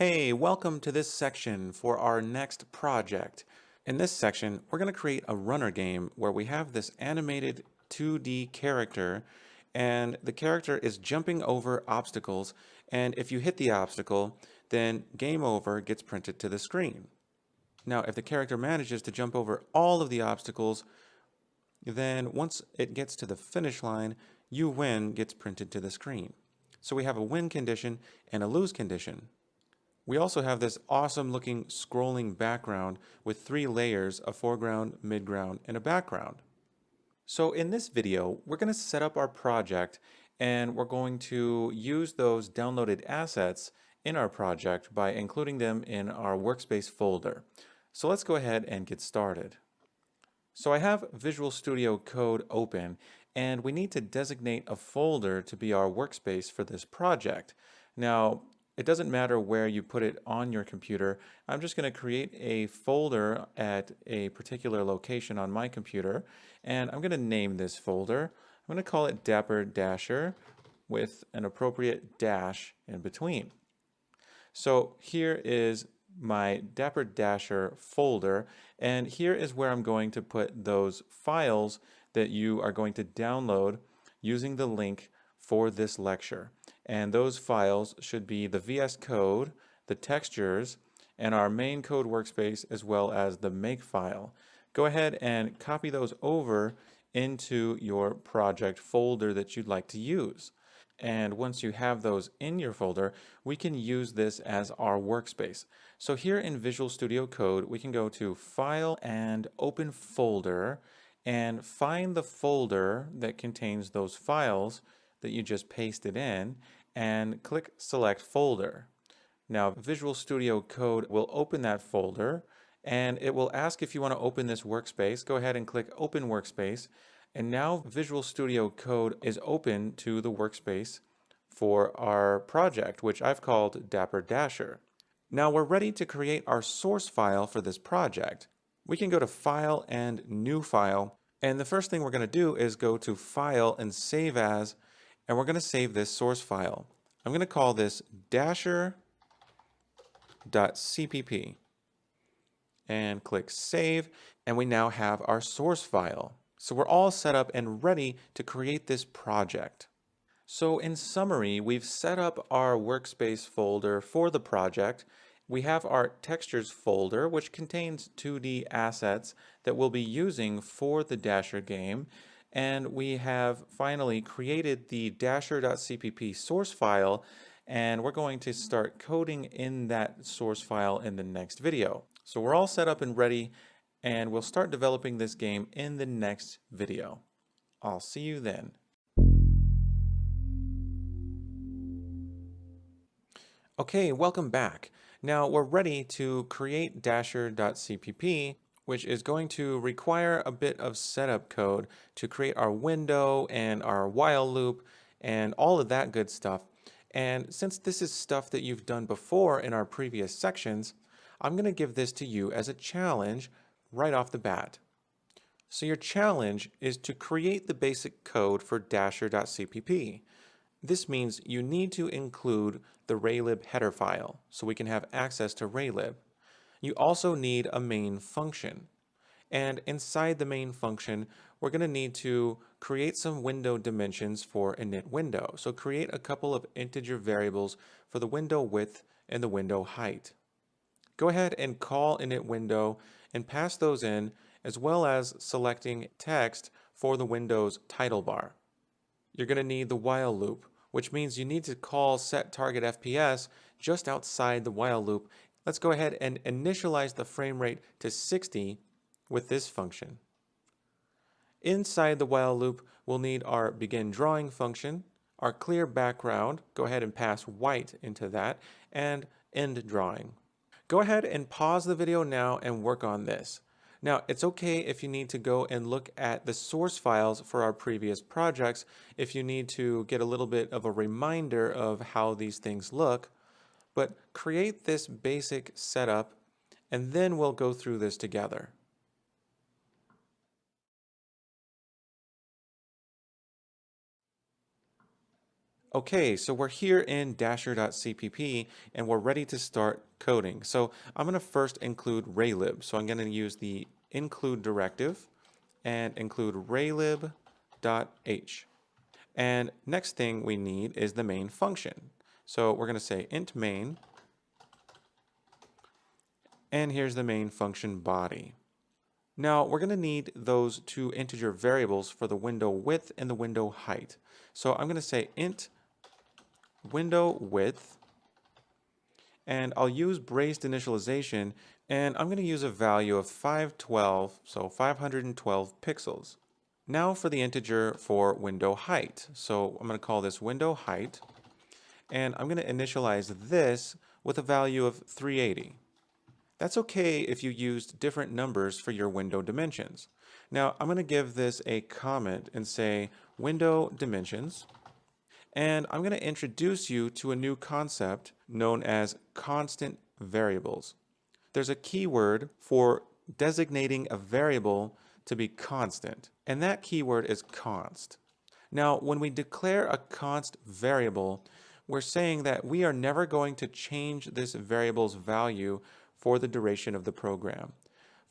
Hey, welcome to this section for our next project. In this section, we're going to create a runner game where we have this animated 2D character, and the character is jumping over obstacles, and if you hit the obstacle, then game over gets printed to the screen. Now, if the character manages to jump over all of the obstacles, then once it gets to the finish line, you win gets printed to the screen. So we have a win condition and a lose condition. We also have this awesome looking scrolling background with 3 layers, a foreground, midground, and a background. So in this video, we're going to set up our project and we're going to use those downloaded assets in our project by including them in our workspace folder. So let's go ahead and get started. So I have Visual Studio Code open and we need to designate a folder to be our workspace for this project. Now, it doesn't matter where you put it on your computer. I'm just going to create a folder at a particular location on my computer, and I'm going to name this folder. I'm going to call it Dapper Dasher with an appropriate dash in between. So here is my Dapper Dasher folder, and here is where I'm going to put those files that you are going to download using the link for this lecture. And those files should be the VS Code, the textures, and our main code workspace, as well as the make file. Go ahead and copy those over into your project folder that you'd like to use. And once you have those in your folder, we can use this as our workspace. So here in Visual Studio Code, we can go to File and Open Folder and find the folder that contains those files that you just pasted in and click Select Folder. Now Visual Studio Code will open that folder and it will ask if you want to open this workspace. Go ahead and click Open Workspace, and now Visual Studio Code is open to the workspace for our project, which I've called Dapper Dasher. Now we're ready to create our source file for this project. We can go to File and New File, and the first thing we're going to do is go to File and Save As, and we're going to save this source file. I'm going to call this dasher.cpp and click Save, and we now have our source file. So we're all set up and ready to create this project. So in summary, we've set up our workspace folder for the project. We have our textures folder, which contains 2D assets that we'll be using for the Dasher game. And we have finally created the dasher.cpp source file, and we're going to start coding in that source file in the next video. So we're all set up and ready, and we'll start developing this game in the next video. I'll see you then. Okay, welcome back. Now we're ready to create dasher.cpp, which is going to require a bit of setup code to create our window and our while loop and all of that good stuff. And since this is stuff that you've done before in our previous sections, I'm going to give this to you as a challenge right off the bat. So your challenge is to create the basic code for dasher.cpp. This means you need to include the raylib header file so we can have access to raylib. You also need a main function. And inside the main function, we're going to need to create some window dimensions for init window. So create a couple of integer variables for the window width and the window height. Go ahead and call init window and pass those in, as well as selecting text for the window's title bar. You're going to need the while loop, which means you need to call setTargetFPS just outside the while loop. Let's go ahead and initialize the frame rate to 60 with this function. Inside the while loop, we'll need our begin drawing function, our clear background, go ahead and pass white into that, and end drawing. Go ahead and pause the video now and work on this. Now, it's okay if you need to go and look at the source files for our previous projects if you need to get a little bit of a reminder of how these things look. But create this basic setup, and then we'll go through this together. Okay, so we're here in dasher.cpp and we're ready to start coding. So I'm going to first include raylib. So I'm going to use the include directive and include raylib.h. And next thing we need is the main function. So we're going to say int main, and here's the main function body. Now we're going to need those two integer variables for the window width and the window height. So I'm going to say int window width, and I'll use braced initialization, and I'm going to use a value of 512, so 512 pixels. Now for the integer for window height. So I'm going to call this window height, and I'm going to initialize this with a value of 380. That's okay if you used different numbers for your window dimensions. Now I'm going to give this a comment and say window dimensions, and I'm going to introduce you to a new concept known as constant variables. There's a keyword for designating a variable to be constant, and that keyword is const. Now, when we declare a const variable, we're saying that we are never going to change this variable's value for the duration of the program.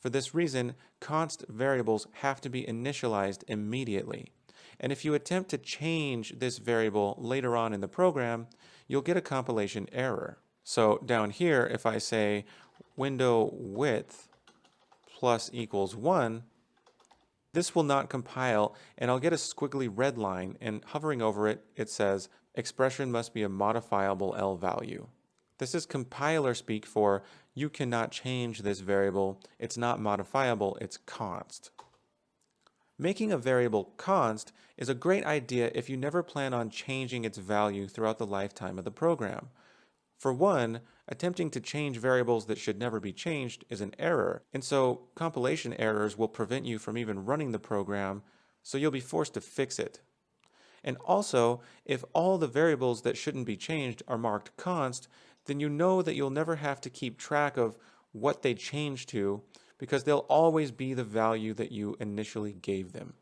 For this reason, const variables have to be initialized immediately. And if you attempt to change this variable later on in the program, you'll get a compilation error. So down here, if I say window width plus equals 1, this will not compile, and I'll get a squiggly red line, and hovering over it, it says expression must be a modifiable L value. This is compiler speak for you cannot change this variable. It's not modifiable, it's const. Making a variable const is a great idea if you never plan on changing its value throughout the lifetime of the program. For one, attempting to change variables that should never be changed is an error, and so compilation errors will prevent you from even running the program, so you'll be forced to fix it. And also, if all the variables that shouldn't be changed are marked const, then you know that you'll never have to keep track of what they changed to, because they'll always be the value that you initially gave them.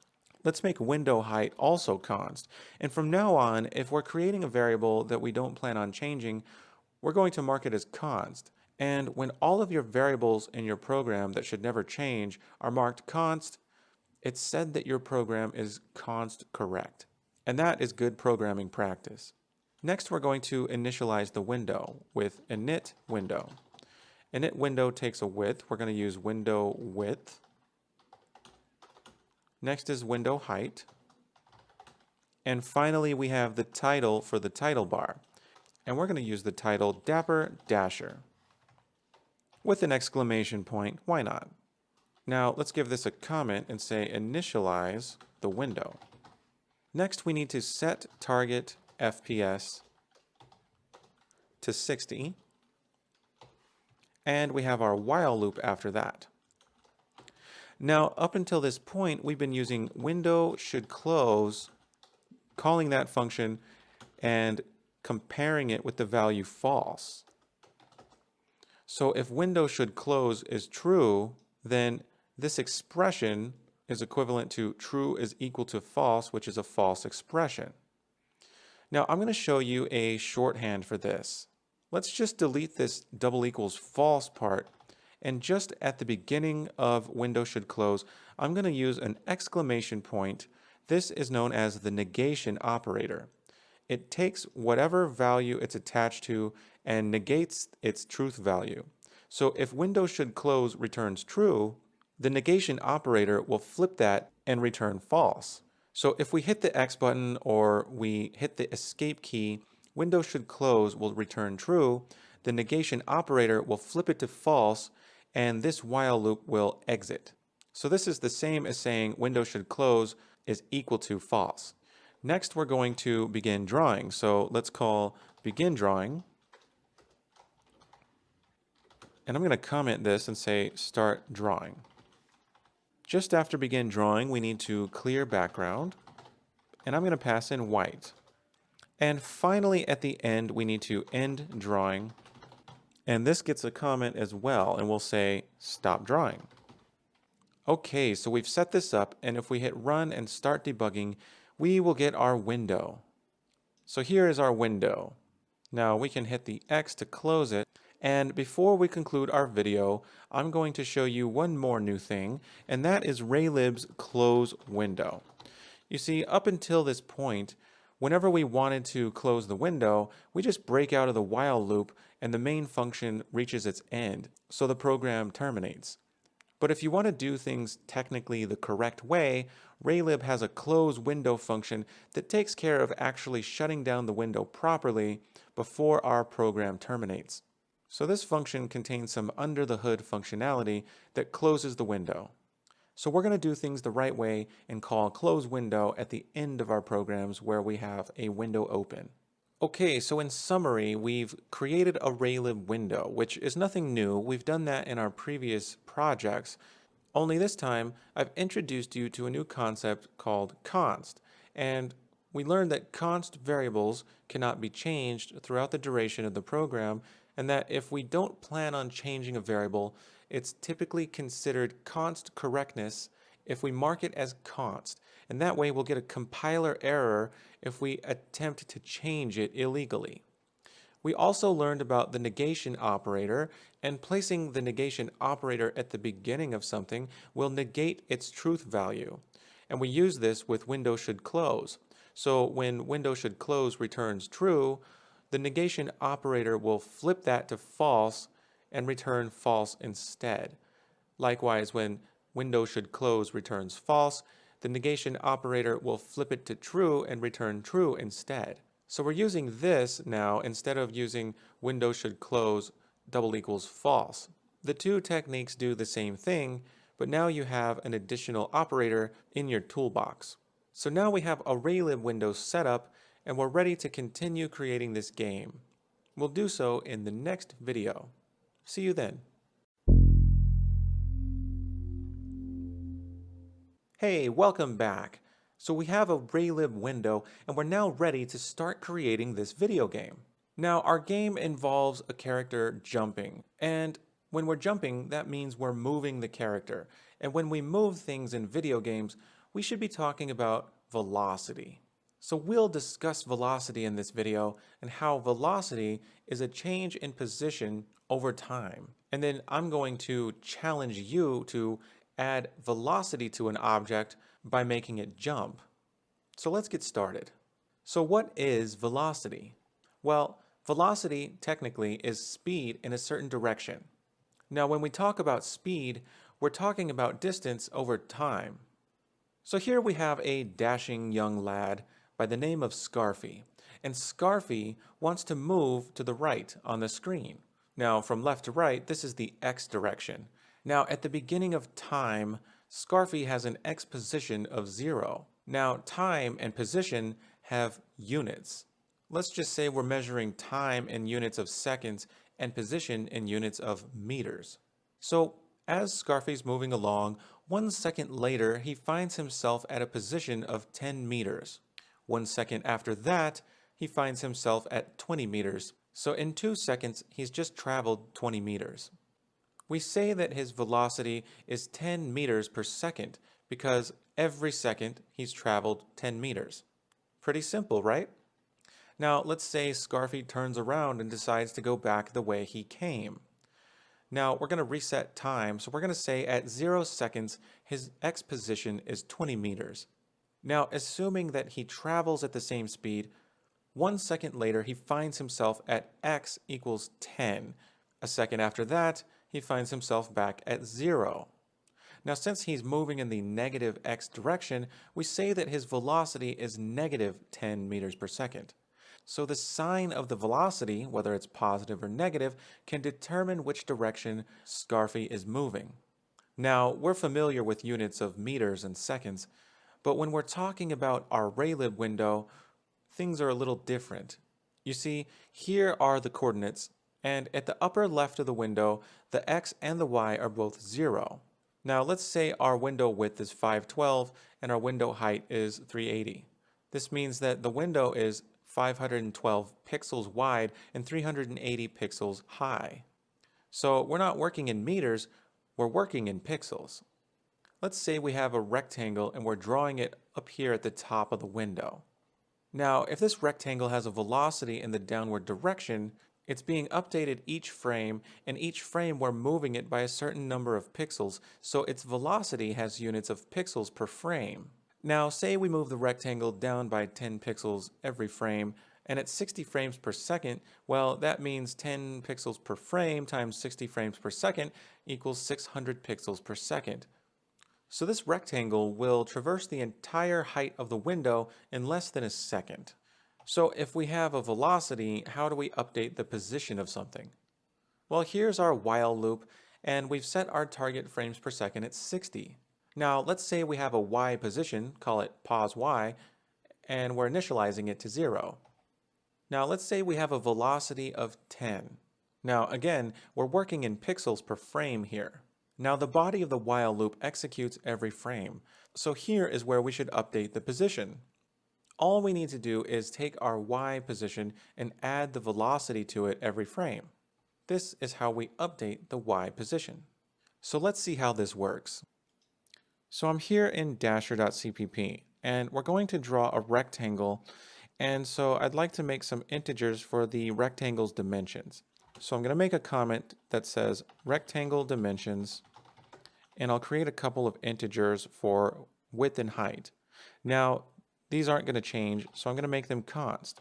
Let's make window height also const. And from now on, if we're creating a variable that we don't plan on changing, we're going to mark it as const. And when all of your variables in your program that should never change are marked const, it's said that your program is const correct. And that is good programming practice. Next, we're going to initialize the window with init window. Init window takes a width. We're going to use window width. Next is window height. And finally, we have the title for the title bar. And we're going to use the title Dapper Dasher with an exclamation point. Why not? Now, let's give this a comment and say initialize the window. Next, we need to set target FPS to 60. And we have our while loop after that. Now, up until this point, we've been using window should close, calling that function and comparing it with the value false. So if window should close is true, then this expression is equivalent to true is equal to false, which is a false expression. Now I'm going to show you a shorthand for this. Let's just delete this double equals false part, and just at the beginning of window should close, I'm going to use an exclamation point. This is known as the negation operator. It takes whatever value it's attached to and negates its truth value. So if window should close returns true, the negation operator will flip that and return false. So if we hit the X button or we hit the escape key, window should close will return true, the negation operator will flip it to false, and this while loop will exit. So this is the same as saying window should close is equal to false. Next, we're going to begin drawing. So let's call begin drawing. And I'm going to comment this and say start drawing. Just after begin drawing, we need to clear background. And I'm going to pass in white. And finally, at the end, we need to end drawing. And this gets a comment as well, and we'll say stop drawing. Okay, so we've set this up, and if we hit run and start debugging, we will get our window. So here is our window. Now we can hit the X to close it. And before we conclude our video, I'm going to show you one more new thing, and that is Raylib's close window. You see, up until this point, whenever we wanted to close the window, we just break out of the while loop and the main function reaches its end, so the program terminates. But if you want to do things technically the correct way, Raylib has a close window function that takes care of actually shutting down the window properly before our program terminates. So this function contains some under-the-hood functionality that closes the window. So we're going to do things the right way and call close window at the end of our programs where we have a window open. Okay, so in summary, we've created a Raylib window, which is nothing new. We've done that in our previous projects. Only this time, I've introduced you to a new concept called const. And we learned that const variables cannot be changed throughout the duration of the program, and that if we don't plan on changing a variable, it's typically considered const correctness if we mark it as const, and that way we'll get a compiler error if we attempt to change it illegally. We also learned about the negation operator, and placing the negation operator at the beginning of something will negate its truth value. And we use this with window should close. So when window should close returns true, the negation operator will flip that to false and return false instead. Likewise, when window should close returns false, the negation operator will flip it to true and return true instead. So we're using this now instead of using window should close double equals false. The two techniques do the same thing, but now you have an additional operator in your toolbox. So now we have a Raylib window set up and we're ready to continue creating this game. We'll do so in the next video. See you then. Hey, welcome back. So we have a Raylib window and we're now ready to start creating this video game. Now our game involves a character jumping, and when we're jumping, that means we're moving the character. And when we move things in video games, we should be talking about velocity. So we'll discuss velocity in this video and how velocity is a change in position over time. And then I'm going to challenge you to add velocity to an object by making it jump. So let's get started. So what is velocity? Well, velocity technically is speed in a certain direction. Now when we talk about speed, we're talking about distance over time. So here we have a dashing young lad by the name of Scarfy, and Scarfy wants to move to the right on the screen. Now from left to right, this is the X direction. Now at the beginning of time, Scarfy has an X position of 0. Now time and position have units. Let's just say we're measuring time in units of seconds and position in units of meters. So as Scarfy's moving along, 1 second later he finds himself at a position of 10 meters. 1 second after that, he finds himself at 20 meters. So in 2 seconds, he's just traveled 20 meters. We say that his velocity is 10 meters per second because every second he's traveled 10 meters. Pretty simple, right? Now let's say Scarfy turns around and decides to go back the way he came. Now we're going to reset time, so we're going to say at 0 seconds his X position is 20 meters. Now assuming that he travels at the same speed, 1 second later he finds himself at X equals 10. A second after that, he finds himself back at 0. Now since he's moving in the negative X direction, we say that his velocity is negative 10 meters per second. So the sign of the velocity, whether it's positive or negative, can determine which direction Scarfy is moving. Now we're familiar with units of meters and seconds, but when we're talking about our Raylib window, things are a little different. You see, here are the coordinates, and at the upper left of the window, the X and the Y are both 0. Now let's say our window width is 512 and our window height is 380. This means that the window is 512 pixels wide and 380 pixels high. So we're not working in meters, we're working in pixels. Let's say we have a rectangle and we're drawing it up here at the top of the window. Now, if this rectangle has a velocity in the downward direction, it's being updated each frame, and each frame we're moving it by a certain number of pixels, so its velocity has units of pixels per frame. Now, say we move the rectangle down by 10 pixels every frame, and at 60 frames per second, well, that means 10 pixels per frame times 60 frames per second equals 600 pixels per second. So this rectangle will traverse the entire height of the window in less than a second. So if we have a velocity, how do we update the position of something? Well, here's our while loop, and we've set our target frames per second at 60. Now, let's say we have a y position, call it pos y, and we're initializing it to 0. Now, let's say we have a velocity of 10. Now, again, we're working in pixels per frame here. Now, the body of the while loop executes every frame, so here is where we should update the position. All we need to do is take our y position and add the velocity to it every frame. This is how we update the y position. So let's see how this works. So I'm here in dasher.cpp, and we're going to draw a rectangle, and so I'd like to make some integers for the rectangle's dimensions. So I'm going to make a comment that says rectangle dimensions, and I'll create a couple of integers for width and height. Now, these aren't going to change, so I'm going to make them const.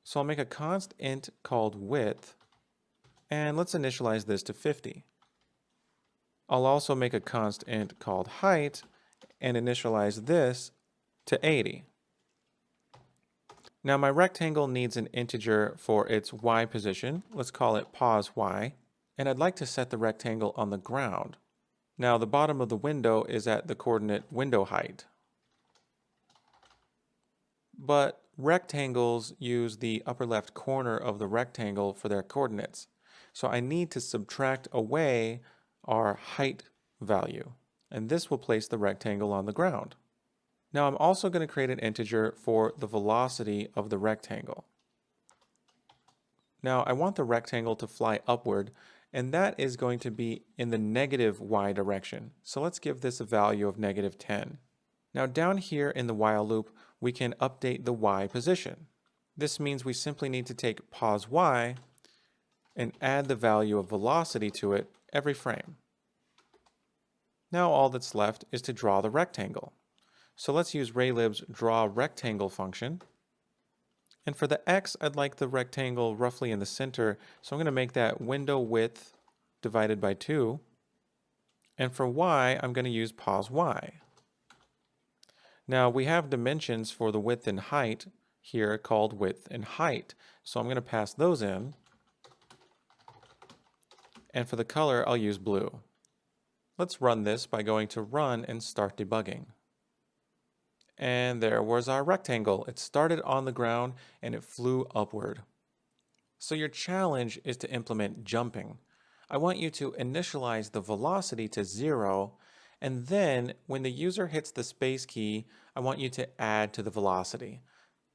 So I'll make a const int called width, and let's initialize this to 50. I'll also make a const int called height and initialize this to 80. Now my rectangle needs an integer for its y position. Let's call it pos y. And I'd like to set the rectangle on the ground. Now the bottom of the window is at the coordinate window height. But rectangles use the upper left corner of the rectangle for their coordinates. So I need to subtract away our height value, and this will place the rectangle on the ground. Now I'm also going to create an integer for the velocity of the rectangle. Now I want the rectangle to fly upward, and that is going to be in the negative y direction. So let's give this a value of negative 10. Now down here in the while loop, we can update the y position. This means we simply need to take pos y and add the value of velocity to it every frame. Now all that's left is to draw the rectangle. So let's use Raylib's draw rectangle function. And for the x, I'd like the rectangle roughly in the center, so I'm going to make that window width divided by 2. And for y, I'm going to use pos y. Now we have dimensions for the width and height here called width and height, so I'm going to pass those in. And for the color, I'll use blue. Let's run this by going to Run and start debugging. And there was our rectangle. It started on the ground and it flew upward. So your challenge is to implement jumping. I want you to initialize the velocity to 0, and then when the user hits the space key, I want you to add to the velocity.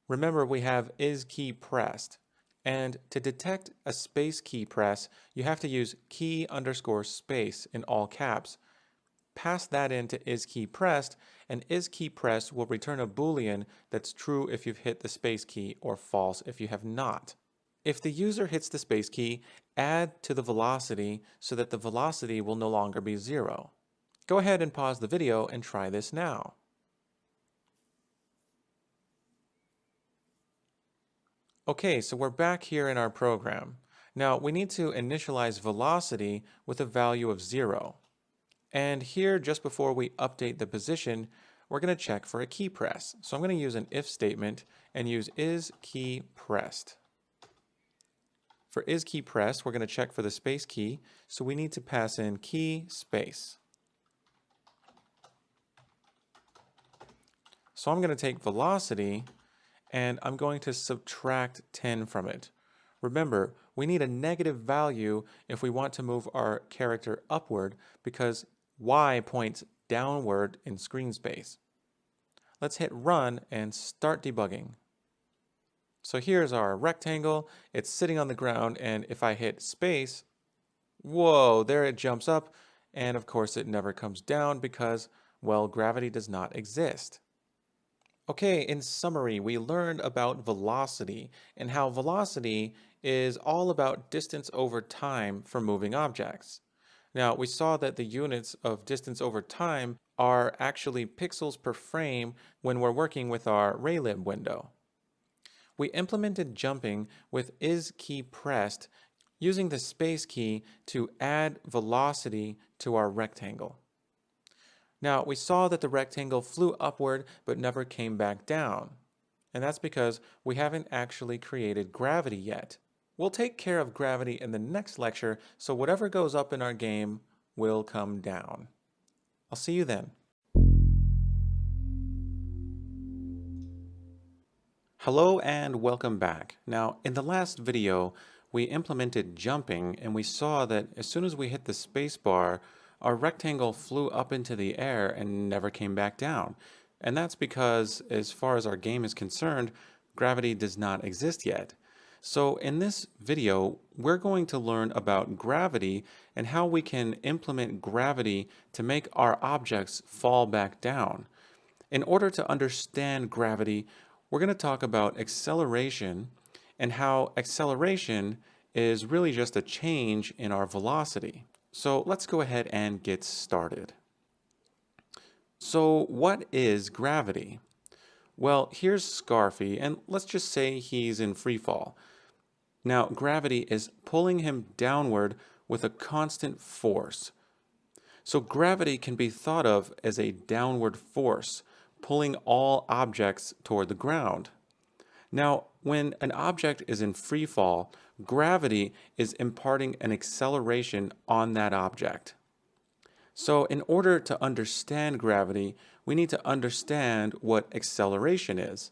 Remember, we have is key pressed. And to detect a space key press, you have to use key underscore space in all caps. Pass that into is key pressed, and is key pressed will return a Boolean that's true if you've hit the space key or false if you have not. If the user hits the space key, add to the velocity so that the velocity will no longer be 0. Go ahead and pause the video and try this now. Okay, so we're back here in our program. Now we need to initialize velocity with a value of 0. And here, just before we update the position, we're going to check for a key press. So I'm going to use an if statement and use is key pressed. For is key pressed, we're going to check for the space key, so we need to pass in key space. So I'm going to take velocity and I'm going to subtract 10 from it. Remember, we need a negative value if we want to move our character upward because y points downward in screen space. Let's hit run and start debugging. So here's our rectangle. It's sitting on the ground, and if I hit space, whoa, there it jumps up, and of course it never comes down because, well, gravity does not exist. Okay, in summary, we learned about velocity and how velocity is all about distance over time for moving objects. Now, we saw that the units of distance over time are actually pixels per frame when we're working with our Raylib window. We implemented jumping with is key pressed using the space key to add velocity to our rectangle. Now, we saw that the rectangle flew upward but never came back down. And that's because we haven't actually created gravity yet. We'll take care of gravity in the next lecture, so whatever goes up in our game will come down. I'll see you then. Hello and welcome back. Now, in the last video, we implemented jumping and we saw that as soon as we hit the space bar, our rectangle flew up into the air and never came back down. And that's because, as far as our game is concerned, gravity does not exist yet. So in this video, we're going to learn about gravity and how we can implement gravity to make our objects fall back down. In order to understand gravity, we're going to talk about acceleration and how acceleration is really just a change in our velocity. So let's go ahead and get started. So what is gravity? Well, here's Scarfy, and let's just say he's in free fall. Now, gravity is pulling him downward with a constant force. So gravity can be thought of as a downward force, pulling all objects toward the ground. Now, when an object is in free fall, gravity is imparting an acceleration on that object. So in order to understand gravity, we need to understand what acceleration is.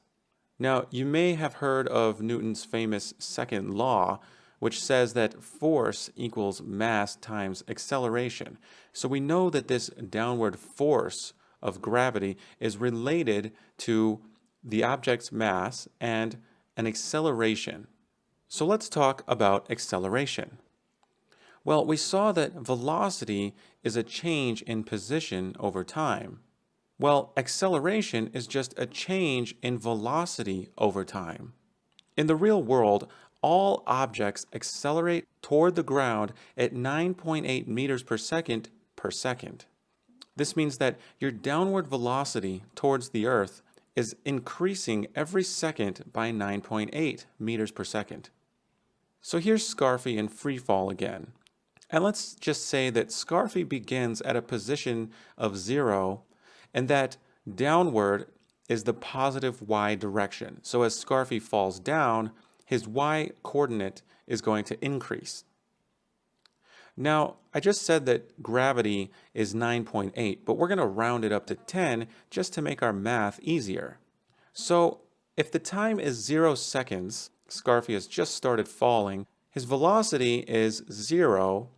Now, you may have heard of Newton's famous second law, which says that force equals mass times acceleration. So we know that this downward force of gravity is related to the object's mass and an acceleration. So let's talk about acceleration. Well, we saw that velocity is a change in position over time. Well, acceleration is just a change in velocity over time. In the real world, all objects accelerate toward the ground at 9.8 meters per second per second. This means that your downward velocity towards the Earth is increasing every second by 9.8 meters per second. So here's Scarfy in free fall again. And let's just say that Scarfy begins at a position of 0 and that downward is the positive y direction. So as Scarfy falls down, his y coordinate is going to increase. Now, I just said that gravity is 9.8, but we're going to round it up to 10 just to make our math easier. So if the time is 0 seconds, Scarfy has just started falling, his velocity is 0,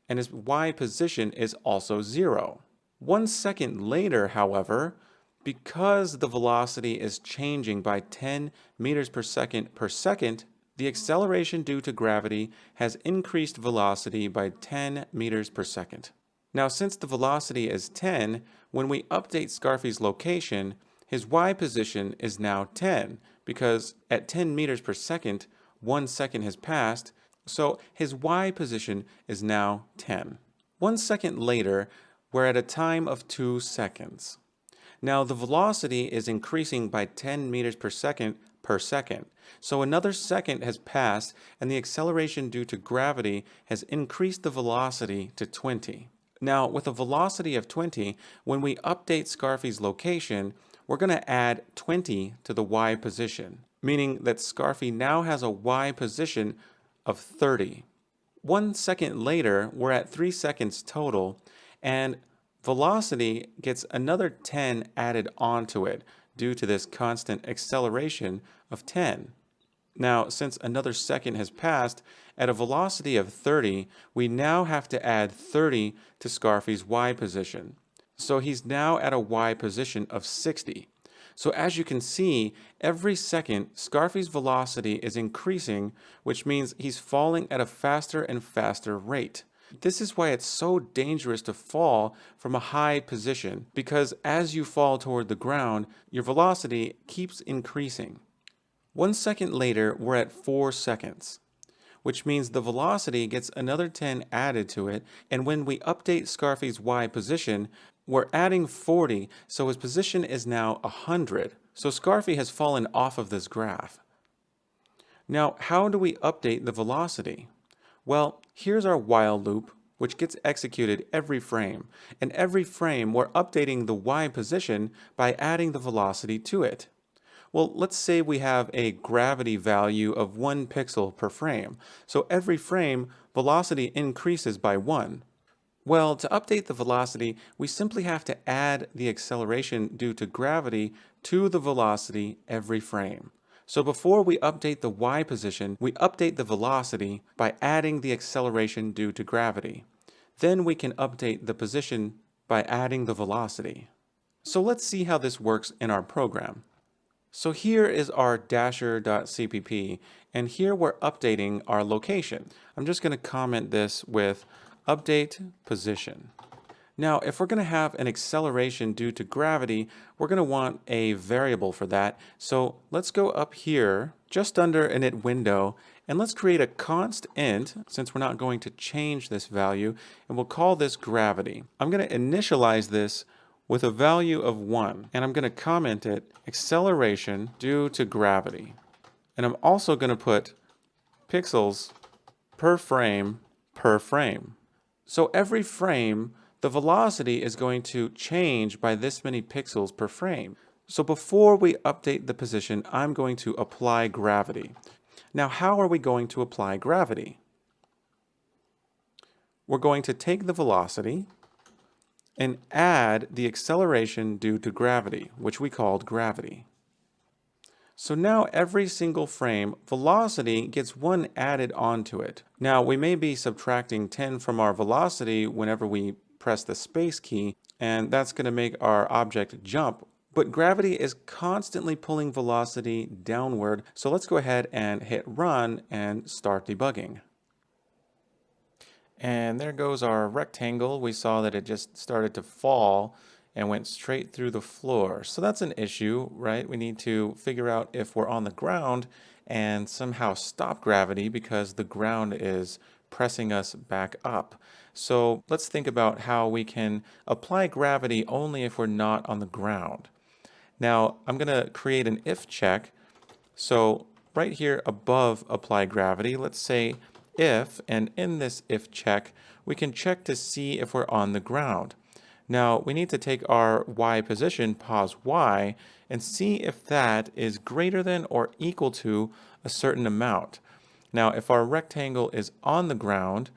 and his y position is also 0. 1 second later, however, because the velocity is changing by 10 meters per second, the acceleration due to gravity has increased velocity by 10 meters per second. Now, since the velocity is 10, when we update Scarfy's location, his y position is now 10, because at 10 meters per second, 1 second has passed, so his y position is now 10. 1 second later, we're at a time of 2 seconds. Now, the velocity is increasing by 10 meters per second, so another second has passed and the acceleration due to gravity has increased the velocity to 20. Now, with a velocity of 20, when we update Scarfy's location, we're going to add 20 to the y position, meaning that Scarfy now has a y position of 30. 1 second later, we're at 3 seconds total, and velocity gets another 10 added onto it due to this constant acceleration of 10. Now, since another second has passed, at a velocity of 30, we now have to add 30 to Scarfy's y position. So he's now at a y position of 60. So as you can see, every second, Scarfy's velocity is increasing, which means he's falling at a faster and faster rate. This is why it's so dangerous to fall from a high position, because as you fall toward the ground, your velocity keeps increasing. 1 second later, we're at 4 seconds, which means the velocity gets another 10 added to it, and when we update Scarfy's Y position, we're adding 40, so his position is now 100. So Scarfy has fallen off of this graph. Now, how do we update the velocity? Well, here's our while loop, which gets executed every frame. And every frame, we're updating the Y position by adding the velocity to it. Well, let's say we have a gravity value of 1 pixel per frame. So every frame, velocity increases by 1. Well, to update the velocity, we simply have to add the acceleration due to gravity to the velocity every frame. So before we update the Y position, we update the velocity by adding the acceleration due to gravity. Then we can update the position by adding the velocity. So let's see how this works in our program. So here is our dasher.cpp, and here we're updating our location. I'm just going to comment this with update position. Now, if we're going to have an acceleration due to gravity, we're going to want a variable for that. So let's go up here, just under init window, and let's create a const int, since we're not going to change this value, and we'll call this gravity. I'm going to initialize this with a value of 1, and I'm going to comment it acceleration due to gravity. And I'm also going to put pixels per frame per frame. So every frame, the velocity is going to change by this many pixels per frame. So before we update the position, I'm going to apply gravity. Now, how are we going to apply gravity? We're going to take the velocity and add the acceleration due to gravity, which we called gravity. So now every single frame, velocity gets 1 added onto it. Now, we may be subtracting 10 from our velocity whenever we press the space key, and that's going to make our object jump. But gravity is constantly pulling velocity downward, so let's go ahead and hit run and start debugging. And there goes our rectangle. We saw that it just started to fall and went straight through the floor. So that's an issue, right? We need to figure out if we're on the ground and somehow stop gravity because the ground is pressing us back up. So let's think about how we can apply gravity only if we're not on the ground. Now, I'm going to create an if check. So right here above apply gravity, let's say if, and in this if check, we can check to see if we're on the ground. Now, we need to take our Y position, pause Y, and see if that is greater than or equal to a certain amount. Now, if our rectangle is on the ground,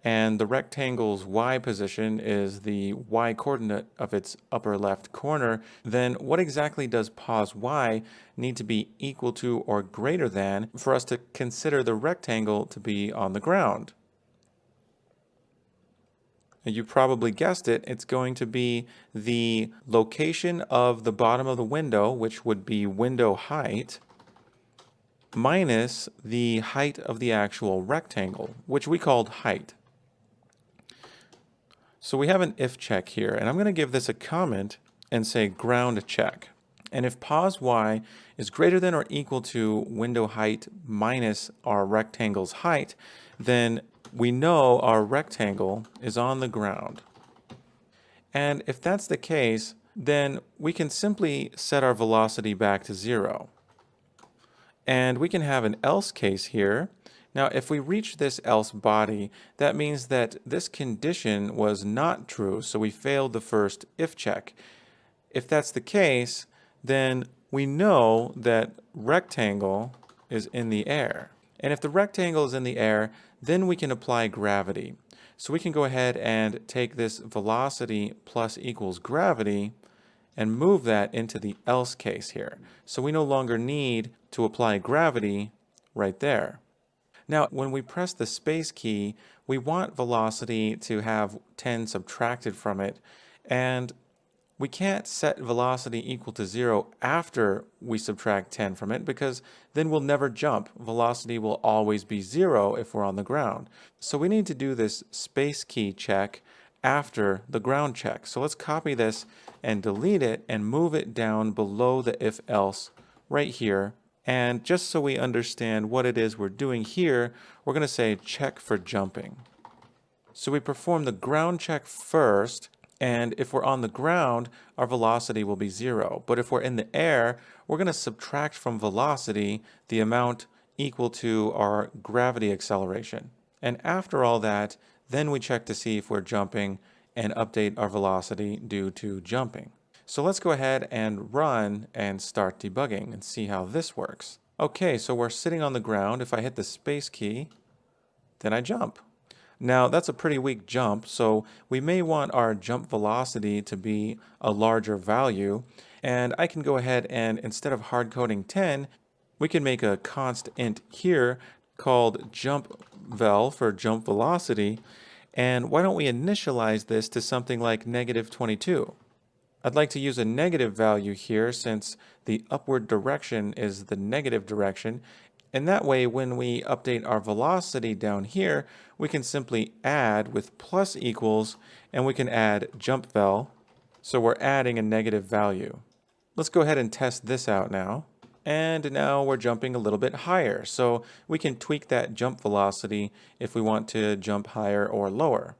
and the rectangle's Y position is the Y coordinate of its upper left corner, then what exactly does pause Y need to be equal to or greater than for us to consider the rectangle to be on the ground? And you probably guessed it, it's going to be the location of the bottom of the window, which would be window height, minus the height of the actual rectangle, which we called height. So we have an if check here, and I'm going to give this a comment and say ground check. And if pause Y is greater than or equal to window height minus our rectangle's height, then we know our rectangle is on the ground. And if that's the case, then we can simply set our velocity back to 0. And we can have an else case here. Now, if we reach this else body, that means that this condition was not true, so we failed the first if check. If that's the case, then we know that rectangle is in the air. And if the rectangle is in the air, then we can apply gravity. So we can go ahead and take this velocity plus equals gravity and move that into the else case here. So we no longer need to apply gravity right there. Now, when we press the space key, we want velocity to have 10 subtracted from it. And We can't set velocity equal to 0 after we subtract 10 from it because then we'll never jump. Velocity will always be 0 if we're on the ground. So we need to do this space key check after the ground check. So let's copy this and delete it and move it down below the if else right here. And just so we understand what it is we're doing here, we're going to say check for jumping. So we perform the ground check first, and if we're on the ground, our velocity will be 0. But if we're in the air, we're going to subtract from velocity the amount equal to our gravity acceleration. And after all that, then we check to see if we're jumping and update our velocity due to jumping. So let's go ahead and run and start debugging and see how this works. Okay, so we're sitting on the ground. If I hit the space key, then I jump. Now that's a pretty weak jump, so we may want our jump velocity to be a larger value. And I can go ahead and instead of hard coding 10, we can make a const int here called jump vel for jump velocity. And why don't we initialize this to something like -22? I'd like to use a negative value here since the upward direction is the negative direction. And that way, when we update our velocity down here, we can simply add with plus equals, and we can add jump vel. So we're adding a negative value. Let's go ahead and test this out now. And now we're jumping a little bit higher. So we can tweak that jump velocity if we want to jump higher or lower.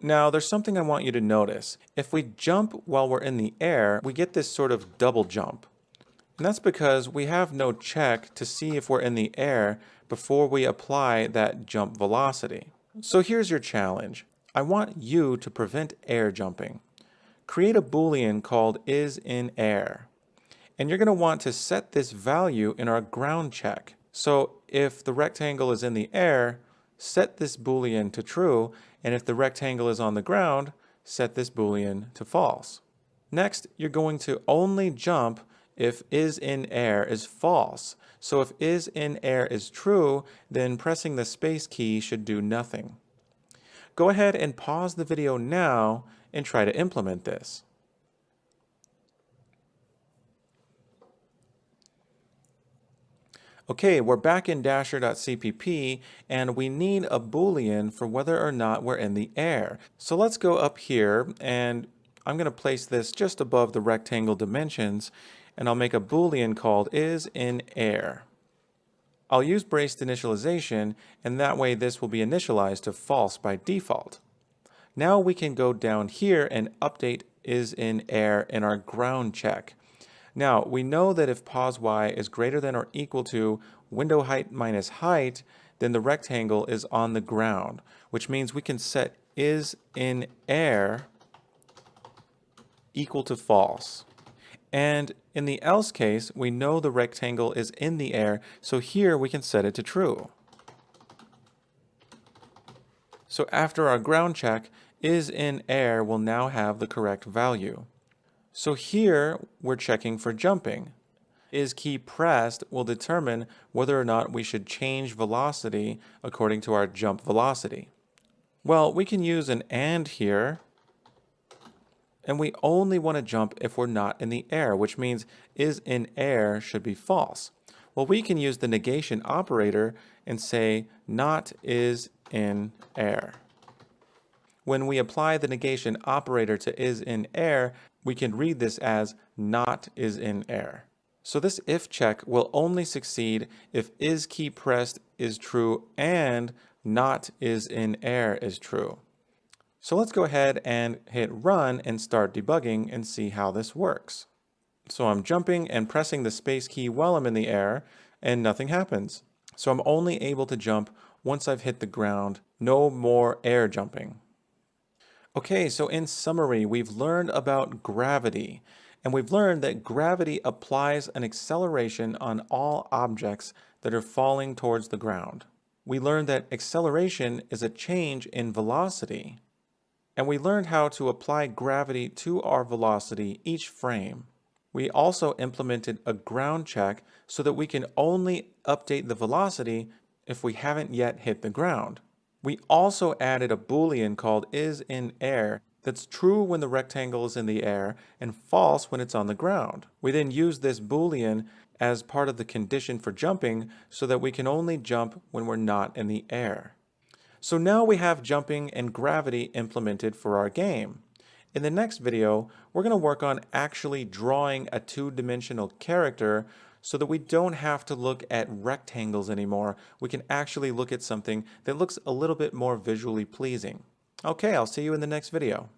Now, there's something I want you to notice. If we jump while we're in the air, we get this sort of double jump. And that's because we have no check to see if we're in the air before we apply that jump velocity. So here's your challenge. I want you to prevent air jumping. Create a Boolean called isInAir. And you're going to want to set this value in our ground check. So if the rectangle is in the air, set this Boolean to true, and if the rectangle is on the ground, set this Boolean to false. Next, you're going to only jump if isInAir is false. So if isInAir is true, then pressing the space key should do nothing. Go ahead and pause the video now and try to implement this. Okay, we're back in dasher.cpp and we need a Boolean for whether or not we're in the air. So let's go up here and I'm going to place this just above the rectangle dimensions and I'll make a Boolean called isInAir. I'll use braced initialization and that way this will be initialized to false by default. Now we can go down here and update isInAir in our ground check. Now, we know that if pos y is greater than or equal to window height minus height, then the rectangle is on the ground, which means we can set isInAir equal to false. And in the else case, we know the rectangle is in the air, so here we can set it to true. So after our ground check, isInAir will now have the correct value. So here we're checking for jumping. Is key pressed will determine whether or not we should change velocity according to our jump velocity. Well, we can use an and here, and we only want to jump if we're not in the air, which means isInAir should be false. Well, we can use the negation operator and say not isInAir. When we apply the negation operator to isInAir, we can read this as not isInAir. So this if check will only succeed if is key pressed is true and not isInAir is true. So let's go ahead and hit run and start debugging and see how this works. So I'm jumping and pressing the space key while I'm in the air and nothing happens. So I'm only able to jump once I've hit the ground, no more air jumping. Okay, so in summary, we've learned about gravity, and we've learned that gravity applies an acceleration on all objects that are falling towards the ground. We learned that acceleration is a change in velocity, and we learned how to apply gravity to our velocity each frame. We also implemented a ground check so that we can only update the velocity if we haven't yet hit the ground. We also added a Boolean called isInAir that's true when the rectangle is in the air and false when it's on the ground. We then use this Boolean as part of the condition for jumping so that we can only jump when we're not in the air. So now we have jumping and gravity implemented for our game. In the next video, we're going to work on actually drawing a two-dimensional character so that we don't have to look at rectangles anymore. We can actually look at something that looks a little bit more visually pleasing. Okay, I'll see you in the next video.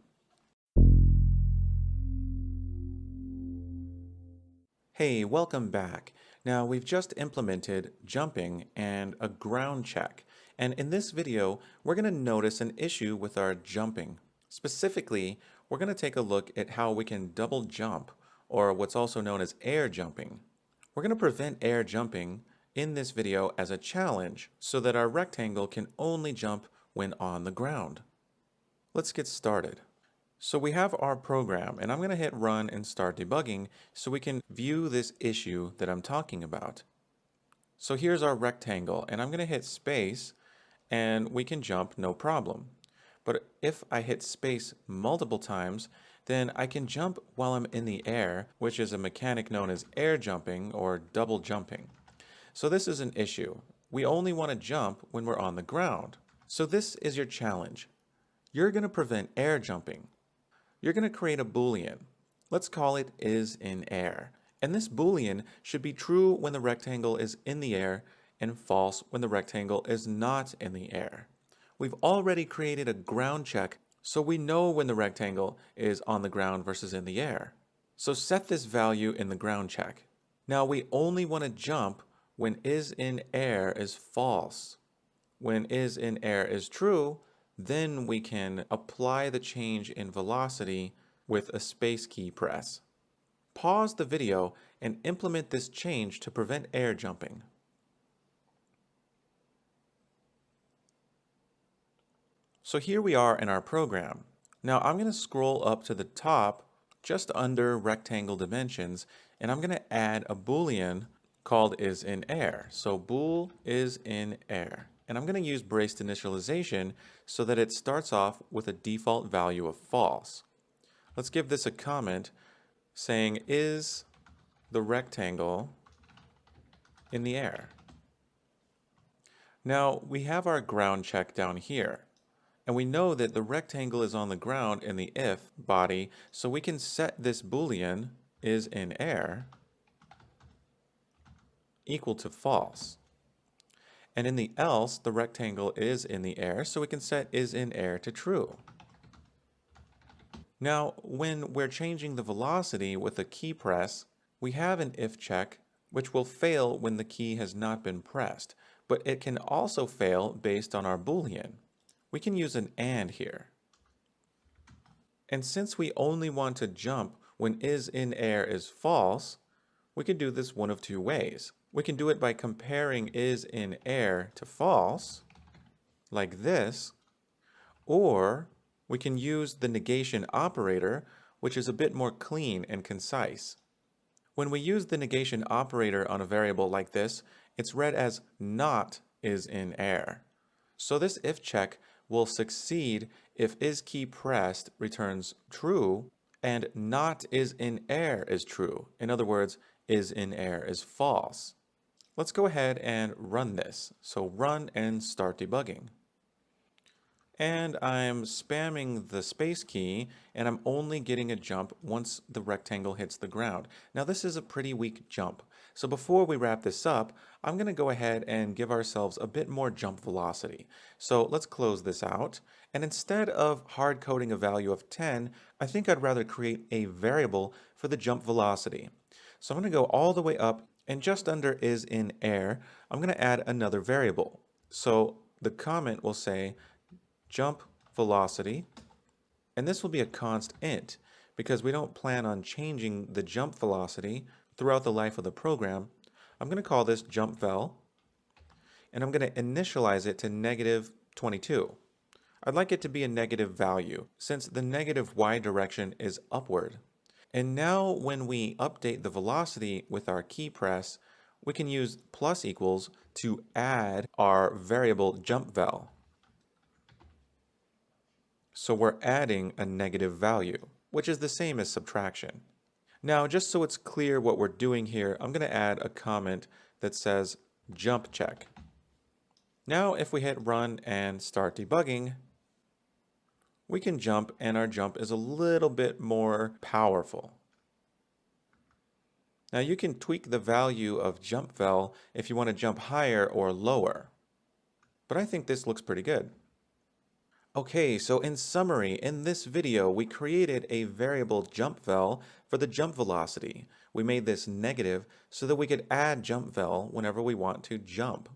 Hey, welcome back. Now we've just implemented jumping and a ground check. And in this video, we're going to notice an issue with our jumping. Specifically, we're going to take a look at how we can double jump, or what's also known as air jumping. We're going to prevent air jumping in this video as a challenge so that our rectangle can only jump when on the ground. Let's get started. So we have our program, and I'm going to hit run and start debugging so we can view this issue that I'm talking about. So here's our rectangle, and I'm going to hit space and we can jump no problem. But if I hit space multiple times, then I can jump while I'm in the air, which is a mechanic known as air jumping or double jumping. So this is an issue. We only want to jump when we're on the ground. So this is your challenge. You're going to prevent air jumping. You're going to create a Boolean. Let's call it is in air. And this Boolean should be true when the rectangle is in the air and false when the rectangle is not in the air. We've already created a ground check, so we know when the rectangle is on the ground versus in the air. So set this value in the ground check. Now we only want to jump when is in air is false. When is in air is true, then we can apply the change in velocity with a space key press. Pause the video and implement this change to prevent air jumping. So here we are in our program. Now I'm going to scroll up to the top just under rectangle dimensions, and I'm going to add a Boolean called is in air. So bool is in air. And I'm going to use braced initialization so that it starts off with a default value of false. Let's give this a comment saying is the rectangle in the air. Now we have our ground check down here. And we know that the rectangle is on the ground in the if body, so we can set this Boolean is in air equal to false. And in the else, the rectangle is in the air, so we can set is in air to true. Now, when we're changing the velocity with a key press, we have an if check, which will fail when the key has not been pressed, but it can also fail based on our Boolean. We can use an and here. And since we only want to jump when is in air is false, we can do this one of two ways. We can do it by comparing is in air to false, like this, or we can use the negation operator, which is a bit more clean and concise. When we use the negation operator on a variable like this, it's read as not is in air. So this if check will succeed if is key pressed returns true and not is in air is true. In other words, is in air is false. Let's go ahead and run this. So run and start debugging. And I'm spamming the space key, and I'm only getting a jump once the rectangle hits the ground. Now this is a pretty weak jump. So before we wrap this up, I'm going to go ahead and give ourselves a bit more jump velocity. So let's close this out. And instead of hard coding a value of 10, I think I'd rather create a variable for the jump velocity. So I'm going to go all the way up, and just under is in air, I'm going to add another variable. So the comment will say jump velocity, and this will be a const int because we don't plan on changing the jump velocity throughout the life of the program. I'm going to call this jump vel, and I'm going to initialize it to -22. I'd like it to be a negative value since the negative y direction is upward. And now when we update the velocity with our key press, we can use plus equals to add our variable jump vel. So we're adding a negative value, which is the same as subtraction. Now, just so it's clear what we're doing here, I'm going to add a comment that says jump check. Now, if we hit run and start debugging, we can jump, and our jump is a little bit more powerful. Now, you can tweak the value of jump vel if you want to jump higher or lower, but I think this looks pretty good. Okay, so in summary, in this video, we created a variable jump vel for the jump velocity. We made this negative so that we could add jump vel whenever we want to jump.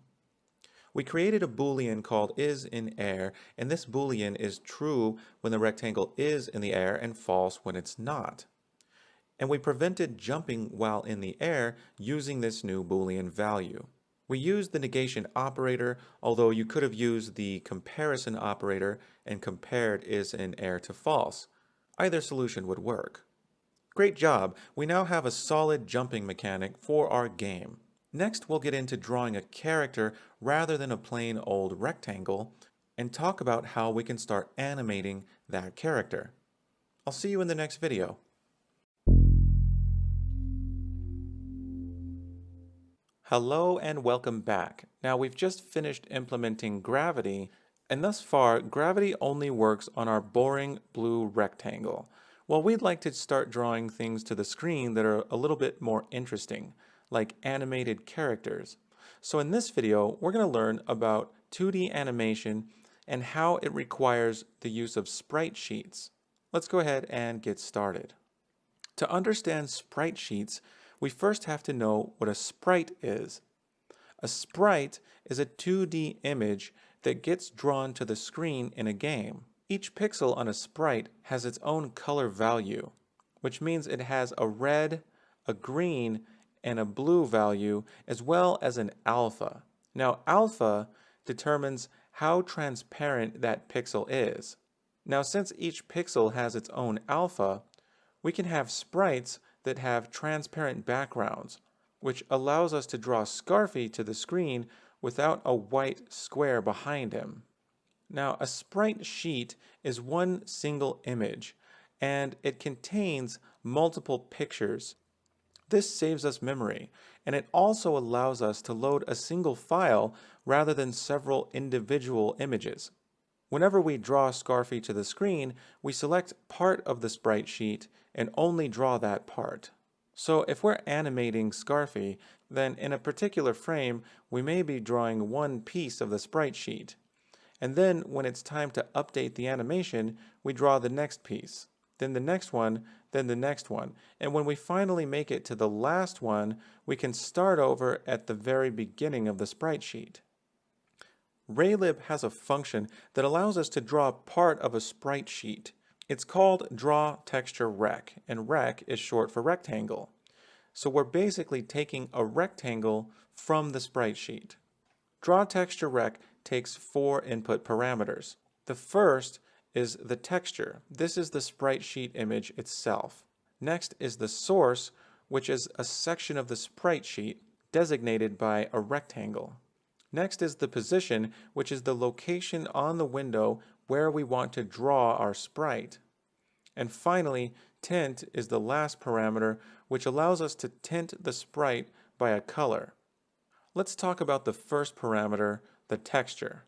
We created a boolean called is in air, and this boolean is true when the rectangle is in the air and false when it's not. And we prevented jumping while in the air using this new boolean value. We used the negation operator, although you could have used the comparison operator and compared is in air to false. Either solution would work. Great job! We now have a solid jumping mechanic for our game. Next, we'll get into drawing a character rather than a plain old rectangle and talk about how we can start animating that character. I'll see you in the next video. Hello and welcome back. Now we've just finished implementing gravity, and thus far gravity only works on our boring blue rectangle. Well, we'd like to start drawing things to the screen that are a little bit more interesting, like animated characters. So in this video, we're going to learn about 2D animation and how it requires the use of sprite sheets. Let's go ahead and get started. To understand sprite sheets, we first have to know what a sprite is. A sprite is a 2D image that gets drawn to the screen in a game. Each pixel on a sprite has its own color value, which means it has a red, a green, and a blue value, as well as an alpha. Now, alpha determines how transparent that pixel is. Now, since each pixel has its own alpha, we can have sprites that have transparent backgrounds, which allows us to draw Scarfy to the screen without a white square behind him. Now, a sprite sheet is one single image, and it contains multiple pictures. This saves us memory, and it also allows us to load a single file rather than several individual images. Whenever we draw Scarfy to the screen, we select part of the sprite sheet and only draw that part. So if we're animating Scarfy, then in a particular frame, we may be drawing one piece of the sprite sheet. And then when it's time to update the animation, we draw the next piece, then the next one, then the next one. And when we finally make it to the last one, we can start over at the very beginning of the sprite sheet. Raylib has a function that allows us to draw part of a sprite sheet. It's called draw texture rec, and rec is short for rectangle. So we're basically taking a rectangle from the sprite sheet. Draw texture rec takes 4 input parameters. The first is the texture. This is the sprite sheet image itself. Next is the source, which is a section of the sprite sheet designated by a rectangle. Next is the position, which is the location on the window where we want to draw our sprite. And finally, tint is the last parameter, which allows us to tint the sprite by a color. Let's talk about the first parameter, the texture.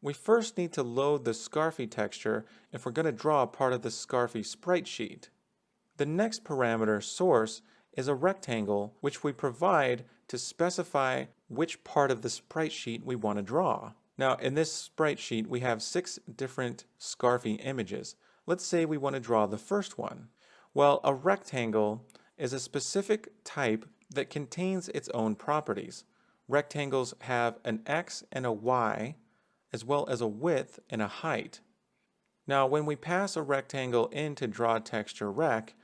We first need to load the Scarfy texture if we're going to draw part of the Scarfy sprite sheet. The next parameter, source, is a rectangle which we provide to specify which part of the sprite sheet we want to draw. Now, in this sprite sheet, we have 6 different Scarfy images. Let's say we want to draw the first one. Well, a rectangle is a specific type that contains its own properties. Rectangles have an X and a Y, as well as a width and a height. Now, when we pass a rectangle into draw texture rec,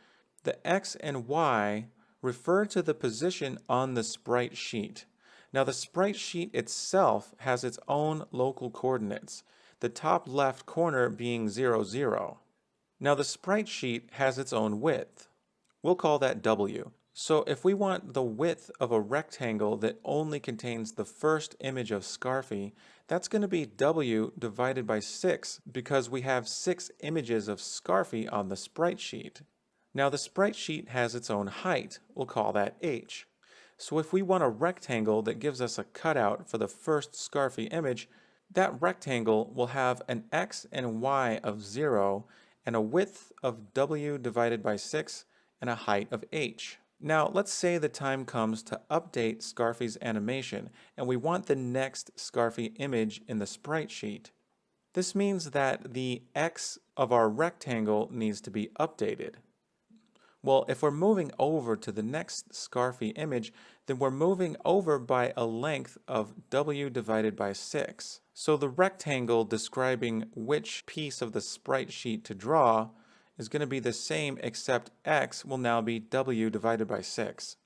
the X and Y refer to the position on the sprite sheet. Now, the sprite sheet itself has its own local coordinates, the top left corner being 0, 0. Now, the sprite sheet has its own width. We'll call that W. So if we want the width of a rectangle that only contains the first image of Scarfy, that's going to be W divided by 6 because we have 6 images of Scarfy on the sprite sheet. Now the sprite sheet has its own height. We'll call that H. So if we want a rectangle that gives us a cutout for the first Scarfy image, that rectangle will have an X and Y of 0 and a width of W divided by 6 and a height of H. Now, let's say the time comes to update Scarfy's animation, and we want the next Scarfy image in the sprite sheet. This means that the X of our rectangle needs to be updated. Well, if we're moving over to the next Scarfy image, then we're moving over by a length of W divided by 6. So the rectangle describing which piece of the sprite sheet to draw is going to be the same, except X will now be W divided by 6.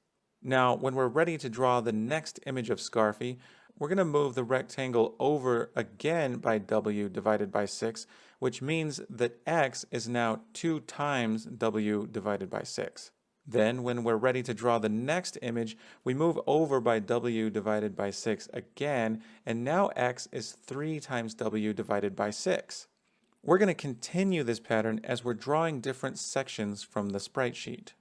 Now, when we're ready to draw the next image of Scarfy, we're going to move the rectangle over again by W divided by 6, which means that X is now 2 times W divided by 6. Then, when we're ready to draw the next image, we move over by W divided by 6 again, and now X is 3 times W divided by 6. We're going to continue this pattern as we're drawing different sections from the sprite sheet.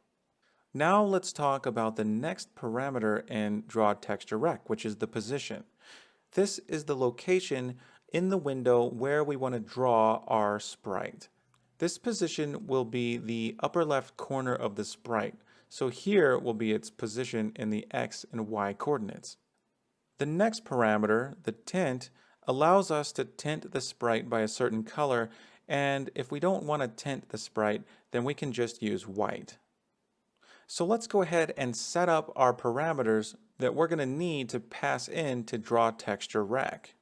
Now let's talk about the next parameter in Draw Texture Rec, which is the position. This is the location in the window where we want to draw our sprite. This position will be the upper left corner of the sprite, so here will be its position in the X and Y coordinates. The next parameter, the tint, allows us to tint the sprite by a certain color, and if we don't want to tint the sprite, then we can just use white. So let's go ahead and set up our parameters that we're going to need to pass in to Draw Texture Rec.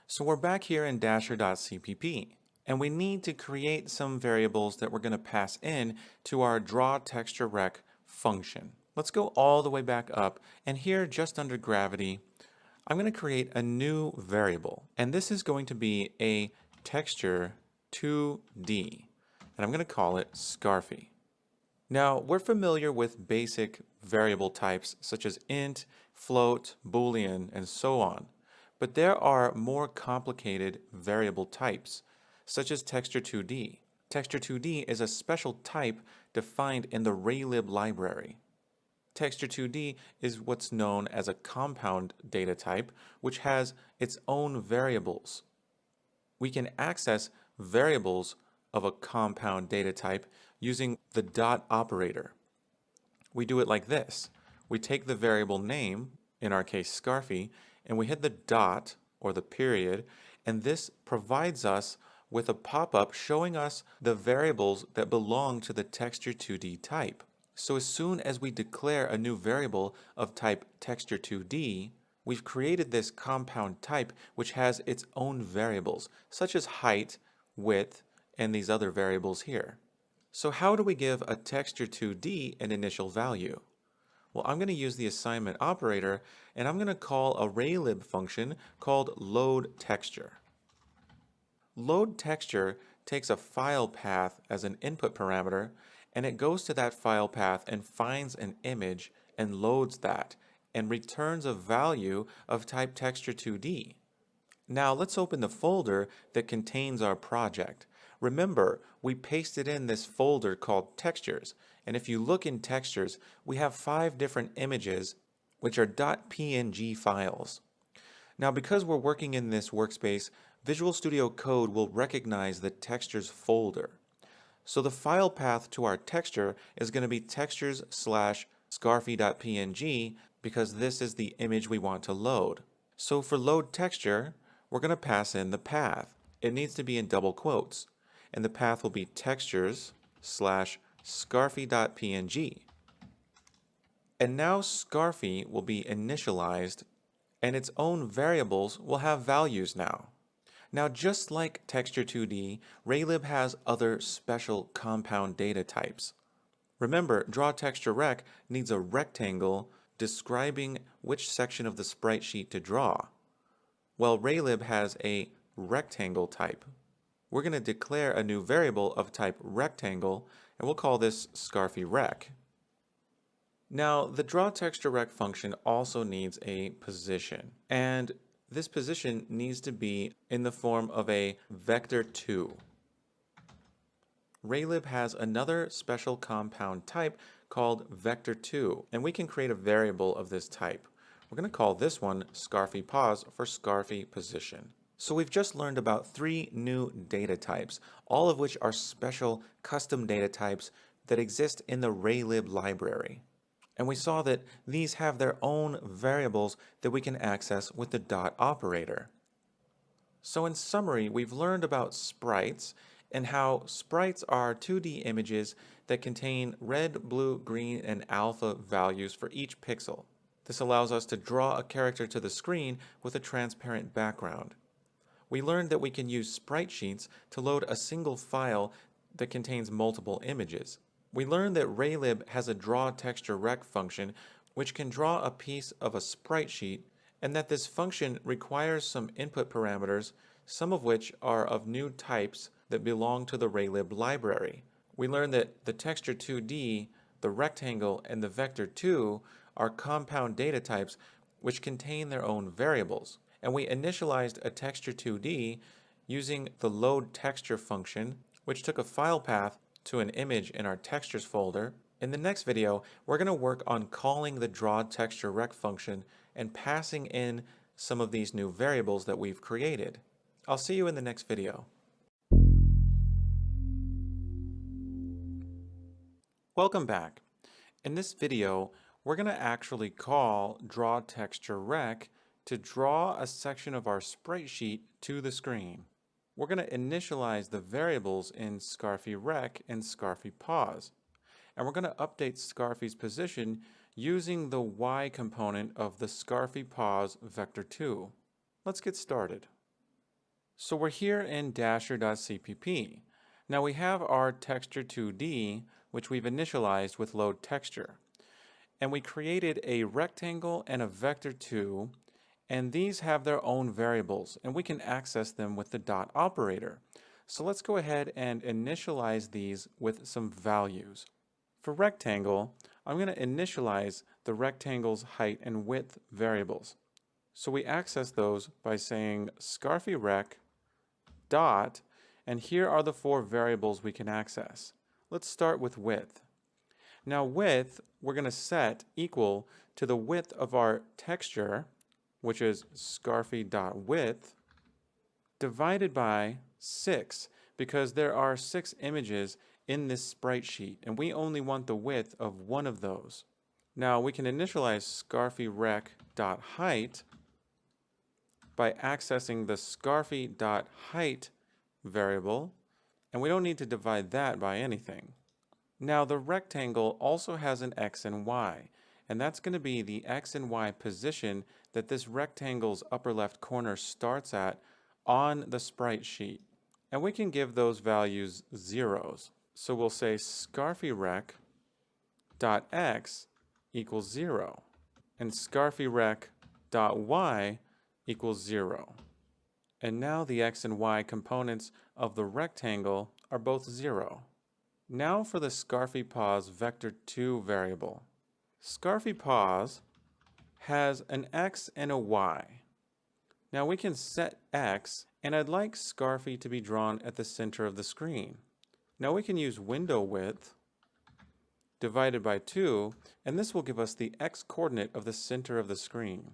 So we're back here in Dasher.cpp, and we need to create some variables that we're going to pass in to our Draw Texture Rec function. Let's go all the way back up, and here just under gravity, I'm going to create a new variable, and this is going to be a texture 2D, and I'm going to call it Scarfy. Now, we're familiar with basic variable types such as int, float, boolean, and so on, but there are more complicated variable types, such as texture 2D. Texture 2D is a special type defined in the raylib library. Texture 2D is what's known as a compound data type, which has its own variables. We can access variables of a compound data type using the dot operator. We do it like this. We take the variable name, in our case Scarfy, and we hit the dot or the period, and this provides us with a pop-up showing us the variables that belong to the texture 2D type. So as soon as we declare a new variable of type texture 2D, we've created this compound type which has its own variables, such as height, width, and these other variables here. So how do we give a texture 2D an initial value? Well, I'm going to use the assignment operator, and I'm going to call a raylib function called loadTexture. LoadTexture takes a file path as an input parameter, and it goes to that file path and finds an image and loads that and returns a value of type texture 2D. Now let's open the folder that contains our project. Remember, we pasted in this folder called textures, and if you look in textures, we have 5 different images which are .png files. Now because we're working in this workspace, Visual Studio Code will recognize the textures folder. So the file path to our texture is going to be textures/scarfy.png because this is the image we want to load. So for load texture, we're going to pass in the path. It needs to be in double quotes, and the path will be textures/scarfy.png. And now Scarfy will be initialized, and its own variables will have values now. Now, just like Texture 2D, Raylib has other special compound data types. Remember, Draw Texture Rec needs a rectangle describing which section of the sprite sheet to draw. Well, Raylib has a rectangle type. We're going to declare a new variable of type rectangle, and we'll call this ScarfyRec. Now, the drawTextureRect function also needs a position, and this position needs to be in the form of a vector2. Raylib has another special compound type called vector2, and we can create a variable of this type. We're going to call this one scarfyPos for scarfy position. So we've just learned about 3 new data types, all of which are special custom data types that exist in the Raylib library. And we saw that these have their own variables that we can access with the dot operator. So in summary, we've learned about sprites and how sprites are 2D images that contain red, blue, green, and alpha values for each pixel. This allows us to draw a character to the screen with a transparent background. We learned that we can use sprite sheets to load a single file that contains multiple images. We learned that Raylib has a drawTextureRect function which can draw a piece of a sprite sheet, and that this function requires some input parameters, some of which are of new types that belong to the Raylib library. We learned that the texture 2D, the rectangle, and the vector 2 are compound data types which contain their own variables. And we initialized a texture 2D using the loadTexture function, which took a file path to an image in our textures folder. In the next video, we're going to work on calling the drawTextureRect function and passing in some of these new variables that we've created. I'll see you in the next video. Welcome back. In this video, we're going to actually call drawTextureRect to draw a section of our sprite sheet to the screen. We're going to initialize the variables in scarfyRect and scarfyPos. And we're going to update Scarfy's position using the Y component of the scarfyPos vector2. Let's get started. So we're here in dasher.cpp. Now we have our texture 2D, which we've initialized with loadTexture. And we created a rectangle and a vector2, and these have their own variables, and we can access them with the dot operator. So let's go ahead and initialize these with some values. For rectangle, I'm going to initialize the rectangle's height and width variables. So we access those by saying scarfyRect dot, and here are the 4 variables we can access. Let's start with width. Now width, we're going to set equal to the width of our texture, which is scarfy.width, divided by 6, because there are 6 images in this sprite sheet, and we only want the width of one of those. Now we can initialize scarfyRect.height by accessing the scarfy.height variable, and we don't need to divide that by anything. Now the rectangle also has an x and y, and that's going to be the x and y position that this rectangle's upper left corner starts at on the sprite sheet. And we can give those values zeros. So we'll say scarfyRect.x equals 0, and scarfyRect.y equals 0. And now the x and y components of the rectangle are both 0. Now for the scarfyPos vector2 variable. scarfyPos has an x and a y. Now we can set x, and I'd like Scarfy to be drawn at the center of the screen. Now we can use window width divided by 2, and this will give us the x coordinate of the center of the screen.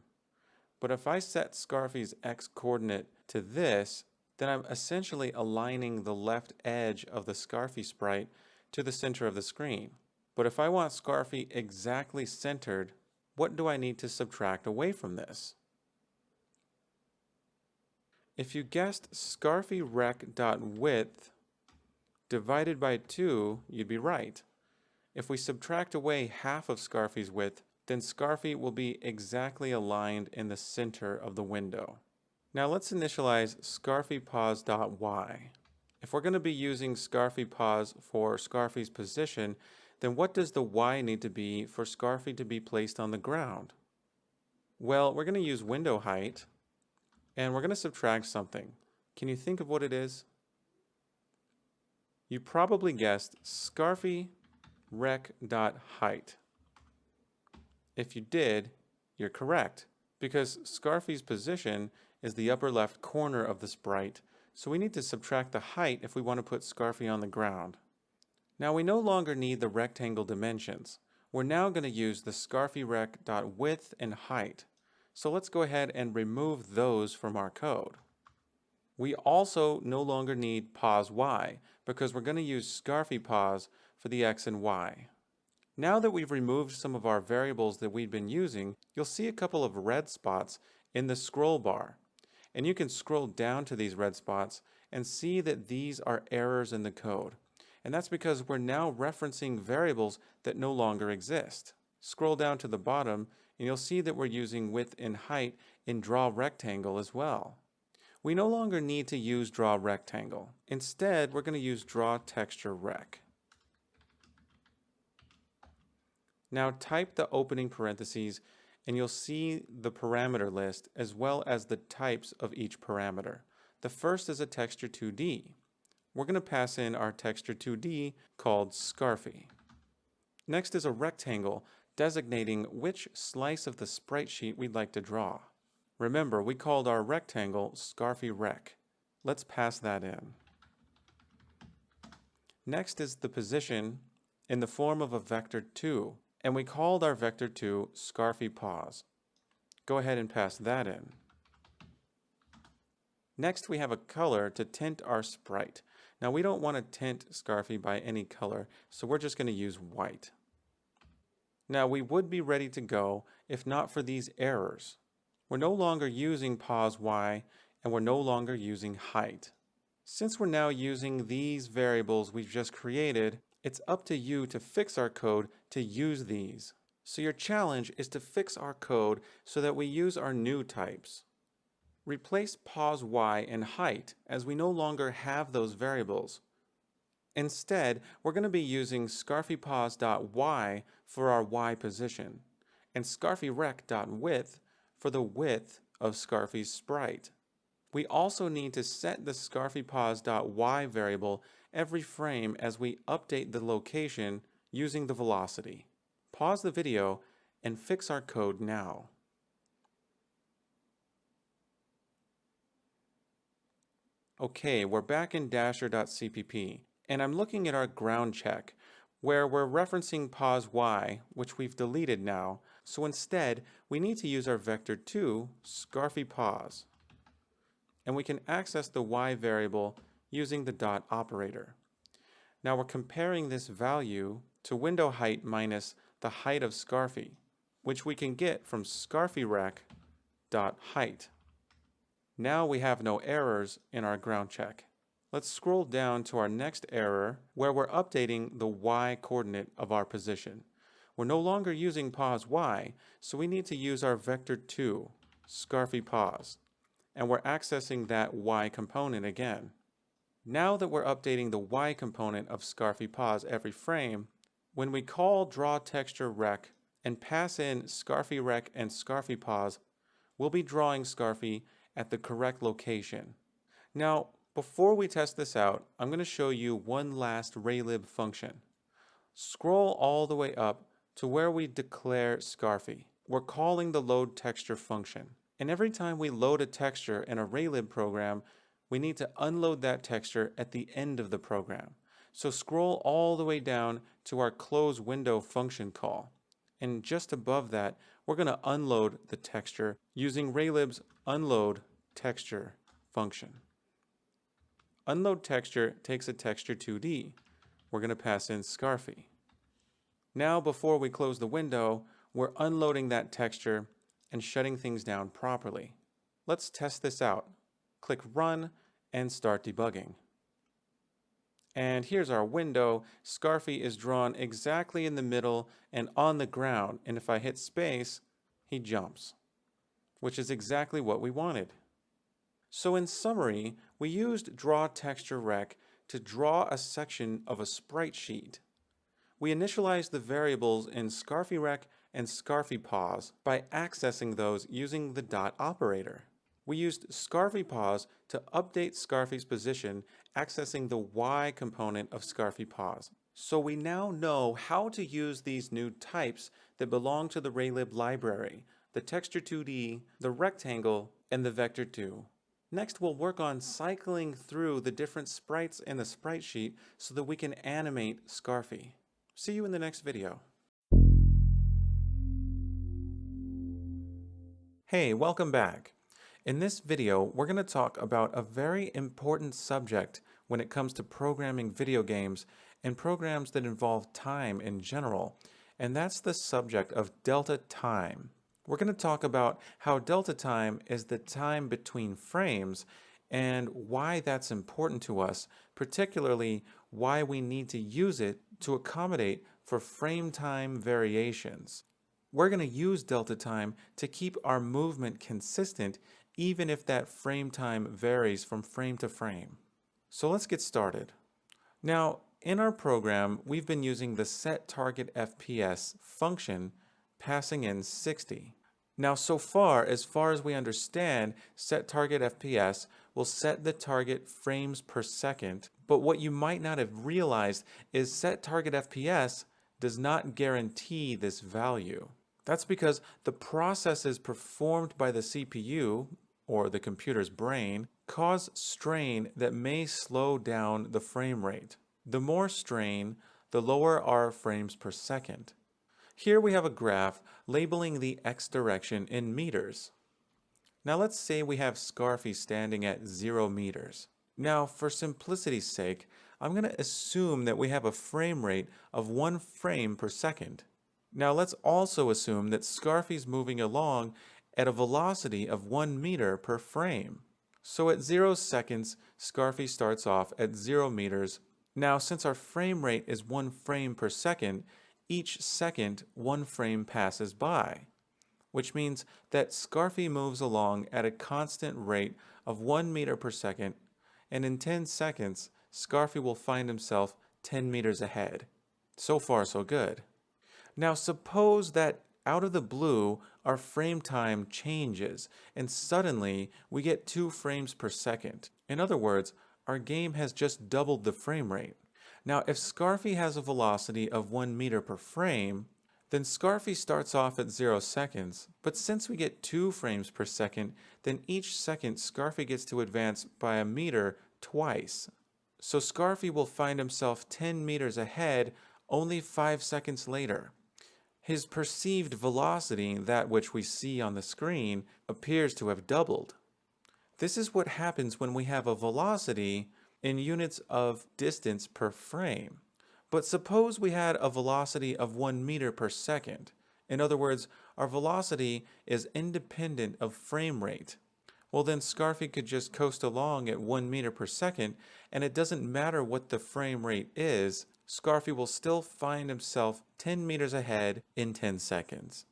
But if I set Scarfy's x coordinate to this, then I'm essentially aligning the left edge of the Scarfy sprite to the center of the screen. But if I want Scarfy exactly centered, what do I need to subtract away from this? If you guessed scarfyRect.width divided by 2, you'd be right. If we subtract away half of Scarfy's width, then Scarfy will be exactly aligned in the center of the window. Now let's initialize scarfyPos.y. If we're going to be using scarfyPos for Scarfy's position, then what does the y need to be for Scarfy to be placed on the ground? Well, we're going to use window height, and we're going to subtract something. Can you think of what it is? You probably guessed scarfyRect.height. If you did, you're correct, because Scarfy's position is the upper left corner of the sprite, so we need to subtract the height if we want to put Scarfy on the ground. Now we no longer need the rectangle dimensions. We're now going to use the scarfyrec.width and height. So let's go ahead and remove those from our code. We also no longer need pos y because we're going to use scarfypos for the x and y. Now that we've removed some of our variables that we've been using, you'll see a couple of red spots in the scroll bar. And you can scroll down to these red spots and see that these are errors in the code. And that's because we're now referencing variables that no longer exist. Scroll down to the bottom and you'll see that we're using width and height in draw rectangle as well. We no longer need to use draw rectangle. Instead, we're going to use draw texture rec. Now type the opening parentheses and you'll see the parameter list as well as the types of each parameter. The first is a texture 2D. We're going to pass in our texture 2D called Scarfy. Next is a rectangle designating which slice of the sprite sheet we'd like to draw. Remember, we called our rectangle Scarfy Rec. Let's pass that in. Next is the position in the form of a vector 2, and we called our vector 2 Scarfypos. Go ahead and pass that in. Next, we have a color to tint our sprite. Now, we don't want to tint Scarfy by any color, so we're just going to use white. Now, we would be ready to go if not for these errors. We're no longer using pos y, and we're no longer using height. Since we're now using these variables we've just created, it's up to you to fix our code to use these. So your challenge is to fix our code so that we use our new types. Replace pos y and height as we no longer have those variables. Instead, we're going to be using scarfypos.y for our y position and scarfyrec.width for the width of Scarfy's sprite. We also need to set the scarfypos.y variable every frame as we update the location using the velocity. Pause the video and fix our code now. Okay, we're back in dasher.cpp, and I'm looking at our ground check, where we're referencing pos y, which we've deleted now, so instead we need to use our vector 2, scarfypos. And we can access the y variable using the dot operator. Now we're comparing this value to window height minus the height of Scarfy, which we can get from scarfyrec.height. Now we have no errors in our ground check. Let's scroll down to our next error where we're updating the y coordinate of our position. We're no longer using pos y, so we need to use our vector 2, scarfypos, and we're accessing that y component again. Now that we're updating the y component of scarfypos every frame, when we call draw texture rec and pass in scarfyrec and scarfypos, we'll be drawing Scarfy at the correct location. Now, before we test this out, I'm going to show you one last raylib function. Scroll all the way up to where we declare Scarfy. We're calling the load texture function. And every time we load a texture in a raylib program, we need to unload that texture at the end of the program. So scroll all the way down to our close window function call. And just above that, we're going to unload the texture using raylib's unload texture function. Unload texture takes a texture 2D. We're going to pass in Scarfy. Now, before we close the window, we're unloading that texture and shutting things down properly. Let's test this out. Click Run and start debugging. And here's our window. Scarfy is drawn exactly in the middle and on the ground, and if I hit space, he jumps, which is exactly what we wanted. So in summary, we used draw texture rec to draw a section of a sprite sheet. We initialized the variables in scarfyrec and scarfypos by accessing those using the dot operator. We used scarfypos to update Scarfy's position, accessing the y component of scarfypos. So we now know how to use these new types that belong to the Raylib library, the texture 2D, the rectangle, and the vector 2. Next, we'll work on cycling through the different sprites in the sprite sheet so that we can animate Scarfy. See you in the next video. Hey, welcome back. In this video, we're going to talk about a very important subject when it comes to programming video games and programs that involve time in general, and that's the subject of delta time. We're going to talk about how delta time is the time between frames and why that's important to us, particularly why we need to use it to accommodate for frame time variations. We're going to use delta time to keep our movement consistent even if that frame time varies from frame to frame. So let's get started. Now, in our program, we've been using the setTargetFPS function passing in 60. Now, so far as we understand, setTargetFPS will set the target frames per second, but what you might not have realized is setTargetFPS does not guarantee this value. That's because the processes performed by the CPU, or the computer's brain, cause strain that may slow down the frame rate. The more strain, the lower our frames per second. Here we have a graph labeling the x direction in meters. Now let's say we have Scarfy standing at 0 meters. Now, for simplicity's sake, I'm going to assume that we have a frame rate of 1 frame per second. Now let's also assume that Scarfy's moving along at a velocity of 1 meter per frame. So at 0 seconds, Scarfy starts off at 0 meters. Now, since our frame rate is 1 frame per second, each second 1 frame passes by, which means that Scarfy moves along at a constant rate of 1 meter per second, and in 10 seconds, Scarfy will find himself 10 meters ahead. So far, so good. Now, suppose that out of the blue, our frame time changes, and suddenly we get 2 frames per second. In other words, our game has just doubled the frame rate. Now, if Scarfy has a velocity of 1 meter per frame, then Scarfy starts off at 0 seconds, but since we get 2 frames per second, then each second Scarfy gets to advance by a meter twice. So Scarfy will find himself 10 meters ahead only 5 seconds later. His perceived velocity, that which we see on the screen, appears to have doubled. This is what happens when we have a velocity in units of distance per frame. But suppose we had a velocity of 1 meter per second. In other words, our velocity is independent of frame rate. Well, then Scarfy could just coast along at 1 meter per second, and it doesn't matter what the frame rate is, Scarfy will still find himself 10 meters ahead in 10 seconds.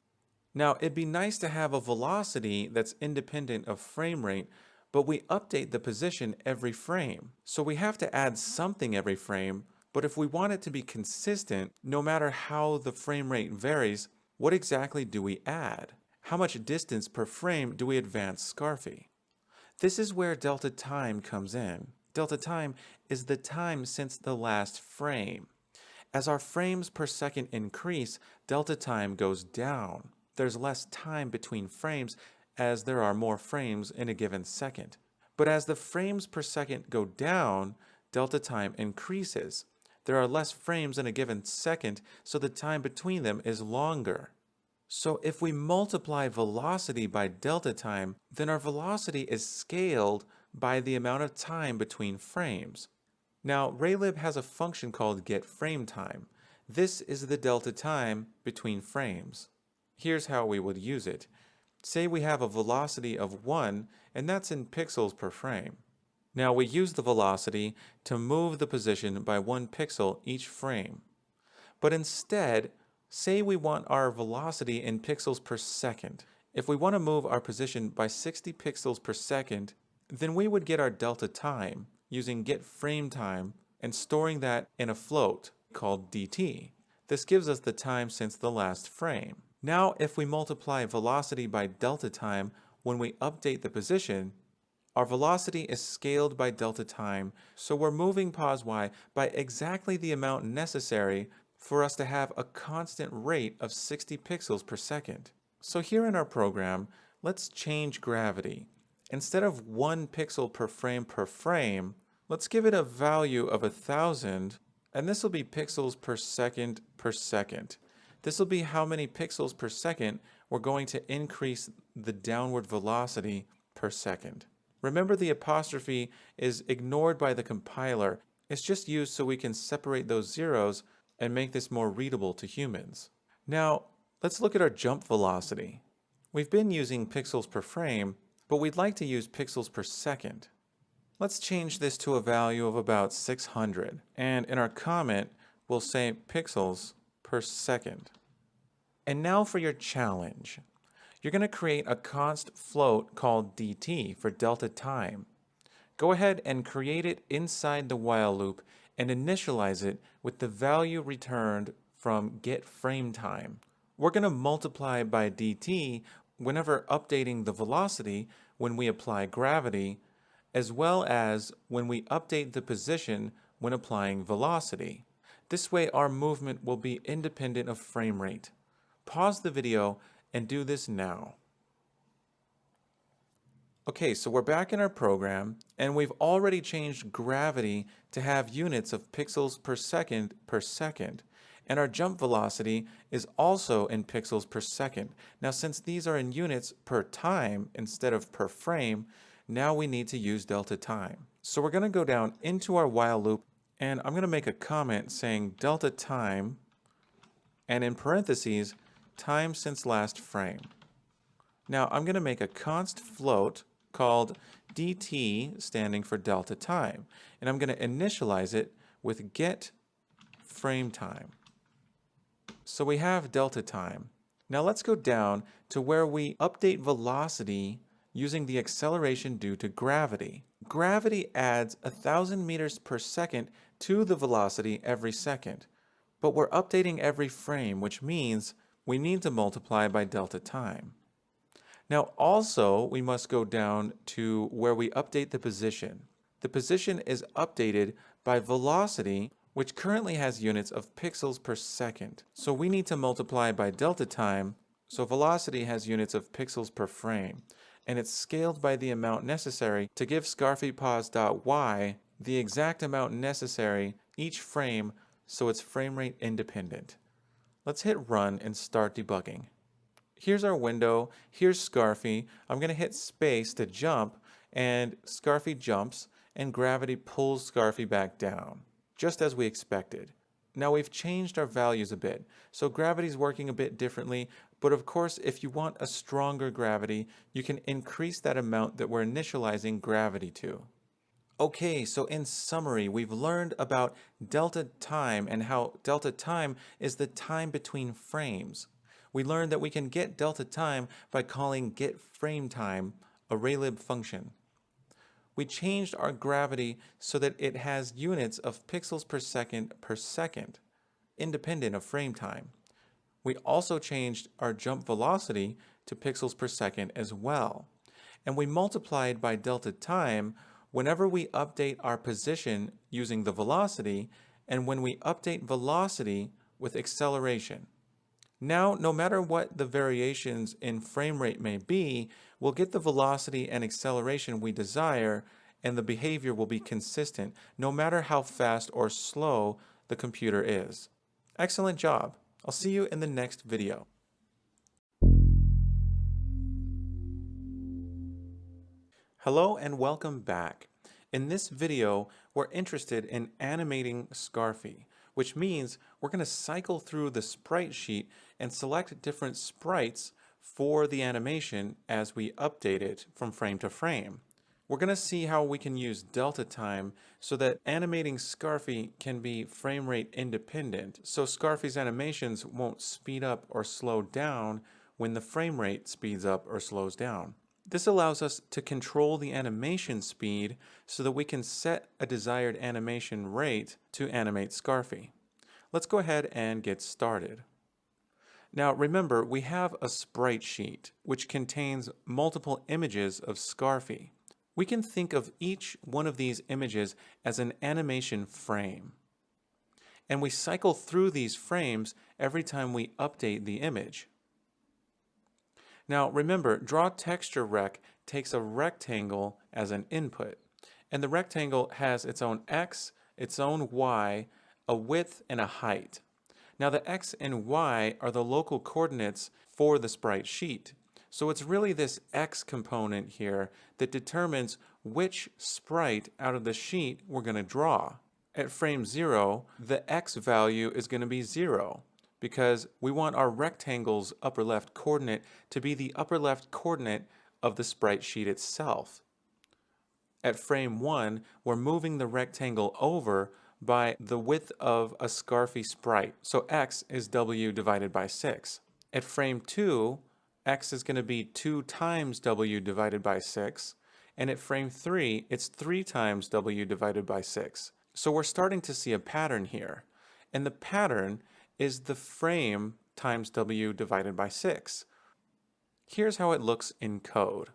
Now, it'd be nice to have a velocity that's independent of frame rate, but we update the position every frame. So we have to add something every frame, but if we want it to be consistent, no matter how the frame rate varies, what exactly do we add? How much distance per frame do we advance Scarfy? This is where delta time comes in. Delta time is the time since the last frame. As our frames per second increase, delta time goes down. There's less time between frames as there are more frames in a given second. But as the frames per second go down, delta time increases. There are less frames in a given second, so the time between them is longer. So if we multiply velocity by delta time, then our velocity is scaled by the amount of time between frames. Now, Raylib has a function called getFrameTime. This is the delta time between frames. Here's how we would use it. Say we have a velocity of 1, and that's in pixels per frame. Now we use the velocity to move the position by 1 pixel each frame. But instead, say we want our velocity in pixels per second. If we want to move our position by 60 pixels per second, then we would get our delta time using getFrameTime and storing that in a float called dt. This gives us the time since the last frame. Now, if we multiply velocity by delta time when we update the position, Our velocity is scaled by delta time, so we're moving pos y by exactly the amount necessary for us to have a constant rate of 60 pixels per second. So here in our program, let's change gravity. Instead of 1 pixel per frame, let's give it a value of 1,000, and this will be pixels per second per second. This will be how many pixels per second we're going to increase the downward velocity per second. Remember, the apostrophe is ignored by the compiler. It's just used so we can separate those zeros and make this more readable to humans. Now, let's look at our jump velocity. We've been using pixels per frame, but we'd like to use pixels per second. Let's change this to a value of about 600, and in our comment, we'll say pixels per second. And now for your challenge. You're going to create a const float called dt for delta time. Go ahead and create it inside the while loop and initialize it with the value returned from getFrameTime. We're going to multiply by dt whenever updating the velocity when we apply gravity, as well as when we update the position when applying velocity. This way our movement will be independent of frame rate. Pause the video and do this now. Okay, so we're back in our program, and we've already changed gravity to have units of pixels per second, and our jump velocity is also in pixels per second. Now, since these are in units per time instead of per frame, now we need to use delta time. So we're going to go down into our while loop, and I'm going to make a comment saying delta time, and in parentheses, time since last frame. Now I'm going to make a const float called dt, standing for delta time, and I'm going to initialize it with getFrameTime. So we have delta time. Now let's go down to where we update velocity using the acceleration due to gravity. Gravity adds 1,000 meters per second to the velocity every second, but we're updating every frame, which means we need to multiply by delta time. Now also, we must go down to where we update the position. The position is updated by velocity, which currently has units of pixels per second. So we need to multiply by delta time, so velocity has units of pixels per frame, and it's scaled by the amount necessary to give scarfypos.y the exact amount necessary each frame, so it's frame rate independent. Let's hit run and start debugging. Here's our window, here's Scarfy. I'm going to hit space to jump, and Scarfy jumps, and gravity pulls Scarfy back down, just as we expected. Now we've changed our values a bit, so gravity's working a bit differently, but of course if you want a stronger gravity, you can increase that amount that we're initializing gravity to. Okay, so in summary, we've learned about delta time and how delta time is the time between frames. We learned that we can get delta time by calling getFrameTime, a raylib function. We changed our gravity so that it has units of pixels per second, independent of frame time. We also changed our jump velocity to pixels per second as well. And we multiplied by delta time whenever we update our position using the velocity, and when we update velocity with acceleration. Now, no matter what the variations in frame rate may be, we'll get the velocity and acceleration we desire, and the behavior will be consistent, no matter how fast or slow the computer is. Excellent job. I'll see you in the next video. Hello and welcome back. In this video, we're interested in animating Scarfy, which means we're going to cycle through the sprite sheet and select different sprites for the animation as we update it from frame to frame. We're going to see how we can use delta time so that animating Scarfy can be frame rate independent, so Scarfy's animations won't speed up or slow down when the frame rate speeds up or slows down. This allows us to control the animation speed so that we can set a desired animation rate to animate Scarfy. Let's go ahead and get started. Now remember, we have a sprite sheet which contains multiple images of Scarfy. We can think of each one of these images as an animation frame. And we cycle through these frames every time we update the image. Now remember, Draw Texture Rec takes a rectangle as an input. And the rectangle has its own x, its own y, a width, and a height. Now the x and y are the local coordinates for the sprite sheet. So it's really this x component here that determines which sprite out of the sheet we're going to draw. At frame 0, the x value is going to be 0 because we want our rectangle's upper left coordinate to be the upper left coordinate of the sprite sheet itself. At frame 1, we're moving the rectangle over by the width of a Scarfy sprite. So x is w divided by 6. At frame 2, x is going to be 2 times w divided by 6. And at frame 3, it's 3 times w divided by 6. So we're starting to see a pattern here. And the pattern is the frame times w divided by 6. Here's how it looks in code.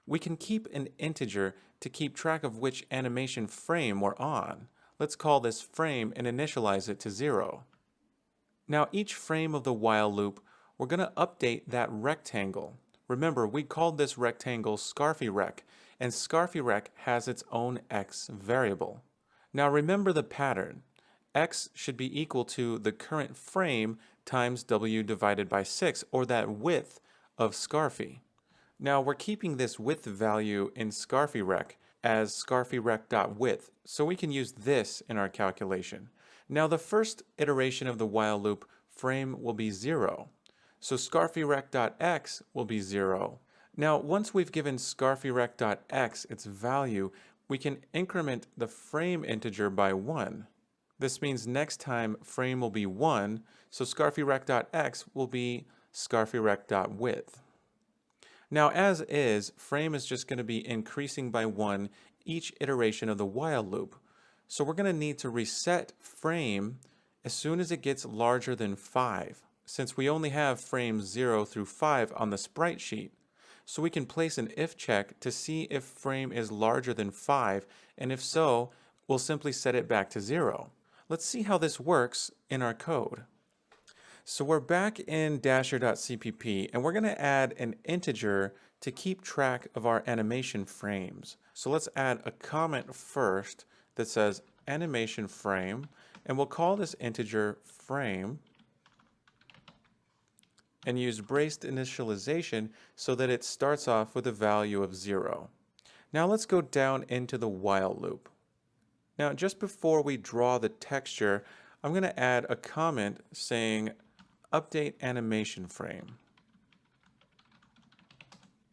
We can keep an integer to keep track of which animation frame we're on. Let's call this frame and initialize it to 0. Now each frame of the while loop, we're going to update that rectangle. Remember, we called this rectangle ScarfyRec, and ScarfyRec has its own x variable. Now remember the pattern. X should be equal to the current frame times w divided by 6, or that width of Scarfy. Now we're keeping this width value in ScarfyRec as ScarfyRec.width, so we can use this in our calculation. Now the first iteration of the while loop frame will be 0, so ScarfyRec.x will be 0. Now once we've given ScarfyRec.x its value, we can increment the frame integer by 1. This means next time frame will be 1, so ScarfyRec.x will be ScarfyRec.width. Now as is, frame is just going to be increasing by 1 each iteration of the while loop. So we're going to need to reset frame as soon as it gets larger than 5, since we only have frames 0 through 5 on the sprite sheet. So we can place an if check to see if frame is larger than 5, and if so, we'll simply set it back to 0. Let's see how this works in our code. So we're back in dasher.cpp, and we're going to add an integer to keep track of our animation frames. So let's add a comment first that says animation frame, and we'll call this integer frame and use braced initialization so that it starts off with a value of 0. Now let's go down into the while loop. Now just before we draw the texture, I'm going to add a comment saying update animation frame.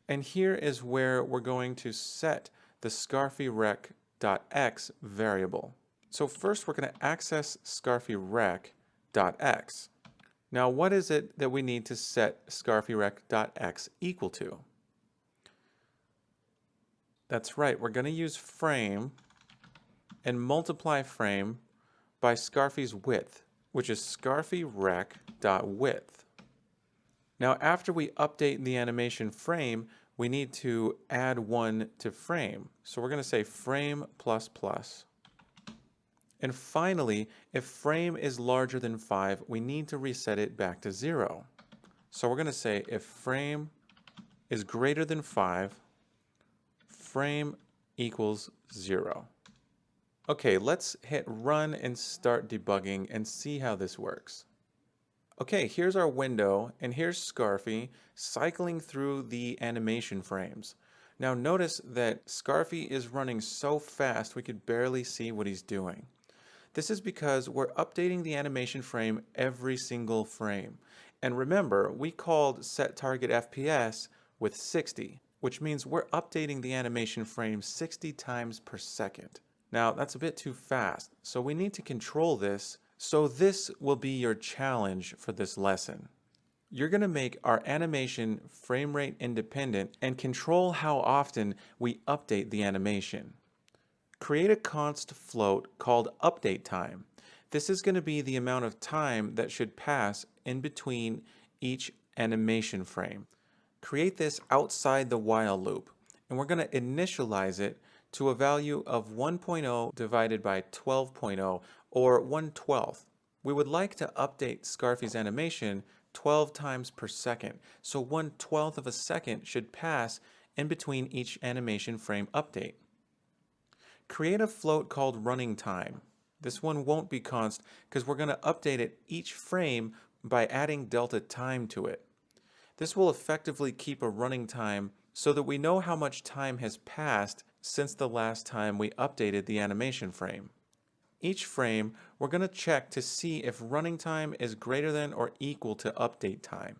And here is where we're going to set the ScarfyRec.x variable. So first we're going to access ScarfyRec.x. Now what is it that we need to set ScarfyRec.x equal to? That's right, we're going to use frame and multiply frame by Scarfy's width, which is ScarfyRec.width. Now after we update the animation frame, we need to add 1 to frame. So we're going to say frame plus plus. And finally, if frame is larger than 5, we need to reset it back to 0. So we're going to say if frame is greater than 5, frame equals 0. Okay, let's hit run and start debugging and see how this works. Okay, here's our window, and here's Scarfy cycling through the animation frames. Now notice that Scarfy is running so fast we could barely see what he's doing. This is because we're updating the animation frame every single frame. And remember, we called setTargetFPS with 60, which means we're updating the animation frame 60 times per second. Now that's a bit too fast, so we need to control this. So this will be your challenge for this lesson. You're going to make our animation frame rate independent and control how often we update the animation. Create a const float called update time. This is going to be the amount of time that should pass in between each animation frame. Create this outside the while loop, and we're going to initialize it to a value of 1.0 divided by 12.0, or 1/12. We would like to update Scarfy's animation 12 times per second, so 1/12 of a second should pass in between each animation frame update. Create a float called running time. This one won't be const because we're going to update it each frame by adding delta time to it. This will effectively keep a running time so that we know how much time has passed since the last time we updated the animation frame. Each frame, we're going to check to see if running time is greater than or equal to update time.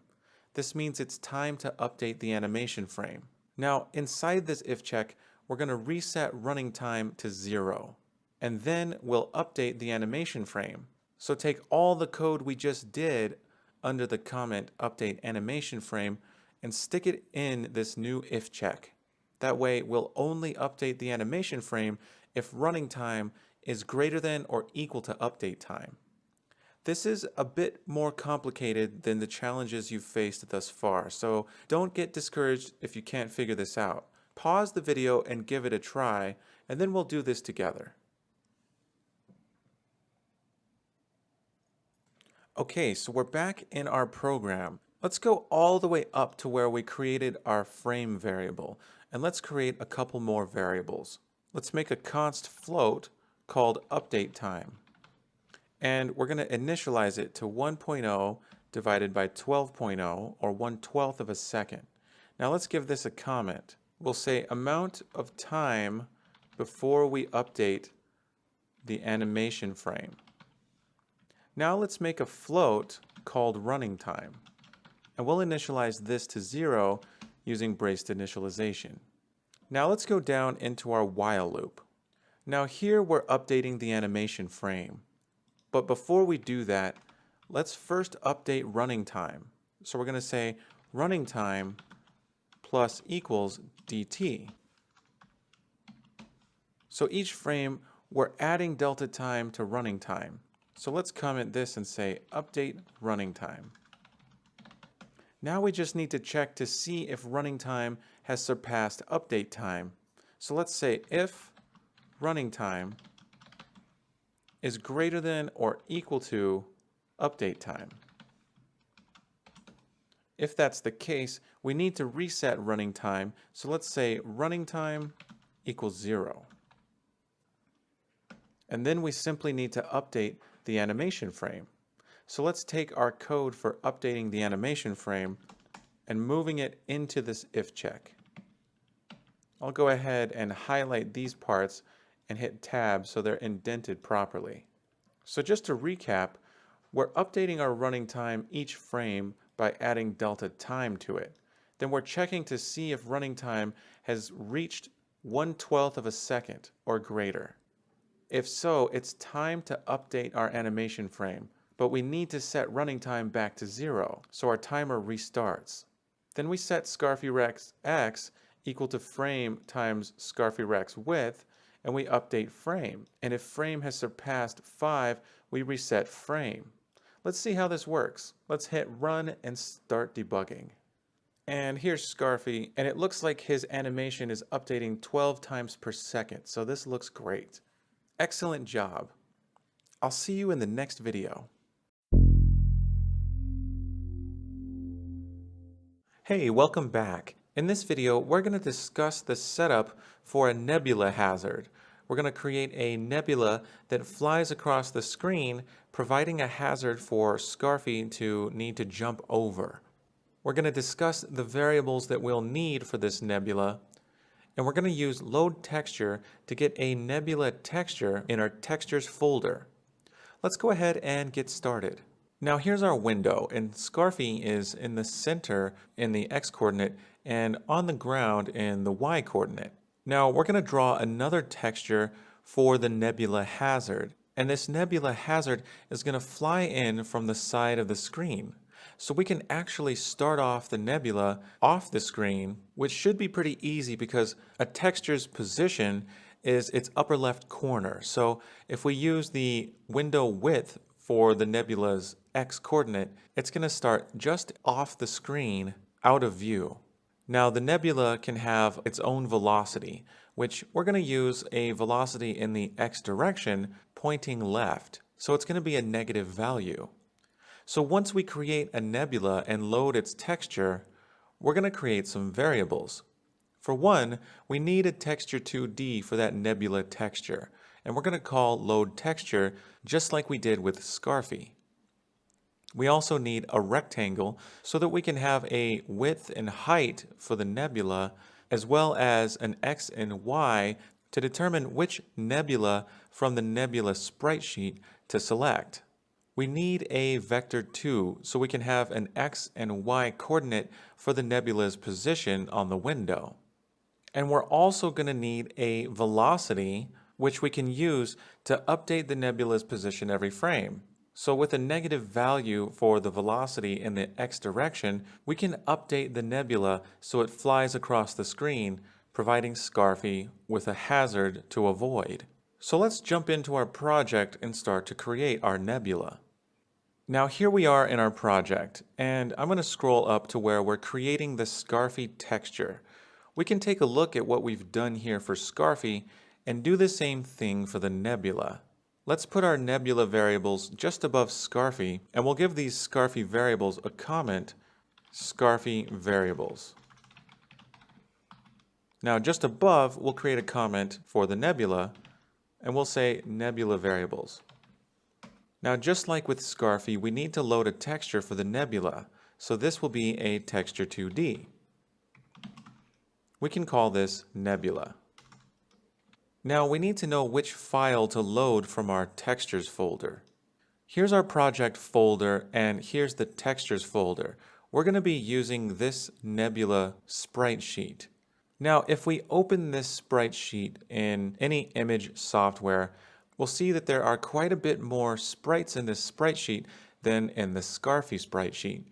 This means it's time to update the animation frame. Now, inside this if check, we're going to reset running time to 0. And then we'll update the animation frame. So take all the code we just did under the comment update animation frame and stick it in this new if check. That way we'll only update the animation frame if running time is greater than or equal to update time. This is a bit more complicated than the challenges you've faced thus far, so don't get discouraged if you can't figure this out. Pause the video and give it a try, and then we'll do this together. Okay, so we're back in our program. Let's go all the way up to where we created our frame variable, and let's create a couple more variables. Let's make a const float called update time. And we're going to initialize it to 1.0 divided by 12.0, or 1/12 of a second. Now let's give this a comment. We'll say amount of time before we update the animation frame. Now let's make a float called running time. And we'll initialize this to 0 using braced initialization. Now let's go down into our while loop. Now here we're updating the animation frame. But before we do that, let's first update running time. So we're going to say running time plus equals dt. So each frame, we're adding delta time to running time. So let's comment this and say update running time. Now we just need to check to see if running time has surpassed update time. So let's say if running time is greater than or equal to update time. If that's the case, we need to reset running time. So let's say running time equals 0. And then we simply need to update the animation frame. So let's take our code for updating the animation frame and moving it into this if check. I'll go ahead and highlight these parts and hit tab so they're indented properly. So just to recap, we're updating our running time each frame by adding delta time to it. Then we're checking to see if running time has reached 1/12 of a second or greater. If so, it's time to update our animation frame, but we need to set running time back to 0, so our timer restarts. Then we set Scarfy X equal to frame times Scarfy width, and we update frame. And if frame has surpassed 5, we reset frame. Let's see how this works. Let's hit run and start debugging. And here's Scarfy, and it looks like his animation is updating 12 times per second, so this looks great. Excellent job. I'll see you in the next video. Hey, welcome back. In this video, we're going to discuss the setup for a nebula hazard. We're going to create a nebula that flies across the screen, providing a hazard for Scarfy to need to jump over. We're going to discuss the variables that we'll need for this nebula, and we're going to use load texture to get a nebula texture in our textures folder. Let's go ahead and get started. Now here's our window, and Scarfy is in the center in the x-coordinate and on the ground in the y-coordinate. Now we're going to draw another texture for the nebula hazard, and this nebula hazard is going to fly in from the side of the screen. So we can actually start off the nebula off the screen, which should be pretty easy because a texture's position is its upper left corner. So if we use the window width for the nebula's x-coordinate, it's going to start just off the screen out of view. Now, the nebula can have its own velocity, which we're going to use a velocity in the x direction pointing left. So it's going to be a negative value. So once we create a nebula and load its texture, we're going to create some variables. For one, we need a texture 2D for that nebula texture, and we're going to call load texture just like we did with Scarfy. We also need a rectangle so that we can have a width and height for the nebula, as well as an x and y to determine which nebula from the nebula sprite sheet to select. We need a vector 2 so we can have an x and y coordinate for the nebula's position on the window. And we're also going to need a velocity which we can use to update the nebula's position every frame. So with a negative value for the velocity in the x direction, we can update the nebula so it flies across the screen, providing Scarfy with a hazard to avoid. So let's jump into our project and start to create our nebula. Now here we are in our project, and I'm going to scroll up to where we're creating the Scarfy texture. We can take a look at what we've done here for Scarfy and do the same thing for the nebula. Let's put our nebula variables just above Scarfy, and we'll give these Scarfy variables a comment, Scarfy variables. Now just above, we'll create a comment for the nebula, and we'll say nebula variables. Now just like with Scarfy, we need to load a texture for the nebula, so this will be a texture 2D. We can call this nebula. Now we need to know which file to load from our textures folder. Here's our project folder and here's the textures folder. We're going to be using this nebula sprite sheet. Now if we open this sprite sheet in any image software, we'll see that there are quite a bit more sprites in this sprite sheet than in the Scarfy sprite sheet.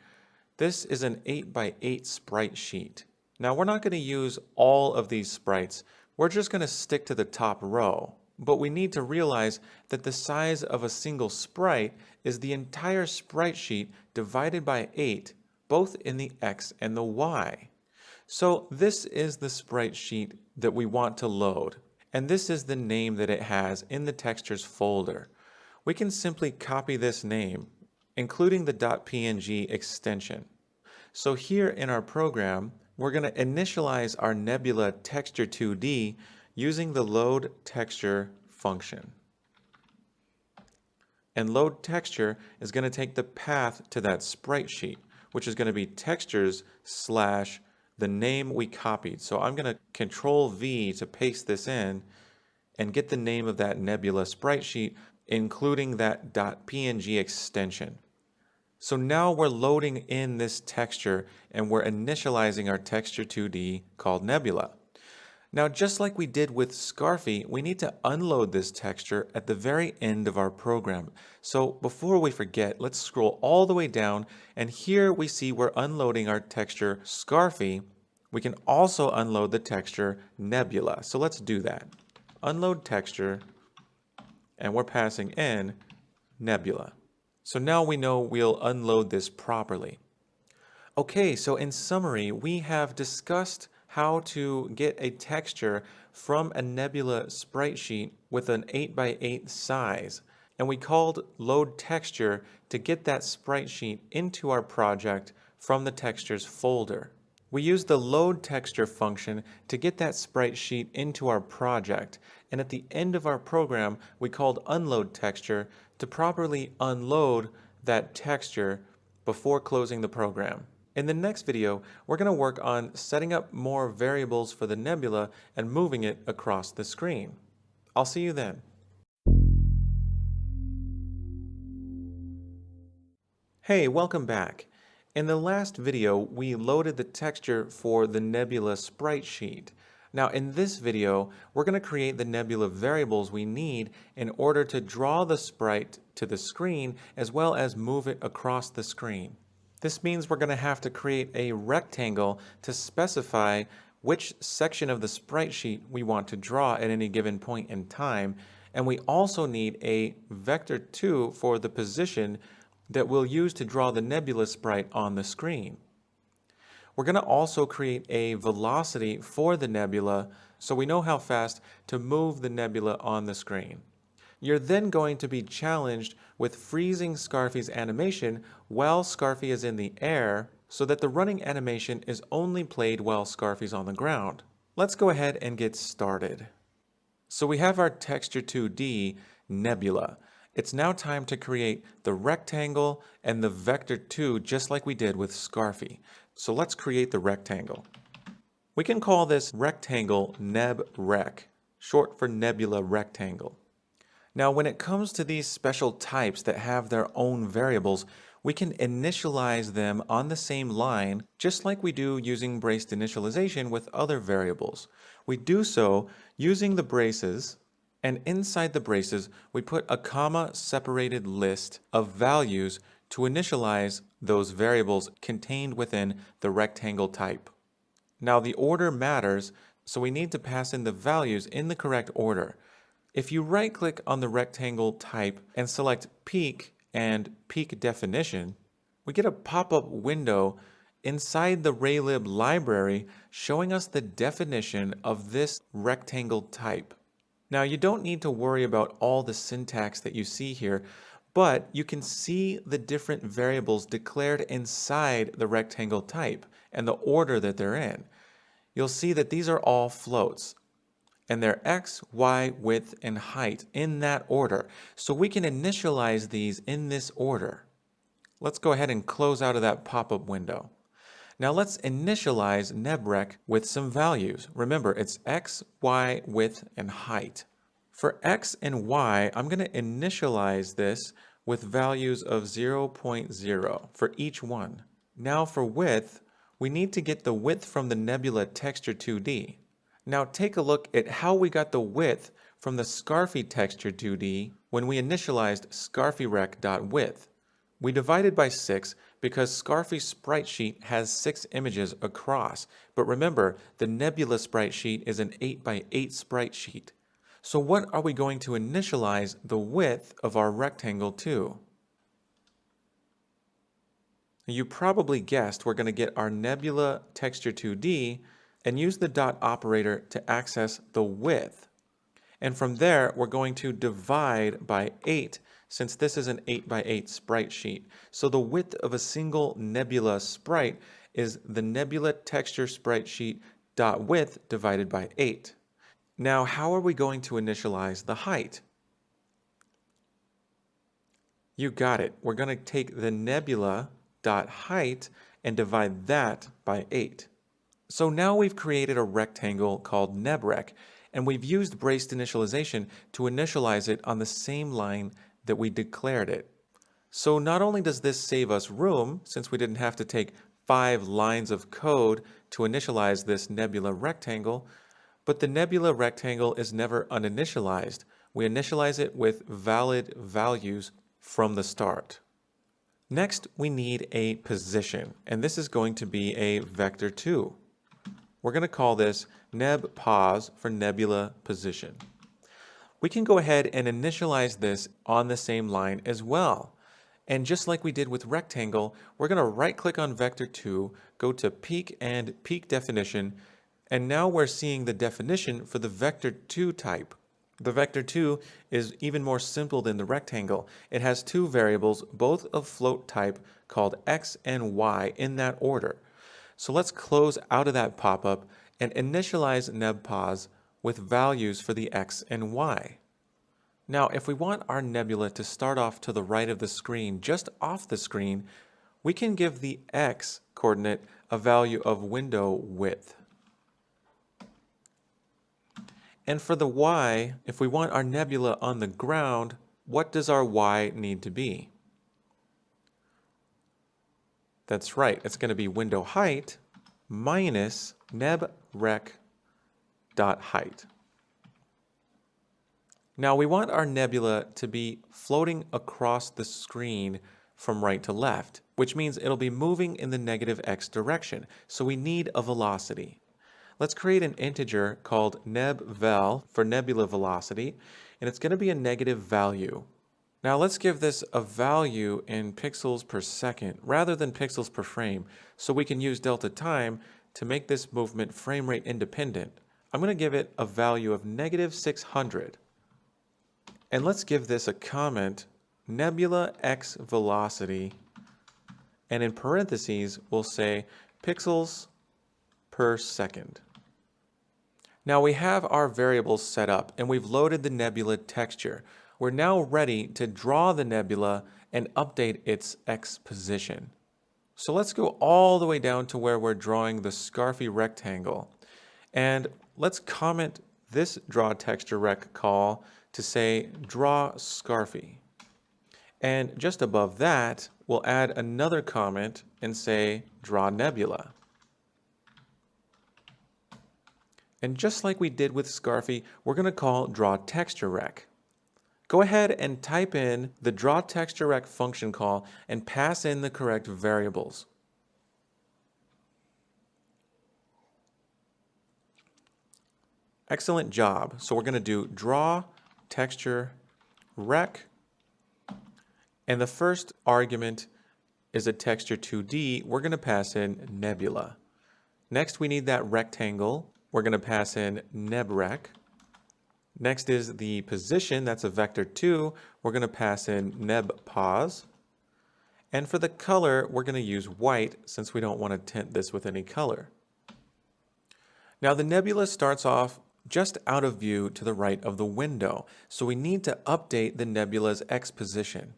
This is an 8x8 sprite sheet. Now we're not going to use all of these sprites. We're just going to stick to the top row, but we need to realize that the size of a single sprite is the entire sprite sheet divided by 8, both in the X and the Y. So this is the sprite sheet that we want to load, and this is the name that it has in the textures folder. We can simply copy this name, including the .png extension. So here in our program, we're going to initialize our nebula texture 2D using the load texture function. And load texture is going to take the path to that sprite sheet, which is going to be textures / the name we copied. So I'm going to Control V to paste this in and get the name of that nebula sprite sheet, including that .png extension. So now we're loading in this texture and we're initializing our texture 2D called nebula. Now just like we did with Scarfy, we need to unload this texture at the very end of our program. So before we forget, let's scroll all the way down, and here we see we're unloading our texture Scarfy. We can also unload the texture nebula. So let's do that. Unload texture, and we're passing in nebula. So now we know we'll unload this properly. Okay, so in summary, we have discussed how to get a texture from a nebula sprite sheet with an 8x8 size. And we called load texture to get that sprite sheet into our project from the textures folder. We used the load texture function to get that sprite sheet into our project. And at the end of our program, we called unload texture to properly unload that texture before closing the program. In the next video, we're going to work on setting up more variables for the nebula and moving it across the screen. I'll see you then. Hey, welcome back. In the last video, we loaded the texture for the nebula sprite sheet. Now in this video, we're going to create the nebula variables we need in order to draw the sprite to the screen as well as move it across the screen. This means we're going to have to create a rectangle to specify which section of the sprite sheet we want to draw at any given point in time, and we also need a vector 2 for the position that we'll use to draw the nebula sprite on the screen. We're going to also create a velocity for the nebula so we know how fast to move the nebula on the screen. You're then going to be challenged with freezing Scarfy's animation while Scarfy is in the air so that the running animation is only played while Scarfy's on the ground. Let's go ahead and get started. So we have our texture 2D nebula. It's now time to create the rectangle and the vector 2 just like we did with Scarfy. So let's create the rectangle. We can call this rectangle nebrec, short for nebula rectangle. Now when it comes to these special types that have their own variables, we can initialize them on the same line just like we do using braced initialization with other variables. We do so using the braces, and inside the braces we put a comma separated list of values to initialize those variables contained within the rectangle type. Now the order matters, so we need to pass in the values in the correct order. If you right-click on the rectangle type and select Peak and Peak Definition, we get a pop-up window inside the Raylib library showing us the definition of this rectangle type. Now you don't need to worry about all the syntax that you see here, but you can see the different variables declared inside the rectangle type and the order that they're in. You'll see that these are all floats, and they're x, y, width, and height in that order. So we can initialize these in this order. Let's go ahead and close out of that pop-up window. Now let's initialize nebrec with some values. Remember, it's x, y, width, and height. For x and y, I'm going to initialize this with values of 0.0 for each one. Now for width, we need to get the width from the nebula texture 2D. Now take a look at how we got the width from the Scarfy texture 2D when we initialized scarfyrec.width. We divided by 6 because Scarfy's sprite sheet has 6 images across, but remember, the nebula sprite sheet is an 8x8 sprite sheet. So what are we going to initialize the width of our rectangle to? You probably guessed we're going to get our nebula texture 2D and use the dot operator to access the width. And from there, we're going to divide by 8 since this is an 8x8 sprite sheet. So the width of a single nebula sprite is the nebula texture sprite sheet dot width divided by 8. Now, how are we going to initialize the height? You got it. We're going to take the nebula dot height and divide that by 8. So now we've created a rectangle called nebrec, and we've used braced initialization to initialize it on the same line that we declared it. So not only does this save us room, since we didn't have to take 5 lines of code to initialize this nebula rectangle, but the nebula rectangle is never uninitialized. We initialize it with valid values from the start. Next, we need a position, and this is going to be a vector 2. We're going to call this nebpos for nebula position. We can go ahead and initialize this on the same line as well. And just like we did with rectangle, we're going to right-click on vector 2, go to peak and peak definition, and now we're seeing the definition for the vector 2 type. The vector 2 is even more simple than the rectangle. It has 2 variables, both of float type, called x and y in that order. So let's close out of that pop-up and initialize nebpos with values for the x and y. Now, if we want our nebula to start off to the right of the screen, just off the screen, we can give the x coordinate a value of window width. And for the y, if we want our nebula on the ground, what does our y need to be? That's right, it's going to be window height minus nebrec.height. Now we want our nebula to be floating across the screen from right to left, which means it'll be moving in the negative x direction, so we need a velocity. Let's create an integer called nebvel for nebula velocity, and it's going to be a negative value. Now let's give this a value in pixels per second rather than pixels per frame, so we can use delta time to make this movement frame rate independent. I'm going to give it a value of -600. And let's give this a comment, nebula x velocity, and in parentheses we'll say pixels per second. Now we have our variables set up and we've loaded the nebula texture. We're now ready to draw the nebula and update its x position. So let's go all the way down to where we're drawing the scarfy rectangle. And let's comment this draw texture rec call to say draw scarfy. And just above that, we'll add another comment and say draw nebula. And just like we did with scarfy, we're going to call draw texture rec. Go ahead and type in the draw texture rec function call and pass in the correct variables. Excellent job. So we're going to do draw texture rec, and the first argument is a texture 2D. We're going to pass in nebula. Next, we need that rectangle. We're going to pass in nebrec. Next is the position, that's a vector 2. We're going to pass in nebpos. And for the color, we're going to use white since we don't want to tint this with any color. Now the nebula starts off just out of view to the right of the window, so we need to update the nebula's x position.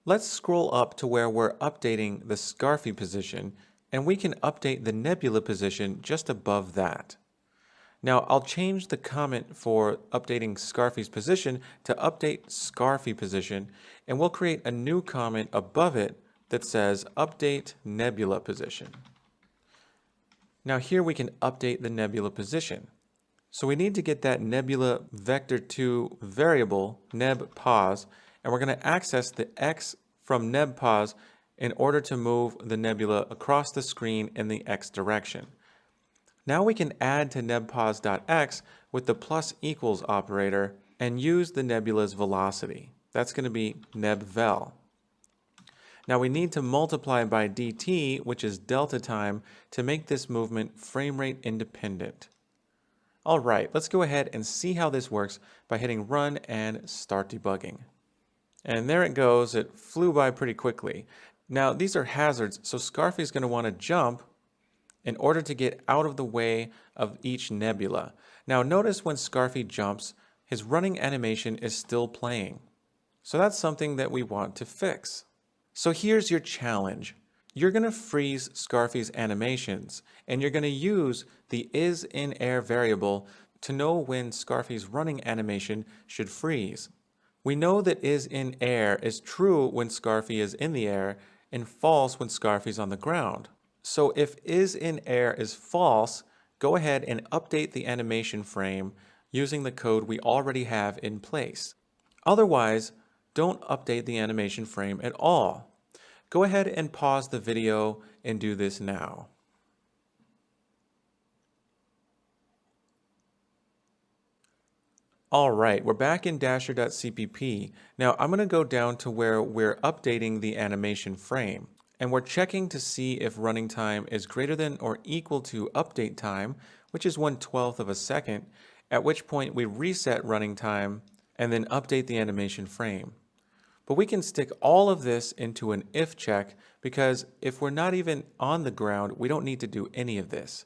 Let's scroll up to where we're updating the scarfy position, and we can update the nebula position just above that. Now I'll change the comment for updating scarfy's position to update scarfy position, and we'll create a new comment above it that says update nebula position. Now here we can update the nebula position. So we need to get that nebula vector 2 variable nebpos, and we're going to access the x from nebpos in order to move the nebula across the screen in the x direction. Now we can add to nebpos.x with the plus equals operator and use the nebula's velocity. That's going to be nebvel. Now we need to multiply by dt, which is delta time, to make this movement frame rate independent. All right, let's go ahead and see how this works by hitting run and start debugging. And there it goes. It flew by pretty quickly. Now these are hazards, so Scarfy is going to want to jump in order to get out of the way of each nebula. Now notice when Scarfy jumps, his running animation is still playing. So that's something that we want to fix. So here's your challenge. You're going to freeze Scarfy's animations, and you're going to use the isInAir variable to know when Scarfy's running animation should freeze. We know that isInAir is true when Scarfy is in the air and false when Scarfy's on the ground. So if isInAir is false, go ahead and update the animation frame using the code we already have in place. Otherwise, don't update the animation frame at all. Go ahead and pause the video and do this now. All right, we're back in Dasher.cpp. Now I'm going to go down to where we're updating the animation frame. And we're checking to see if running time is greater than or equal to update time, which is 1/12 of a second, at which point we reset running time and then update the animation frame. But we can stick all of this into an if check because if we're not even on the ground, we don't need to do any of this.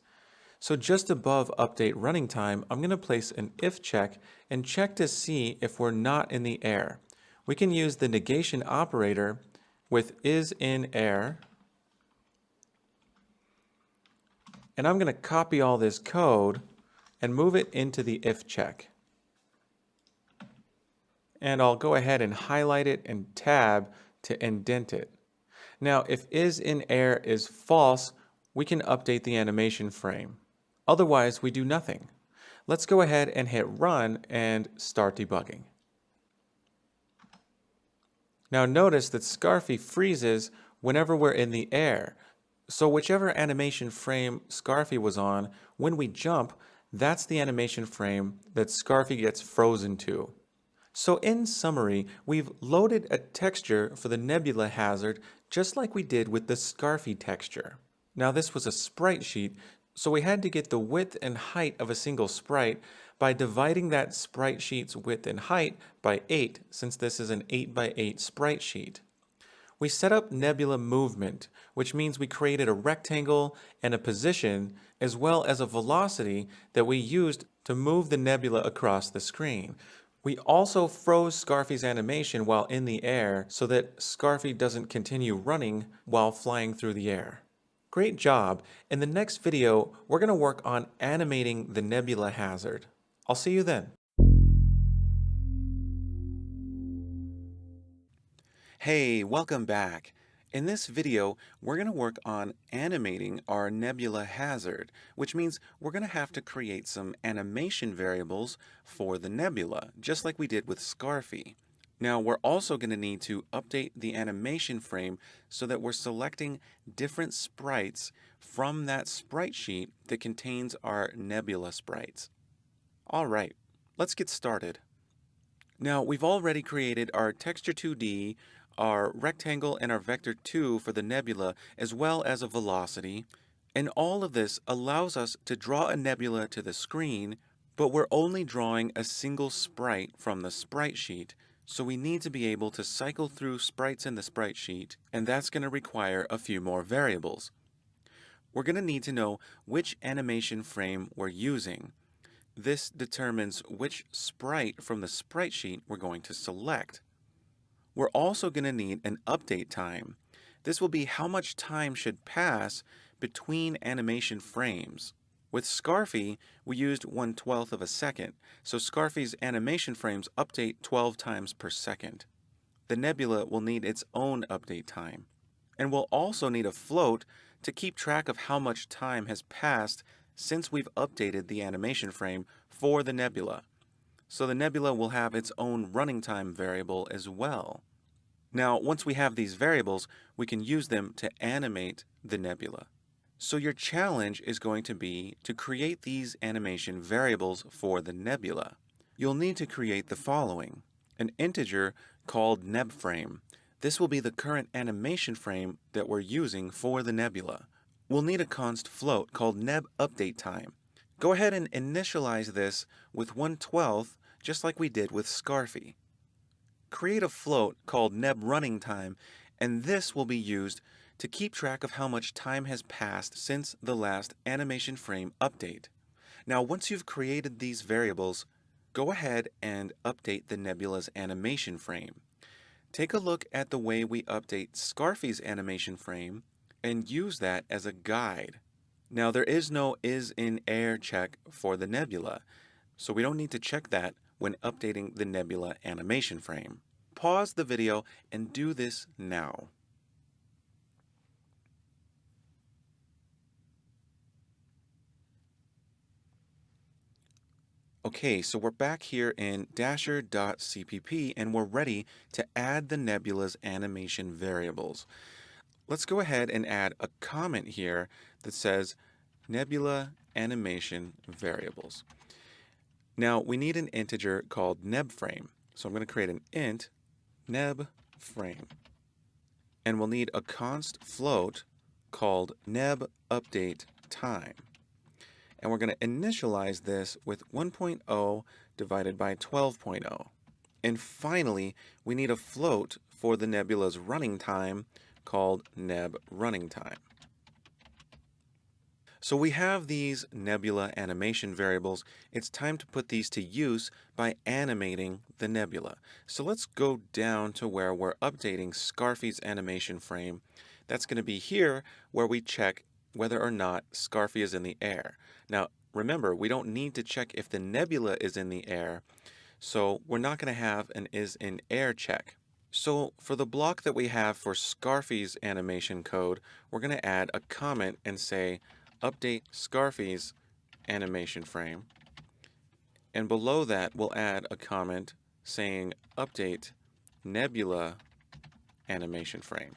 So just above update running time, I'm going to place an if check and check to see if we're not in the air. We can use the negation operator with isInAir, and I'm going to copy all this code and move it into the if check. And I'll go ahead and highlight it and tab to indent it. Now, if isInAir is false, we can update the animation frame. Otherwise, we do nothing. Let's go ahead and hit run and start debugging. Now notice that Scarfy freezes whenever we're in the air. So whichever animation frame Scarfy was on, when we jump, that's the animation frame that Scarfy gets frozen to. So in summary, we've loaded a texture for the nebula hazard just like we did with the Scarfy texture. Now this was a sprite sheet, so we had to get the width and height of a single sprite by dividing that sprite sheet's width and height by 8, since this is an 8 by 8 sprite sheet. We set up nebula movement, which means we created a rectangle and a position, as well as a velocity that we used to move the nebula across the screen. We also froze Scarfy's animation while in the air so that Scarfy doesn't continue running while flying through the air. Great job! In the next video, we're going to work on animating the nebula hazard. I'll see you then. Hey, welcome back. In this video, we're going to work on animating our nebula hazard, which means we're going to have to create some animation variables for the nebula, just like we did with Scarfy. Now, we're also going to need to update the animation frame so that we're selecting different sprites from that sprite sheet that contains our nebula sprites. All right, let's get started. Now, we've already created our texture 2D, our rectangle, and our vector 2 for the nebula, as well as a velocity. And all of this allows us to draw a nebula to the screen, but we're only drawing a single sprite from the sprite sheet. So we need to be able to cycle through sprites in the sprite sheet, and that's going to require a few more variables. We're going to need to know which animation frame we're using. This determines which sprite from the sprite sheet we're going to select. We're also going to need an update time. This will be how much time should pass between animation frames. With Scarfy, we used 1/12 of a second, so Scarfy's animation frames update 12 times per second. The nebula will need its own update time. And we'll also need a float to keep track of how much time has passed since we've updated the animation frame for the nebula. So the nebula will have its own running time variable as well. Now, once we have these variables, we can use them to animate the nebula. So your challenge is going to be to create these animation variables for the nebula. You'll need to create the following: an integer called nebFrame. This will be the current animation frame that we're using for the nebula. We'll need a const float called nebUpdateTime. Go ahead and initialize this with 1/12, just like we did with Scarfy. Create a float called nebRunningTime, and this will be used to keep track of how much time has passed since the last animation frame update. Now, once you've created these variables, go ahead and update the nebula's animation frame. Take a look at the way we update Scarfy's animation frame and use that as a guide. Now, there is no is-in-air check for the nebula, so we don't need to check that when updating the nebula animation frame. Pause the video and do this now. Okay, so we're back here in Dasher.cpp and we're ready to add the nebula's animation variables. Let's go ahead and add a comment here that says nebula animation variables. Now we need an integer called nebFrame. So I'm going to create an int nebFrame. And we'll need a const float called nebUpdateTime. And we're going to initialize this with 1.0 divided by 12.0. And finally, we need a float for the nebula's running time called nebRunningTime. So we have these nebula animation variables. It's time to put these to use by animating the nebula. So let's go down to where we're updating Scarfy's animation frame. That's going to be here where we check whether or not Scarfy is in the air. Now, remember, we don't need to check if the nebula is in the air, so we're not going to have an is-in-air check. So for the block that we have for Scarfy's animation code, we're going to add a comment and say update Scarfy's animation frame. And below that, we'll add a comment saying update nebula animation frame.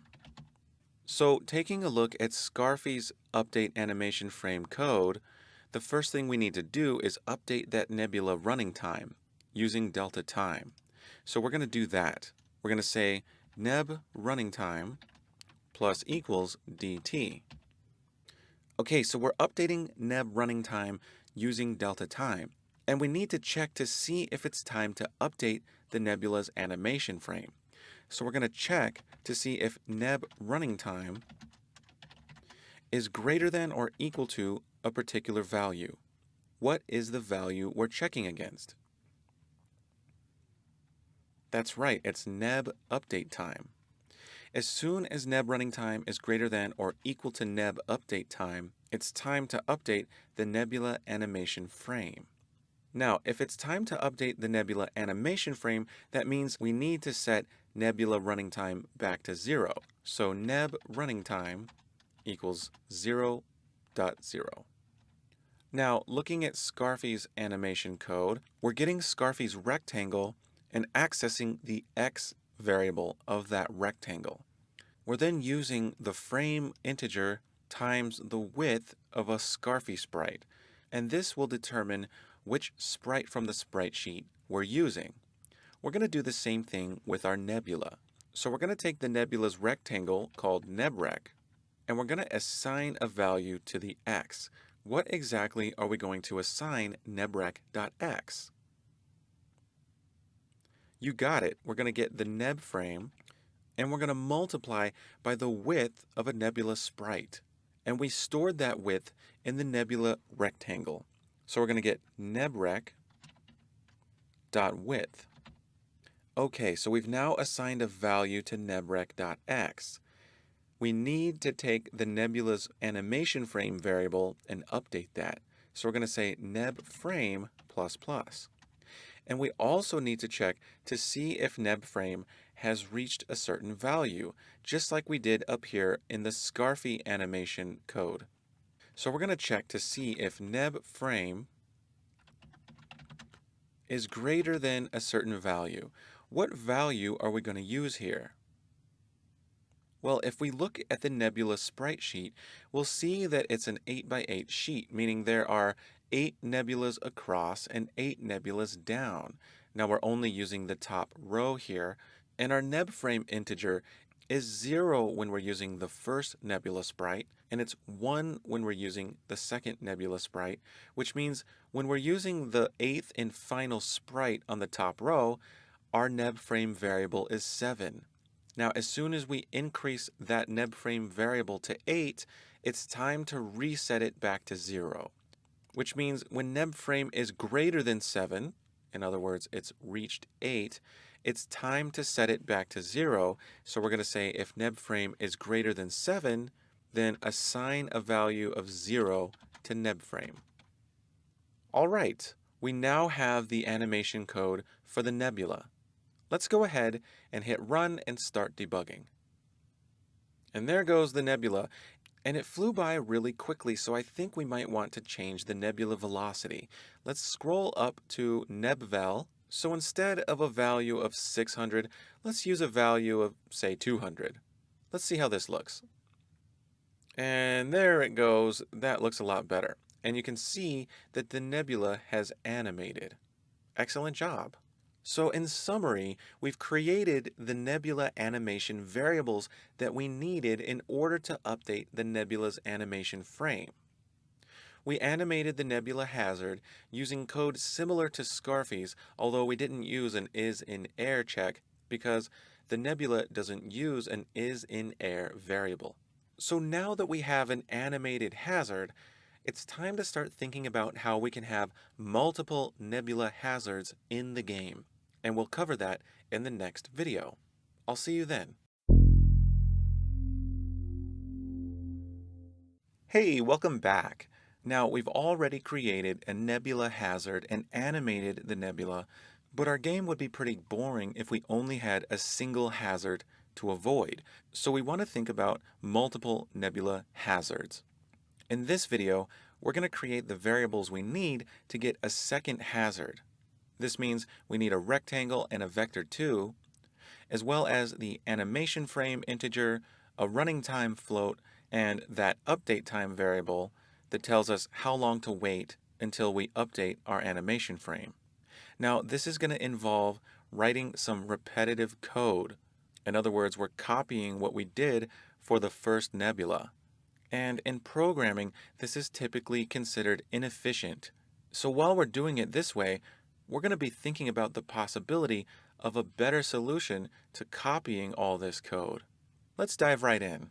So taking a look at Scarfy's update animation frame code, the first thing we need to do is update that nebula running time using delta time. So we're going to do that. We're going to say neb running time plus equals dt. Okay, so we're updating neb running time using delta time, and we need to check to see if it's time to update the nebula's animation frame. So we're going to check to see if neb running time is greater than or equal to a particular value. What is the value we're checking against? That's right, it's neb update time. As soon as neb running time is greater than or equal to neb update time, it's time to update the nebula animation frame. Now, if it's time to update the nebula animation frame, that means we need to set nebula running time back to 0. So neb running time equals 0.0. Now, looking at Scarfy's animation code, we're getting Scarfy's rectangle and accessing the x variable of that rectangle. We're then using the frame integer times the width of a Scarfy sprite, and this will determine which sprite from the sprite sheet we're using. We're going to do the same thing with our nebula. So we're going to take the nebula's rectangle called nebrec, and we're going to assign a value to the x. What exactly are we going to assign nebrec.x? You got it. We're going to get the neb frame, and we're going to multiply by the width of a nebula sprite. And we stored that width in the nebula rectangle. So we're going to get nebrec.width. Okay, so we've now assigned a value to nebrec.x. We need to take the nebula's animation frame variable and update that. So we're going to say neb frame plus plus. And we also need to check to see if neb frame has reached a certain value, just like we did up here in the Scarfy animation code. So we're going to check to see if neb frame is greater than a certain value. What value are we going to use here? Well, if we look at the nebula sprite sheet, we'll see that it's an 8x8 sheet, meaning there are 8 nebulas across and 8 nebulas down. Now we're only using the top row here, and our neb frame integer is 0 when we're using the first nebula sprite, and it's 1 when we're using the second nebula sprite, which means when we're using the 8th and final sprite on the top row, our neb frame variable is 7. Now, as soon as we increase that neb frame variable to 8, it's time to reset it back to 0, which means when neb frame is greater than 7, in other words, it's reached 8, it's time to set it back to 0. So we're going to say if neb frame is greater than 7, then assign a value of 0 to neb frame. All right, we now have the animation code for the nebula. Let's go ahead and hit run and start debugging. And there goes the nebula, and it flew by really quickly, so I think we might want to change the nebula velocity. Let's scroll up to nebvel. So instead of a value of 600, let's use a value of, say, 200. Let's see how this looks. And there it goes. That looks a lot better. And you can see that the nebula has animated. Excellent job. So in summary, we've created the nebula animation variables that we needed in order to update the nebula's animation frame. We animated the nebula hazard using code similar to Scarfy's, although we didn't use an is-in-air check because the nebula doesn't use an is-in-air variable. So now that we have an animated hazard, it's time to start thinking about how we can have multiple nebula hazards in the game. And we'll cover that in the next video. I'll see you then. Hey, welcome back. Now, we've already created a nebula hazard and animated the nebula, but our game would be pretty boring if we only had a single hazard to avoid. So we want to think about multiple nebula hazards. In this video, we're going to create the variables we need to get a second hazard. This means we need a rectangle and a vector 2, as well as the animation frame integer, a running time float, and that update time variable that tells us how long to wait until we update our animation frame. Now, this is going to involve writing some repetitive code. In other words, we're copying what we did for the first nebula. And in programming, this is typically considered inefficient. So while we're doing it this way, we're going to be thinking about the possibility of a better solution to copying all this code. Let's dive right in.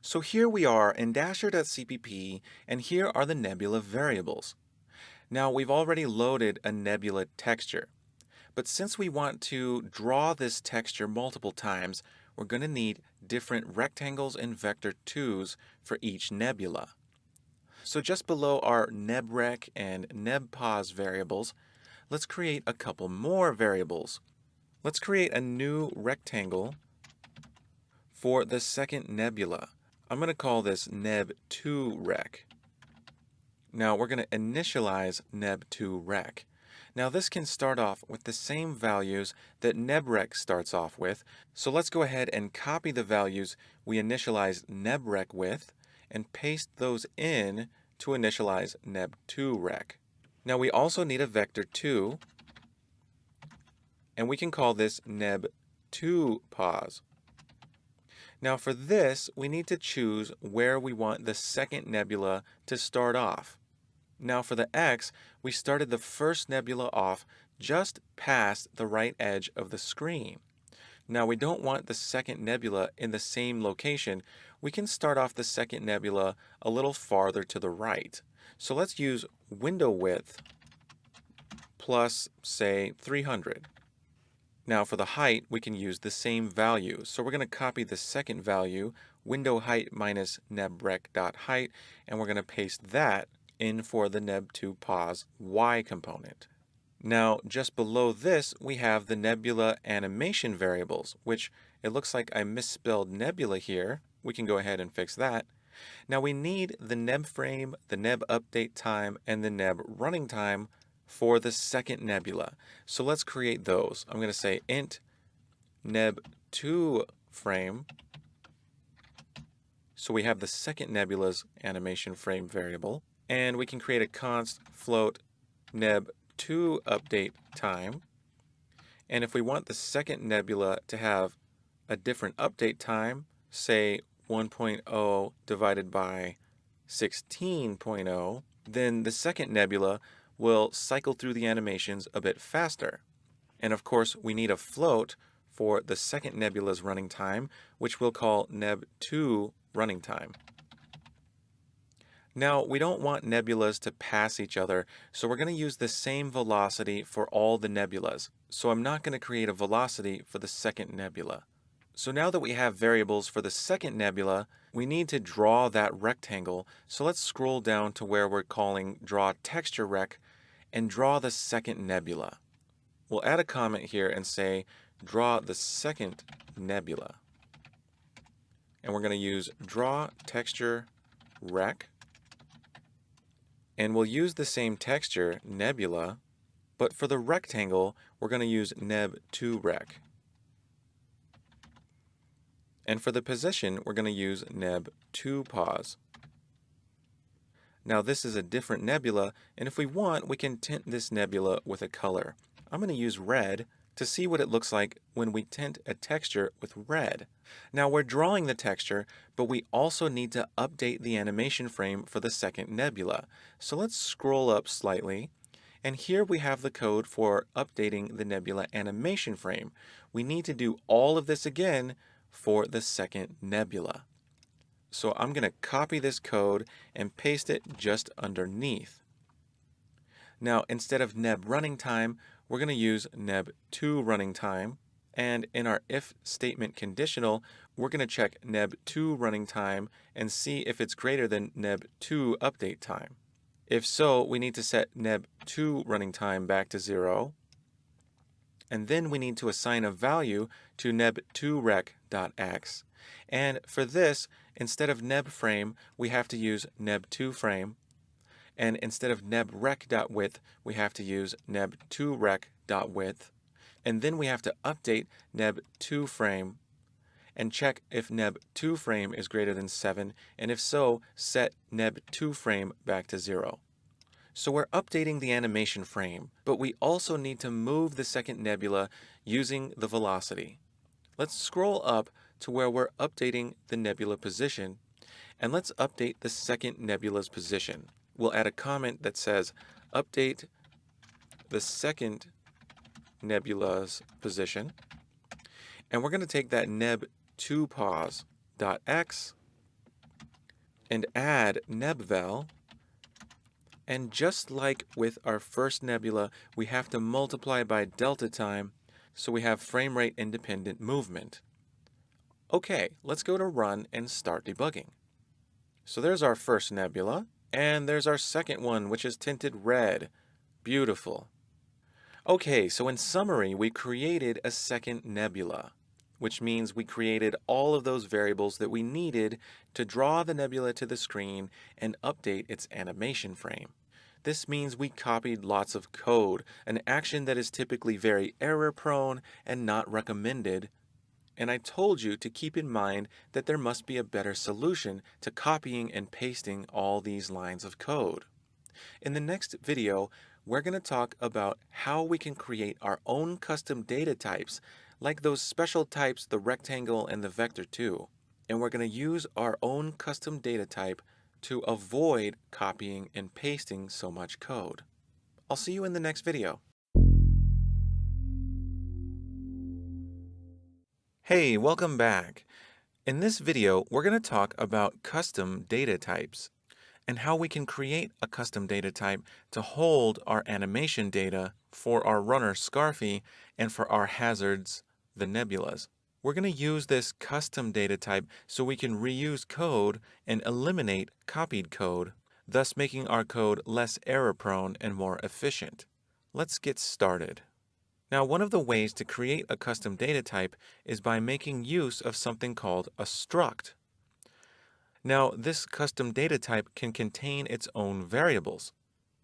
So here we are in Dasher.cpp, and here are the nebula variables. Now we've already loaded a nebula texture, but since we want to draw this texture multiple times, we're going to need different rectangles and vector 2s for each nebula. So just below our nebrec and nebpos variables, let's create a couple more variables. Let's create a new rectangle for the second nebula. I'm going to call this neb2rec. Now we're going to initialize neb2rec. Now this can start off with the same values that nebrec starts off with, so let's go ahead and copy the values we initialized nebrec with and paste those in to initialize neb2rec. Now we also need a vector 2, and we can call this neb2pos. Now for this, we need to choose where we want the second nebula to start off. Now for the x, we started the first nebula off just past the right edge of the screen. Now we don't want the second nebula in the same location. We can start off the second nebula a little farther to the right. So let's use window width plus, say, 300. Now for the height, we can use the same value. So we're going to copy the second value, window height minus nebrec.height, and we're going to paste that in for the neb2pos y component. Now just below this, we have the nebula animation variables, which it looks like I misspelled nebula here. We can go ahead and fix that. Now we need the neb frame, the neb update time, and the neb running time for the second nebula. So let's create those. I'm going to say int neb2frame. So we have the second nebula's animation frame variable. And we can create a const float neb2 update time. And if we want the second nebula to have a different update time, say 1.0 divided by 16.0, then the second nebula will cycle through the animations a bit faster. And of course, we need a float for the second nebula's running time, which we'll call neb2 running time. Now, we don't want nebulas to pass each other, so we're going to use the same velocity for all the nebulas. So I'm not going to create a velocity for the second nebula. So now that we have variables for the second nebula, we need to draw that rectangle. So let's scroll down to where we're calling draw texture rec and draw the second nebula. We'll add a comment here and say draw the second nebula. And we're going to use draw texture rec. And we'll use the same texture, nebula, but for the rectangle, we're going to use neb2rec. And for the position, we're going to use neb2pos. Now this is a different nebula, and if we want, we can tint this nebula with a color. I'm going to use red to see what it looks like when we tint a texture with red. Now we're drawing the texture, but we also need to update the animation frame for the second nebula. So let's scroll up slightly, and here we have the code for updating the nebula animation frame. We need to do all of this again for the second nebula. So I'm going to copy this code and paste it just underneath. Now instead of neb running time, we're going to use neb2 running time, and in our if statement conditional, we're going to check neb2 running time and see if it's greater than neb2 update time. If so, we need to set neb2 running time back to 0, and then we need to assign a value to neb2rec.x. And for this, instead of nebframe, we have to use neb2frame. And instead of nebrec.width, we have to use neb2rec.width. And then we have to update neb2frame and check if neb2frame is greater than 7. And if so, set neb2frame back to 0. So we're updating the animation frame, but we also need to move the second nebula using the velocity. Let's scroll up to where we're updating the nebula position, and let's update the second nebula's position. We'll add a comment that says, update the second nebula's position, and we're going to take that neb2pos.x and add nebval. And just like with our first nebula, we have to multiply by delta time, so we have frame rate independent movement. Okay, let's go to run and start debugging. So there's our first nebula, and there's our second one, which is tinted red. Beautiful. Okay, so in summary, we created a second nebula, which means we created all of those variables that we needed to draw the nebula to the screen and update its animation frame. This means we copied lots of code, an action that is typically very error-prone and not recommended. And I told you to keep in mind that there must be a better solution to copying and pasting all these lines of code. In the next video, we're going to talk about how we can create our own custom data types, like those special types, the rectangle and the vector 2. And we're going to use our own custom data type to avoid copying and pasting so much code. I'll see you in the next video. Hey, welcome back. In this video, we're going to talk about custom data types and how we can create a custom data type to hold our animation data for our runner Scarfy and for our hazards, the nebulas. We're going to use this custom data type so we can reuse code and eliminate copied code, thus making our code less error-prone and more efficient. Let's get started. Now, one of the ways to create a custom data type is by making use of something called a struct. Now, this custom data type can contain its own variables,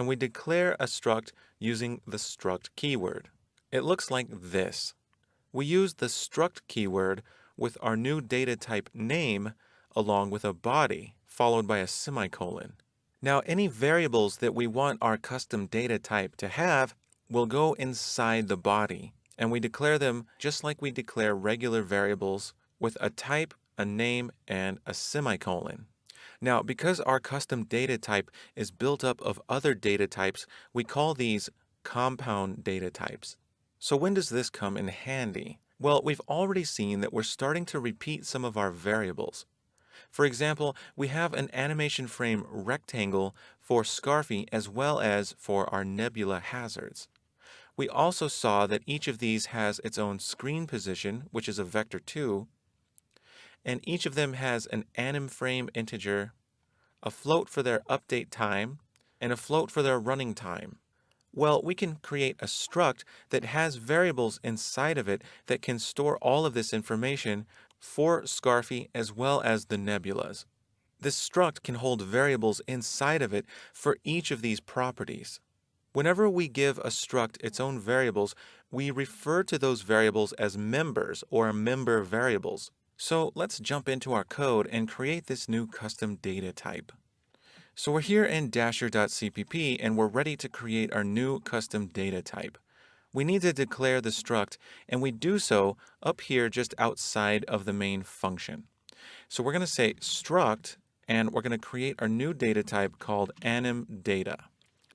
and we declare a struct using the struct keyword. It looks like this. We use the struct keyword with our new data type name along with a body followed by a semicolon. Now, any variables that we want our custom data type to have will go inside the body, and we declare them just like we declare regular variables with a type, a name, and a semicolon. Now, because our custom data type is built up of other data types, we call these compound data types. So when does this come in handy? Well, we've already seen that we're starting to repeat some of our variables. For example, we have an animation frame rectangle for Scarfy as well as for our nebula hazards. We also saw that each of these has its own screen position, which is a vector 2, and each of them has an anim frame integer, a float for their update time, and a float for their running time. Well, we can create a struct that has variables inside of it that can store all of this information for Scarfy as well as the nebulas. This struct can hold variables inside of it for each of these properties. Whenever we give a struct its own variables, we refer to those variables as members or member variables. So let's jump into our code and create this new custom data type. So we're here in dasher.cpp and we're ready to create our new custom data type. We need to declare the struct, and we do so up here just outside of the main function. So we're going to say struct, and we're going to create our new data type called animData.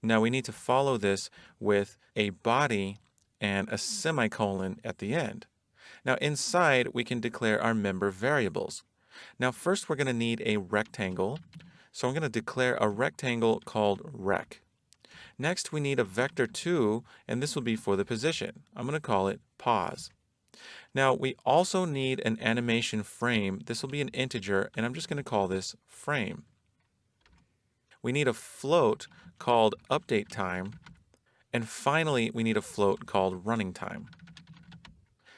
Now we need to follow this with a body and a semicolon at the end. Now inside we can declare our member variables. Now first we're going to need a rectangle. So I'm going to declare a rectangle called rec. Next, we need a vector 2, and this will be for the position. I'm going to call it pause. Now, we also need an animation frame. This will be an integer, and I'm just going to call this frame. We need a float called update time. And finally, we need a float called running time.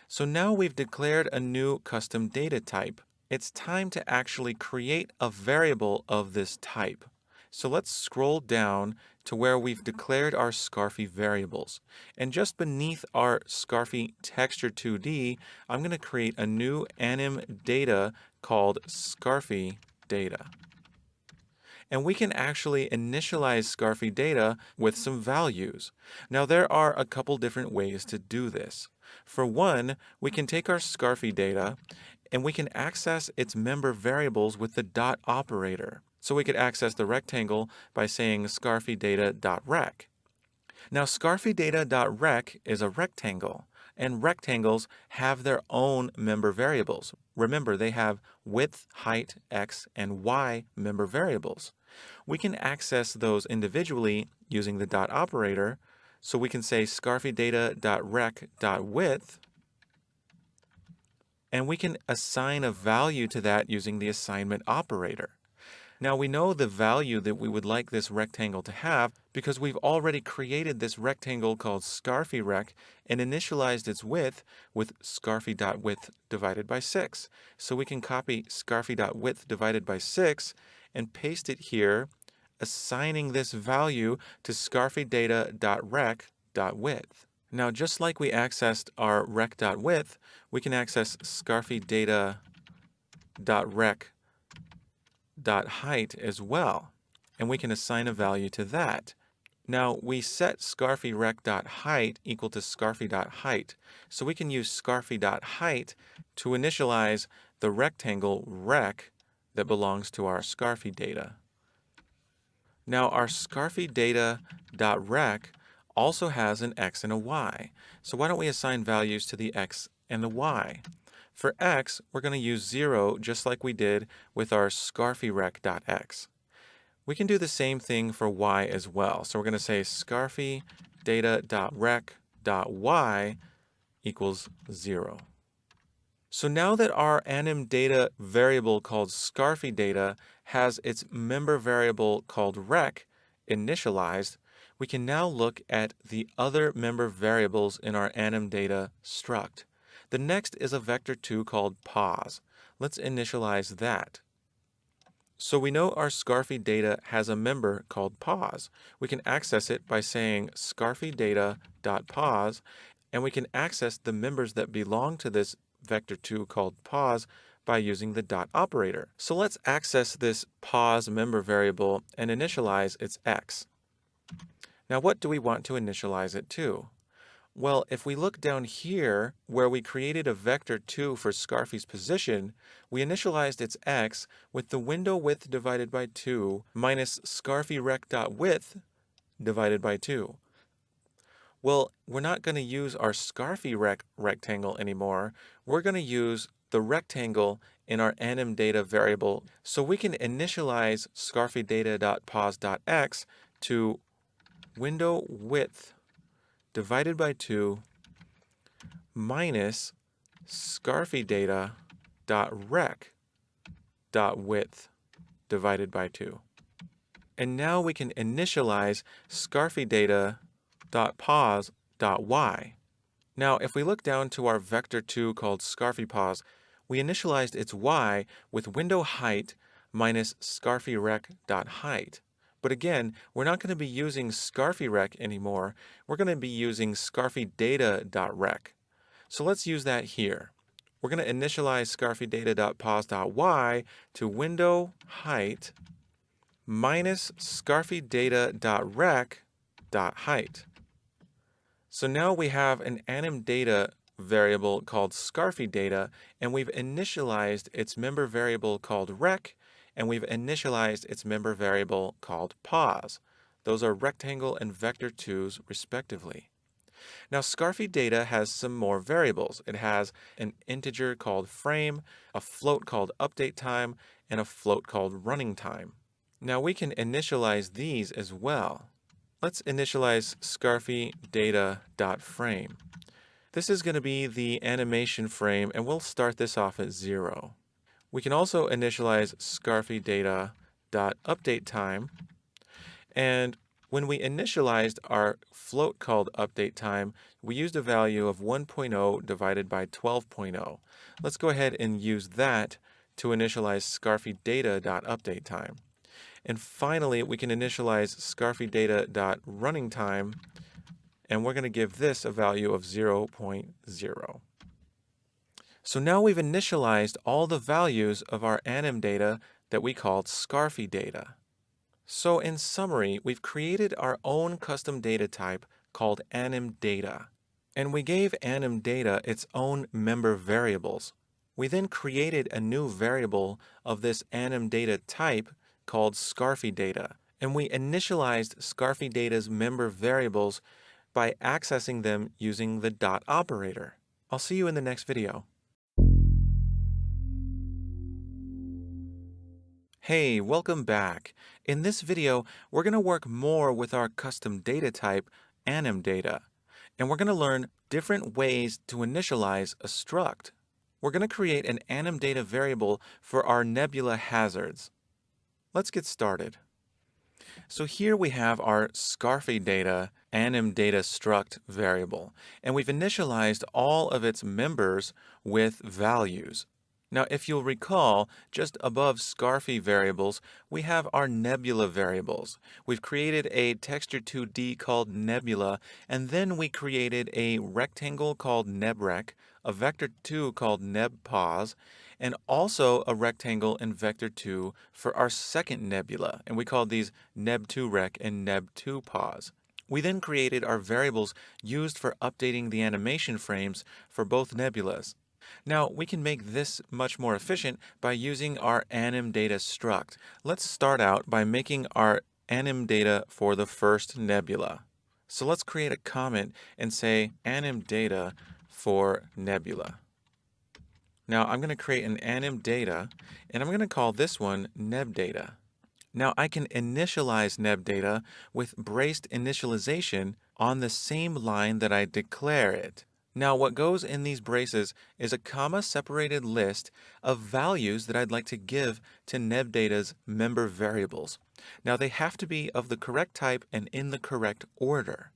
So now we've declared a new custom data type. It's time to actually create a variable of this type. So let's scroll down to where we've declared our Scarfy variables. And just beneath our Scarfy texture 2D, I'm going to create a new anim data called Scarfy data. And we can actually initialize Scarfy data with some values. Now, there are a couple different ways to do this. For one, we can take our Scarfy data and we can access its member variables with the dot operator. So we could access the rectangle by saying scarfydata.rec. Now, scarfydata.rec is a rectangle, and rectangles have their own member variables. Remember, they have width, height, x, and y member variables. We can access those individually using the dot operator, so we can say scarfydata.rec.width, and we can assign a value to that using the assignment operator. Now we know the value that we would like this rectangle to have because we've already created this rectangle called scarfyrec and initialized its width with scarfy.width divided by 6. So we can copy scarfy.width divided by 6 and paste it here, assigning this value to scarfydata.rec.width. Now, just like we accessed our rec.width, we can access scarfydata.rec.height as well, and we can assign a value to that. Now, we set scarfyrec.height equal to scarfy.height, so we can use scarfy.height to initialize the rectangle rec that belongs to our scarfy data. Now, our scarfy data.rec also has an x and a y. So why don't we assign values to the x and the y? For x, we're going to use 0 just like we did with our scarfyrec.x. We can do the same thing for y as well. So we're going to say scarfy data.rec.y equals 0. So now that our anim data variable called scarfy data has its member variable called rec initialized, we can now look at the other member variables in our anim data struct. The next is a vector2 called pos. Let's initialize that. So we know our scarfy data has a member called pos. We can access it by saying scarfydata.pos, and we can access the members that belong to this vector2 called pos by using the dot operator. So let's access this pos member variable and initialize its x. Now, what do we want to initialize it to? Well, if we look down here where we created a vector2 for Scarfy's position, we initialized its x with the window width divided by 2 minus scarfyrec.width divided by 2. Well, we're not going to use our scarfy rectangle anymore. We're going to use the rectangle in our anim data variable. So we can initialize scarfydata.pos.x to window width divided by 2 minus scarfydata.rec.width divided by 2. And now we can initialize scarfydata.pos.y. Now, if we look down to our vector2 called scarfypos, we initialized its y with window height minus scarfyrec.height. But again, we're not going to be using scarfyrec anymore. We're going to be using scarfydata.rec. So let's use that here. We're going to initialize scarfydata.pos.y to window height minus scarfydata.rec.height. So now we have an anim data variable called scarfydata, and we've initialized its member variable called rec, and we've initialized its member variable called pos. Those are rectangle and vector2s respectively. Now, Scarfy data has some more variables. It has an integer called frame, a float called update time, and a float called running time. Now, we can initialize these as well. Let's initialize Scarfy data.frame. This is going to be the animation frame, and we'll start this off at 0. We can also initialize Scarfy data.update time, and when we initialized our float called update time, we used a value of 1.0 divided by 12.0. Let's go ahead and use that to initialize Scarfy data.update time. And finally, we can initialize Scarfy data.running time, and we're going to give this a value of 0.0. So now we've initialized all the values of our anim data that we called Scarfy data. So in summary, we've created our own custom data type called animData, and we gave animData its own member variables. We then created a new variable of this animData type called ScarfyData, and we initialized ScarfyData's member variables by accessing them using the dot operator. I'll see you in the next video. Hey, welcome back. In this video, we're going to work more with our custom data type, animData, and we're going to learn different ways to initialize a struct. We're going to create an animData variable for our nebula hazards. Let's get started. So here we have our ScarfyData animData struct variable, and we've initialized all of its members with values. Now, if you'll recall, just above Scarfy variables, we have our nebula variables. We've created a texture 2D called nebula, and then we created a rectangle called nebrec, a vector 2 called nebpos, and also a rectangle in vector 2 for our second nebula, and we called these neb2rec and neb2pos. We then created our variables used for updating the animation frames for both nebulas. Now, we can make this much more efficient by using our animData struct. Let's start out by making our animData for the first nebula. So let's create a comment and say animData for nebula. Now, I'm going to create an animData, and I'm going to call this one nebData. Now, I can initialize nebData with braced initialization on the same line that I declare it. Now, what goes in these braces is a comma-separated list of values that I'd like to give to nebData's member variables. Now, they have to be of the correct type and in the correct order.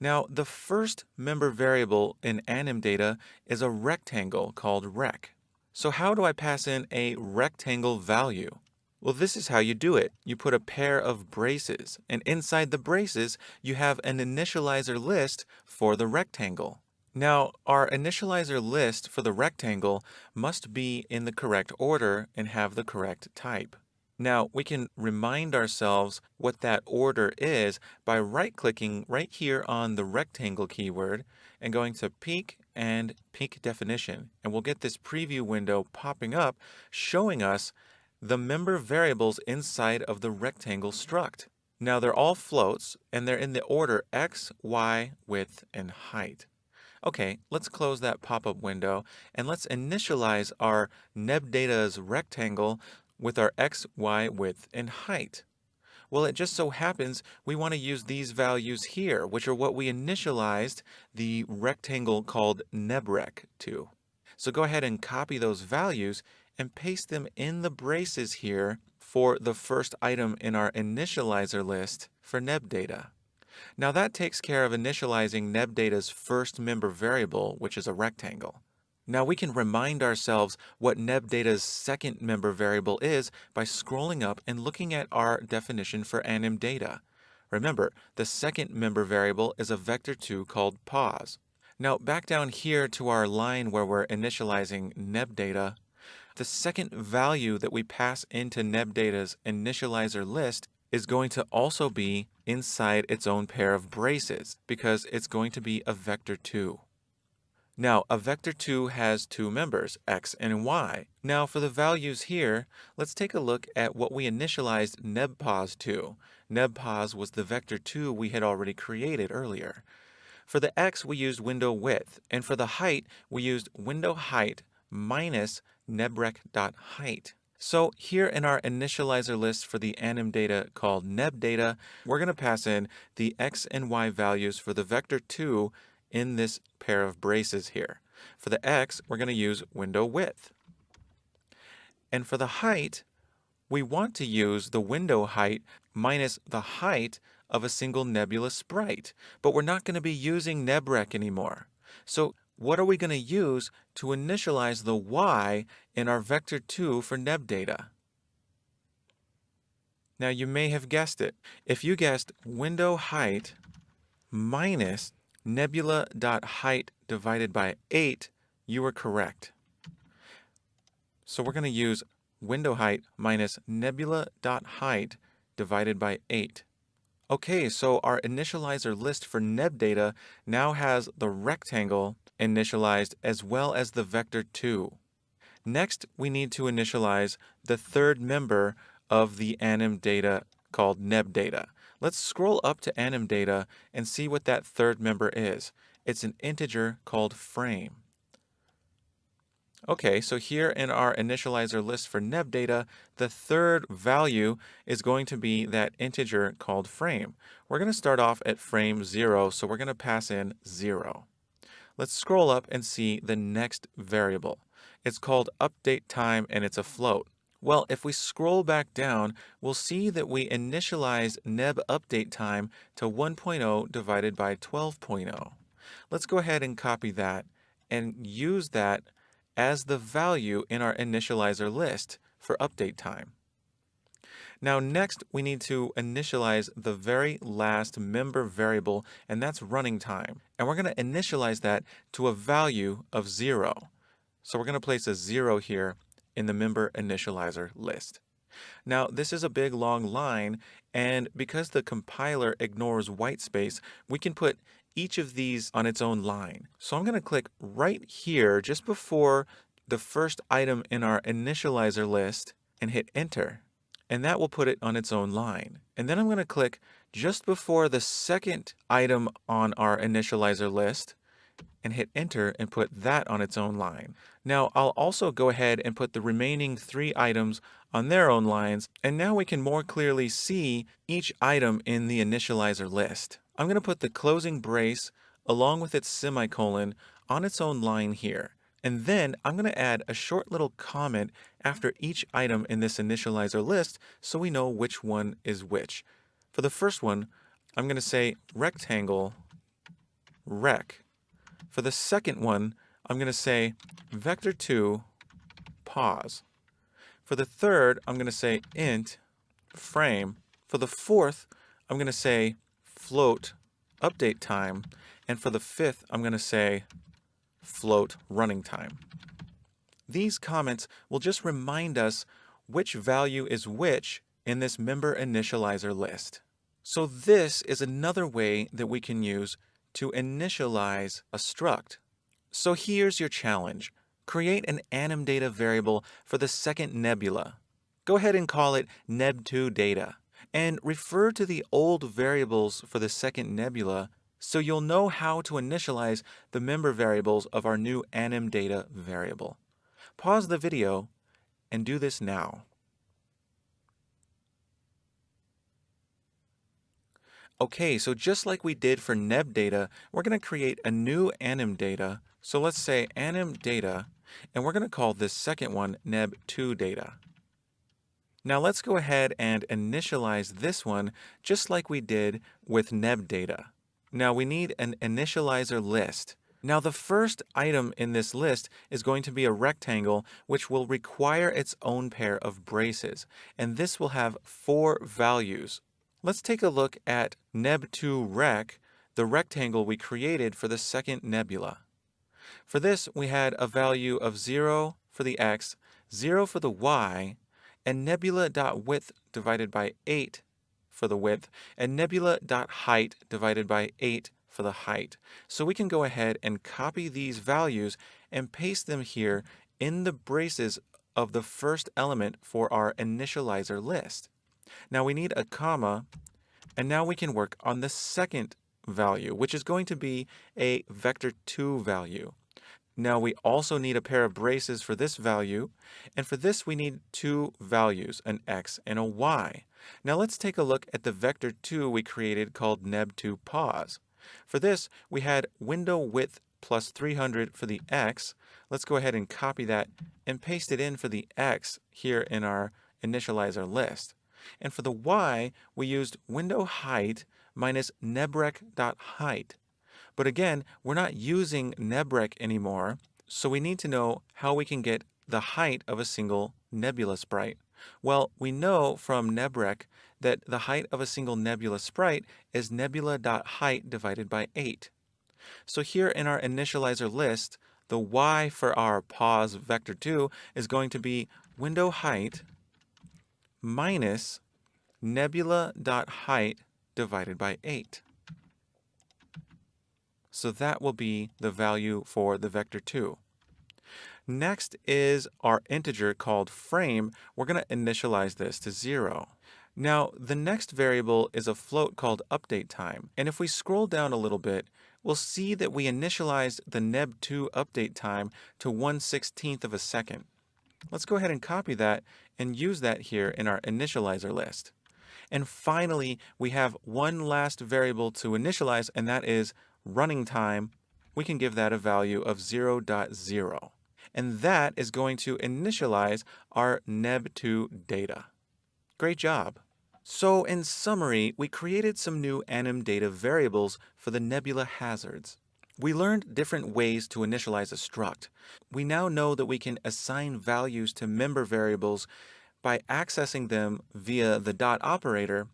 Now, the first member variable in animData is a rectangle called rec. So how do I pass in a rectangle value? Well, this is how you do it. You put a pair of braces, and inside the braces, you have an initializer list for the rectangle. Now, our initializer list for the rectangle must be in the correct order and have the correct type. Now, we can remind ourselves what that order is by right-clicking right here on the rectangle keyword and going to peek and peek definition. And we'll get this preview window popping up showing us the member variables inside of the rectangle struct. Now, they're all floats, and they're in the order x, y, width, and height. Okay, let's close that pop-up window, and let's initialize our nebData's rectangle with our x, y, width, and height. Well, it just so happens we want to use these values here, which are what we initialized the rectangle called nebrec to. So go ahead and copy those values and paste them in the braces here for the first item in our initializer list for nebData. Now that takes care of initializing nebData's first member variable, which is a rectangle. Now we can remind ourselves what nebData's second member variable is by scrolling up and looking at our definition for animData. Remember, the second member variable is a vector 2 called pos. Now back down here to our line where we're initializing nebData, the second value that we pass into nebData's initializer list is going to also be inside its own pair of braces because it's going to be a vector 2. Now, a vector 2 has two members, x and y. Now, for the values here, let's take a look at what we initialized nebpos to. Nebpos was the vector 2 we had already created earlier. For the x, we used window width, and for the height, we used window height minus nebrec.height. So here in our initializer list for the animData called nebData, we're going to pass in the x and y values for the vector 2 in this pair of braces here. For the x, we're going to use window width. And for the height, we want to use the window height minus the height of a single nebula sprite, but we're not going to be using nebrec anymore. So what are we going to use to initialize the y in our vector 2 for nebData? Now you may have guessed it. If you guessed window height minus nebula.height divided by 8, you were correct. So we're going to use window height minus nebula.height divided by 8. Okay, so our initializer list for neb data now has the rectangle initialized as well as the vector 2. Next, we need to initialize the third member of the anim data called neb data. Let's scroll up to anim data and see what that third member is. It's an integer called frame. Okay, so here in our initializer list for neb data, the third value is going to be that integer called frame. We're going to start off at frame 0, so we're going to pass in 0. Let's scroll up and see the next variable. It's called update time and it's a float. Well, if we scroll back down, we'll see that we initialize neb update time to 1.0 divided by 12.0. Let's go ahead and copy that and use that as the value in our initializer list for update time. Now next, we need to initialize the very last member variable, and that's running time. And we're going to initialize that to a value of 0. So we're going to place a 0 here in the member initializer list. Now, this is a big long line, and because the compiler ignores white space, we can put each of these on its own line. So I'm going to click right here just before the first item in our initializer list and hit enter. And that will put it on its own line. And then I'm going to click just before the second item on our initializer list and hit enter and put that on its own line. Now I'll also go ahead and put the remaining 3 items on their own lines, and now we can more clearly see each item in the initializer list. I'm going to put the closing brace along with its semicolon on its own line here. And then I'm going to add a short little comment after each item in this initializer list so we know which one is which. For the first one, I'm going to say rectangle rec. For the second one, I'm going to say vector2 pause. For the third, I'm going to say int frame. For the fourth, I'm going to say float update time. And for the fifth, I'm going to say float running time. These comments will just remind us which value is which in this member initializer list. So this is another way that we can use to initialize a struct. So here's your challenge. Create an anim data variable for the second nebula. Go ahead and call it neb2 data and refer to the old variables for the second nebula so you'll know how to initialize the member variables of our new anim data variable. Pause the video and do this now. Okay, so just like we did for neb data, we're going to create a new anim data. So let's say anim data, and we're going to call this second one neb2 data. Now let's go ahead and initialize this one just like we did with neb data. Now we need an initializer list. Now the first item in this list is going to be a rectangle which will require its own pair of braces, and this will have 4 values. Let's take a look at neb2rec, the rectangle we created for the second nebula. For this, we had a value of 0 for the x, 0 for the y, and nebula.width divided by 8 for the width, and nebula.height divided by 8 for the height. So we can go ahead and copy these values and paste them here in the braces of the first element for our initializer list. Now we need a comma, and now we can work on the second value, which is going to be a vector2 value. Now we also need a pair of braces for this value, and for this we need 2 values, an x and a y. Now let's take a look at the vector2 we created called neb2 pause. For this, we had window width plus 300 for the x. Let's go ahead and copy that and paste it in for the x here in our initializer list. And for the y, we used window height minus nebrec.height. But again, we're not using nebrec anymore, so we need to know how we can get the height of a single nebula sprite. Well, we know from nebrec that the height of a single nebula sprite is nebula.height divided by 8. So here in our initializer list, the y for our pause vector2 is going to be window height minus nebula.height divided by 8. So that will be the value for the vector 2. Next is our integer called frame. We're going to initialize this to 0. Now, the next variable is a float called update time. And if we scroll down a little bit, we'll see that we initialized the neb2 update time to 1/16 of a second. Let's go ahead and copy that and use that here in our initializer list. And finally, we have one last variable to initialize, and that is running time. We can give that a value of 0.0. And that is going to initialize our neb2 data. Great job. So in summary, we created some new anim data variables for the nebula hazards. We learned different ways to initialize a struct. We now know that we can assign values to member variables by accessing them via the dot operator,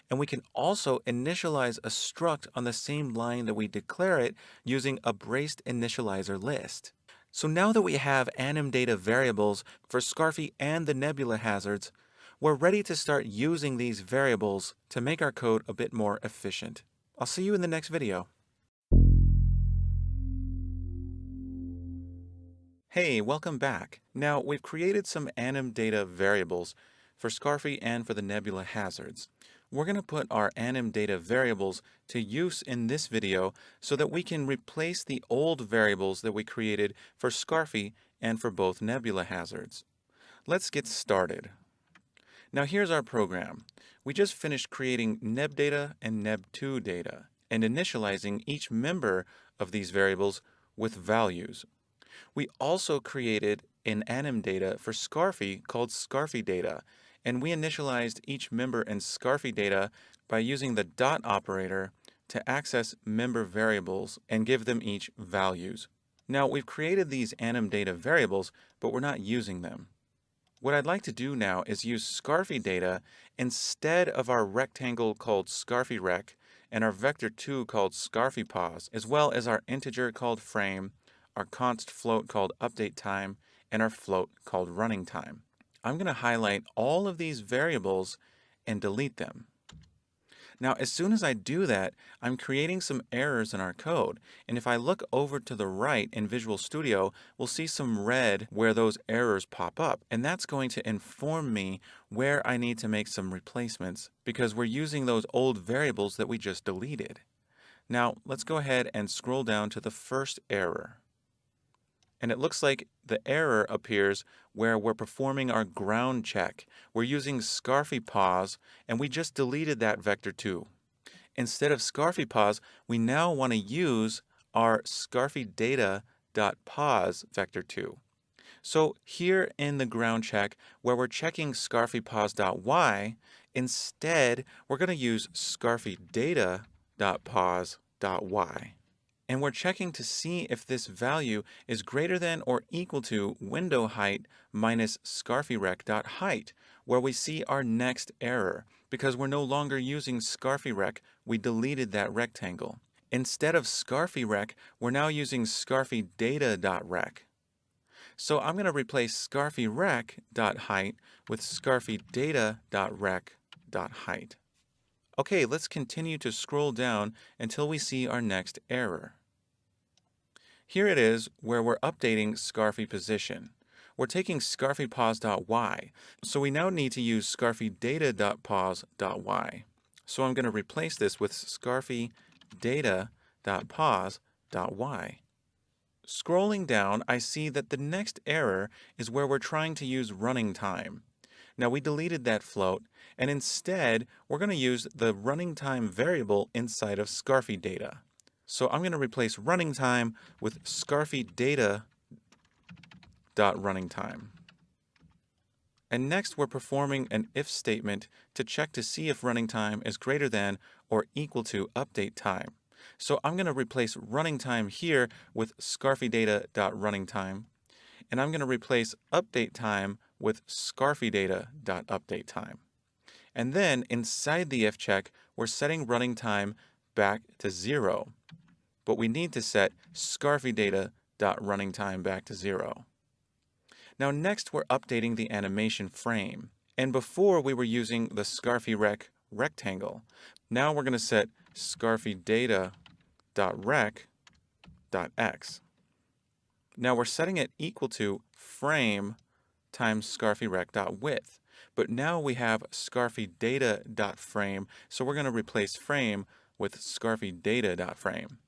and we can also initialize a struct on the same line that we declare it using a braced initializer list. So now that we have anim data variables for Scarfy and the nebula hazards, we're ready to start using these variables to make our code a bit more efficient. I'll see you in the next video. Hey, welcome back. Now, we've created some anim data variables for Scarfy and for the nebula hazards. We're going to put our anim data variables to use in this video so that we can replace the old variables that we created for Scarfy and for both nebula hazards. Let's get started. Now here's our program. We just finished creating neb data and neb2 data and initializing each member of these variables with values. We also created an anim data for Scarfy called Scarfy data, and we initialized each member in Scarfy data by using the dot operator to access member variables and give them each values. Now we've created these anim data variables, but we're not using them. What I'd like to do now is use Scarfy data instead of our rectangle called ScarfyRec and our vector 2 called ScarfyPos, as well as our integer called frame, our const float called update time, and our float called running time. I'm going to highlight all of these variables and delete them. Now, as soon as I do that, I'm creating some errors in our code. And if I look over to the right in Visual Studio, we'll see some red where those errors pop up. And that's going to inform me where I need to make some replacements because we're using those old variables that we just deleted. Now, let's go ahead and scroll down to the first error. And it looks like the error appears where we're performing our ground check. We're using ScarfyPos, and we just deleted that vector 2. Instead of ScarfyPos, we now want to use our ScarfyData.pos vector 2. So here in the ground check, where we're checking ScarfyPos.y, instead, we're going to use ScarfyData.pos.y. And we're checking to see if this value is greater than or equal to window height minus ScarfyRec.height, where we see our next error. Because we're no longer using ScarfyRec, we deleted that rectangle. Instead of ScarfyRec, we're now using ScarfyData.rec. So I'm going to replace ScarfyRec.height with ScarfyData.rec.height. Okay, let's continue to scroll down until we see our next error. Here it is where we're updating Scarfy position. We're taking ScarfyPos.y, so we now need to use ScarfyData.pos.y. So I'm going to replace this with ScarfyData.pos.y. Scrolling down, I see that the next error is where we're trying to use running time. Now we deleted that float, and instead we're going to use the running time variable inside of Scarfy data. So I'm going to replace running time with ScarfyData.runningTime. And next we're performing an if statement to check to see if running time is greater than or equal to update time. So I'm going to replace running time here with ScarfyData.runningTime, and I'm going to replace update time with ScarfyData.updateTime. And then inside the if check, we're setting running time back to 0. But we need to set ScarfyData.runningTime back to 0. Now next we're updating the animation frame. And before we were using the scarfy rectangle. Now we're going to set scarfydata.rec.x. Now we're setting it equal to frame times scarfyrec.width. But now we have scarfydata.frame, so we're going to replace frame with scarfydata.frame.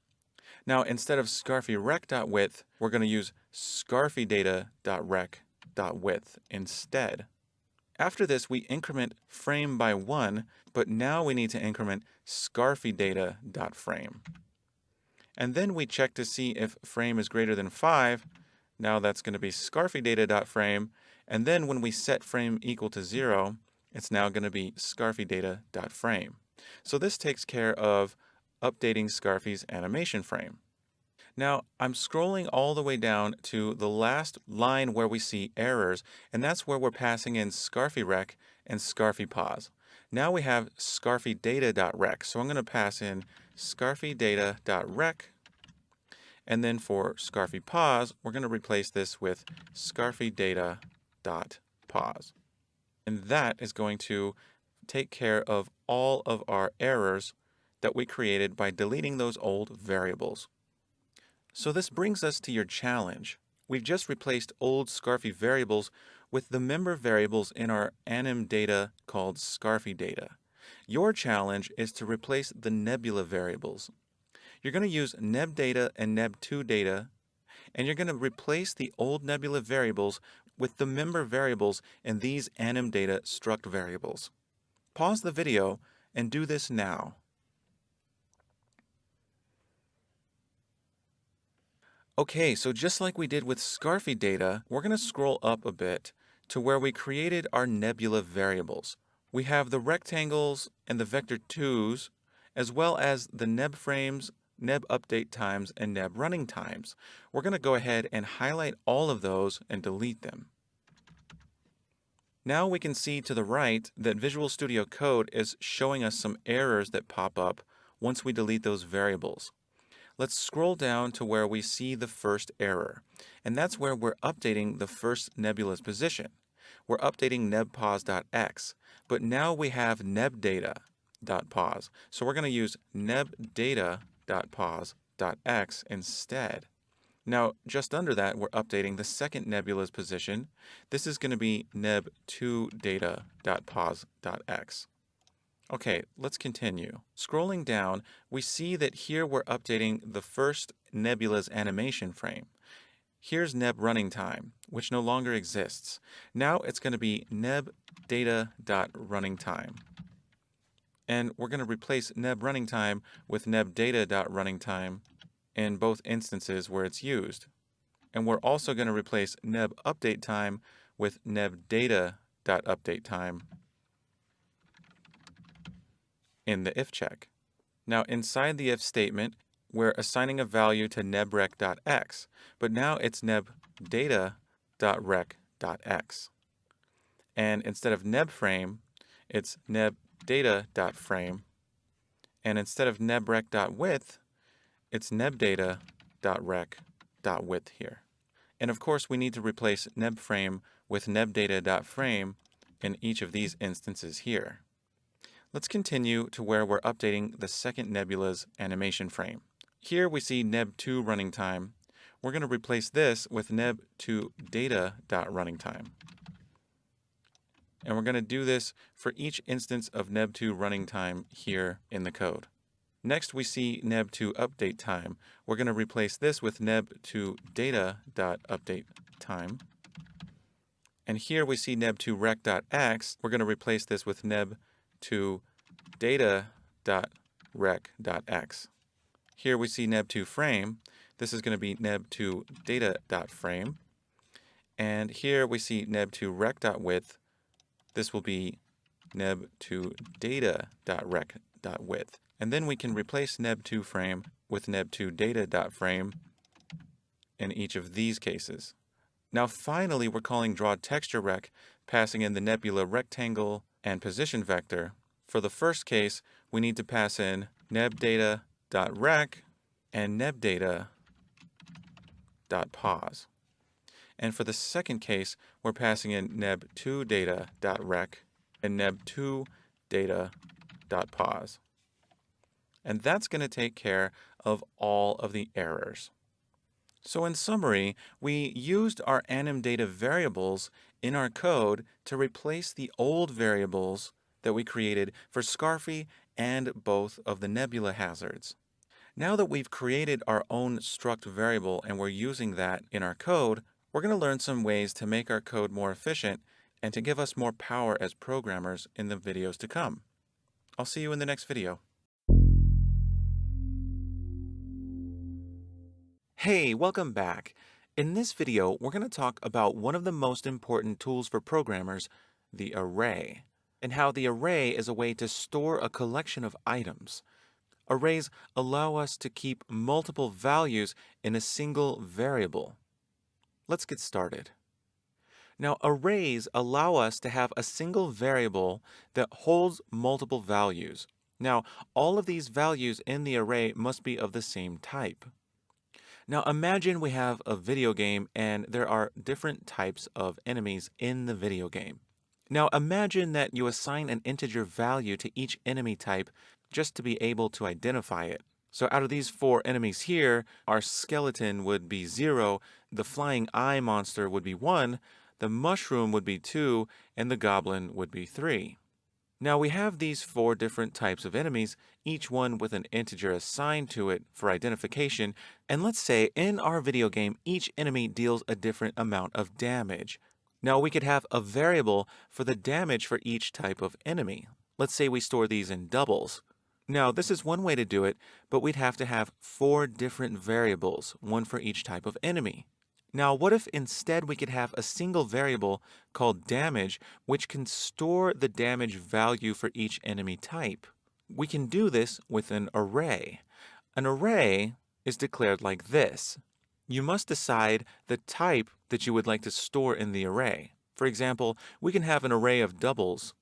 Now instead of scarfyrec.width, we're going to use scarfydata.rec.width instead. After this, we increment frame by 1, but now we need to increment scarfydata.frame. And then we check to see if frame is greater than 5. Now that's going to be scarfydata.frame. And then when we set frame equal to 0, it's now going to be scarfydata.frame. So this takes care of updating Scarfy's animation frame. Now, I'm scrolling all the way down to the last line where we see errors, and that's where we're passing in scarfyrec and scarfypause. Now we have scarfydata.rec, so I'm going to pass in scarfydata.rec, and then for scarfypause, we're going to replace this with scarfydata.pause. And that is going to take care of all of our errors that we created by deleting those old variables. So this brings us to your challenge. We've just replaced old Scarfy variables with the member variables in our anim data called Scarfy data. Your challenge is to replace the nebula variables. You're going to use neb data and neb2 data, and you're going to replace the old nebula variables with the member variables in these anim data struct variables. Pause the video and do this now. Okay, so just like we did with Scarfy data, we're going to scroll up a bit to where we created our nebula variables. We have the rectangles and the vector 2's, as well as the neb frames, neb update times, and neb running times. We're going to go ahead and highlight all of those and delete them. Now we can see to the right that Visual Studio Code is showing us some errors that pop up once we delete those variables. Let's scroll down to where we see the first error, and that's where we're updating the first nebula's position. We're updating nebpause.x, but now we have nebdata.pause, so we're going to use nebdata.pause.x instead. Now, just under that, we're updating the second nebula's position. This is going to be neb2data.pause.x. Okay, let's continue. Scrolling down, we see that here we're updating the first nebula's animation frame. Here's neb running time, which no longer exists. Now it's going to be nebdata.runningtime. And we're going to replace neb running time with nebdata.runningtime in both instances where it's used. And we're also going to replace neb update time with nebdata.update time in the if check. Now inside the if statement, we're assigning a value to nebrec.x, but now it's nebdata.rec.x. And instead of nebframe, it's nebdata.frame. And instead of nebrec.width, it's nebdata.rec.width here. And of course, we need to replace nebframe with nebdata.frame in each of these instances here. Let's continue to where we're updating the second nebula's animation frame. Here we see neb2 running time. We're going to replace this with neb2data.runningtime. And we're going to do this for each instance of neb2 running time here in the code. Next, we see neb2 update time. We're going to replace this with neb2data.update time. And here we see neb2rec.x. We're going to replace this with neb2data.rec.x. Here we see neb2frame. This is going to be neb2data.frame. And here we see neb2rec.width. This will be neb2data.rec.width. And then we can replace neb2frame with neb2data.frame in each of these cases. Now finally, we're calling drawTextureRec, passing in the nebula rectangle and position vector. For the first case, we need to pass in nebdata.rec and nebdata.pause. And for the second case, we're passing in neb2data.rec and neb2data.pause. And that's going to take care of all of the errors. So in summary, we used our animData variables in our code to replace the old variables that we created for Scarfy and both of the nebula hazards. Now that we've created our own struct variable and we're using that in our code, we're going to learn some ways to make our code more efficient and to give us more power as programmers in the videos to come. I'll see you in the next video. Hey, welcome back. In this video, we're going to talk about one of the most important tools for programmers, the array, and how the array is a way to store a collection of items. Arrays allow us to keep multiple values in a single variable. Let's get started. Now, arrays allow us to have a single variable that holds multiple values. Now, all of these values in the array must be of the same type. Now imagine we have a video game and there are different types of enemies in the video game. Now imagine that you assign an integer value to each enemy type just to be able to identify it. So out of these 4 enemies here, our skeleton would be 0, the flying eye monster would be 1, the mushroom would be 2, and the goblin would be 3. Now we have these 4 different types of enemies, each one with an integer assigned to it for identification, and let's say in our video game each enemy deals a different amount of damage. Now we could have a variable for the damage for each type of enemy. Let's say we store these in doubles. Now this is one way to do it, but we'd have to have 4 different variables, one for each type of enemy. Now, what if instead we could have a single variable called damage, which can store the damage value for each enemy type? We can do this with an array. An array is declared like this. You must decide the type that you would like to store in the array. For example, we can have an array of doubles.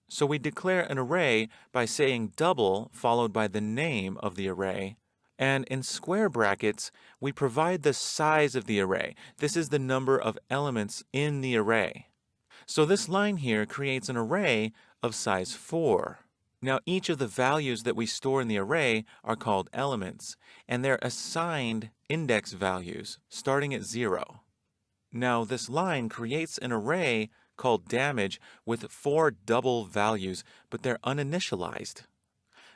So we declare an array by saying double followed by the name of the array. And in square brackets, we provide the size of the array. This is the number of elements in the array. So this line here creates an array of size 4. Now each of the values that we store in the array are called elements, and they're assigned index values starting at 0. Now this line creates an array called damage with 4 double values, but they're uninitialized.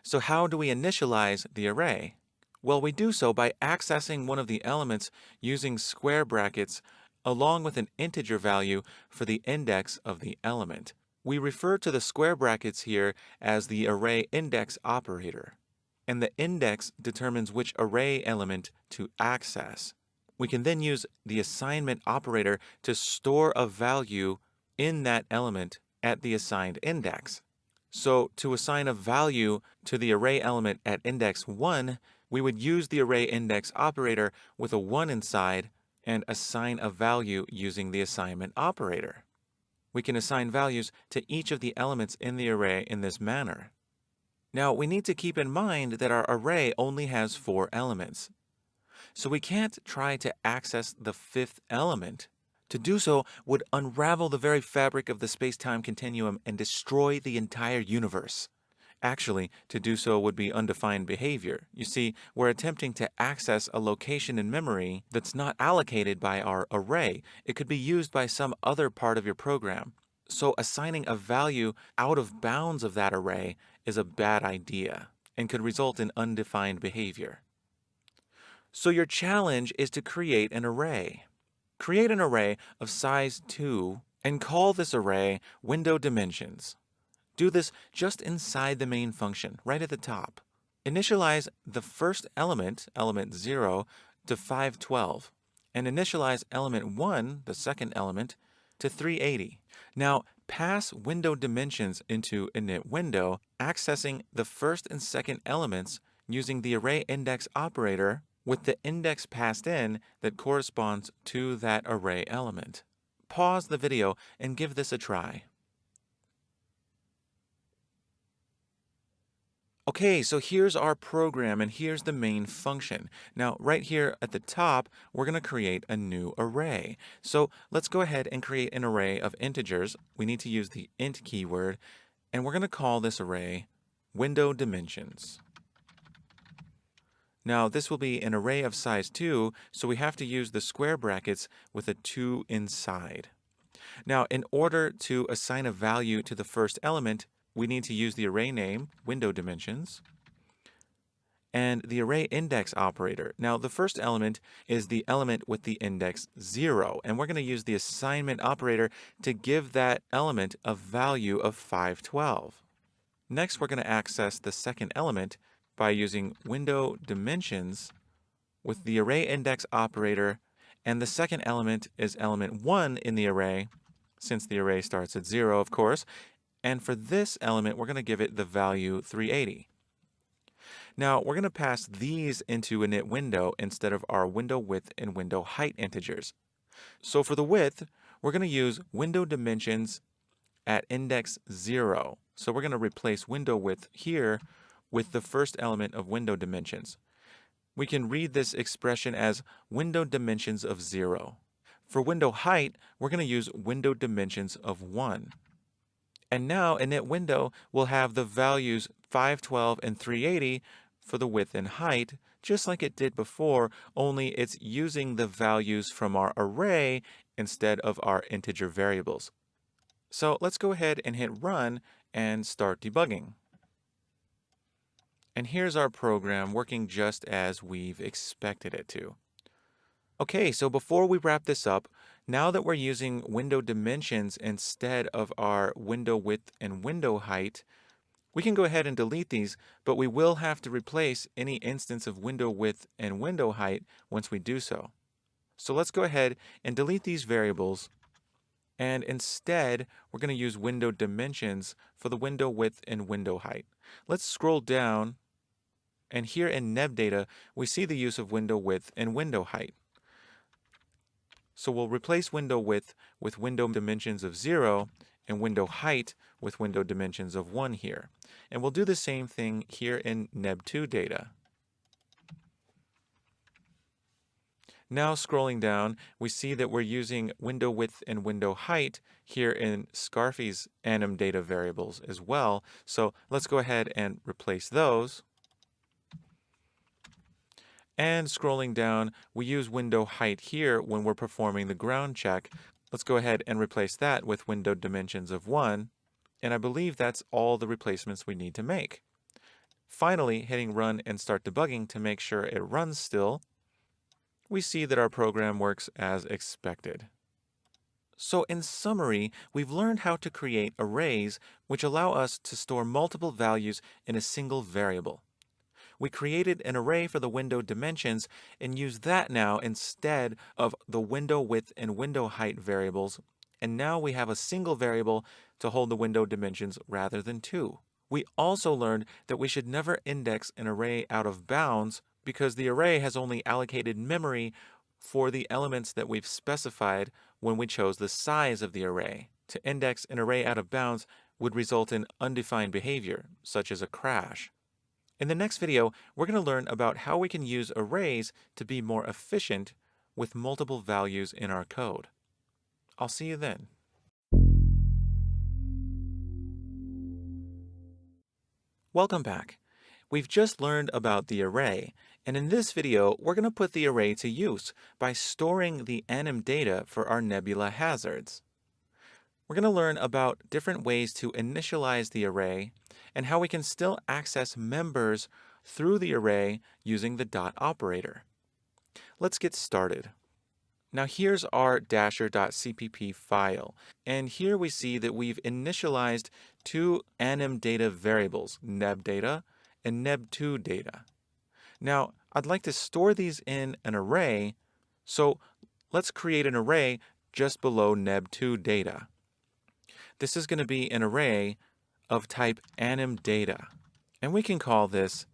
So how do we initialize the array? Well, we do so by accessing one of the elements using square brackets along with an integer value for the index of the element. We refer to the square brackets here as the array index operator, and the index determines which array element to access. We can then use the assignment operator to store a value in that element at the assigned index. So to assign a value to the array element at index 1, we would use the array index operator with a 1 inside and assign a value using the assignment operator. We can assign values to each of the elements in the array in this manner. Now we need to keep in mind that our array only has 4 elements. So we can't try to access the 5th element. To do so would unravel the very fabric of the space-time continuum and destroy the entire universe. Actually, to do so would be undefined behavior. You see, we're attempting to access a location in memory that's not allocated by our array. It could be used by some other part of your program. So assigning a value out of bounds of that array is a bad idea and could result in undefined behavior. So your challenge is to create an array. Create an array of size 2 and call this array window dimensions. Do this just inside the main function, right at the top. Initialize the first element, element 0, to 512, and initialize element 1, the second element, to 380. Now, pass window dimensions into init window, accessing the first and second elements using the array index operator with the index passed in that corresponds to that array element. Pause the video and give this a try. Okay, so here's our program and here's the main function. Now, right here at the top, we're going to create a new array. So let's go ahead and create an array of integers. We need to use the int keyword, and we're going to call this array window dimensions. Now, this will be an array of size 2, so we have to use the square brackets with a 2 inside. Now, in order to assign a value to the first element, we need to use the array name, window dimensions, and the array index operator. Now, the first element is the element with the index 0, and we're going to use the assignment operator to give that element a value of 512. Next, we're going to access the second element by using window dimensions with the array index operator, and the second element is element 1 in the array, since the array starts at 0, of course, and for this element, we're going to give it the value 380. Now, we're going to pass these into a init window instead of our window width and window height integers. So for the width, we're going to use window dimensions at index 0. So we're going to replace window width here with the first element of window dimensions. We can read this expression as window dimensions of 0. For window height, we're going to use window dimensions of 1. And now init window will have the values 512 and 380 for the width and height, just like it did before, only it's using the values from our array instead of our integer variables. So let's go ahead and hit run and start debugging. And here's our program working just as we've expected it to. Okay, so before we wrap this up, now that we're using window dimensions instead of our window width and window height, we can go ahead and delete these, but we will have to replace any instance of window width and window height once we do so. So let's go ahead and delete these variables, and instead, we're going to use window dimensions for the window width and window height. Let's scroll down, and here in neb data, we see the use of window width and window height. So we'll replace window width with window dimensions of 0 and window height with window dimensions of 1 here. And we'll do the same thing here in neb2 data. Now scrolling down, we see that we're using window width and window height here in Scarfy's anim data variables as well. So let's go ahead and replace those. And scrolling down, we use window height here when we're performing the ground check. Let's go ahead and replace that with window dimensions of 1. And I believe that's all the replacements we need to make. Finally, hitting run and start debugging to make sure it runs still, we see that our program works as expected. So in summary, we've learned how to create arrays which allow us to store multiple values in a single variable. We created an array for the window dimensions and use that now instead of the window width and window height variables, and now we have a single variable to hold the window dimensions rather than 2. We also learned that we should never index an array out of bounds because the array has only allocated memory for the elements that we've specified when we chose the size of the array. To index an array out of bounds would result in undefined behavior, such as a crash. In the next video, we're going to learn about how we can use arrays to be more efficient with multiple values in our code. I'll see you then. Welcome back. We've just learned about the array, and in this video, we're going to put the array to use by storing the anim data for our nebula hazards. We're going to learn about different ways to initialize the array and how we can still access members through the array using the dot operator. Let's get started. Now here's our dasher.cpp file, and here we see that we've initialized two anim data variables, neb data and neb2 data. Now I'd like to store these in an array, so let's create an array just below neb2 data. This is going to be an array of type anim data, and we can call this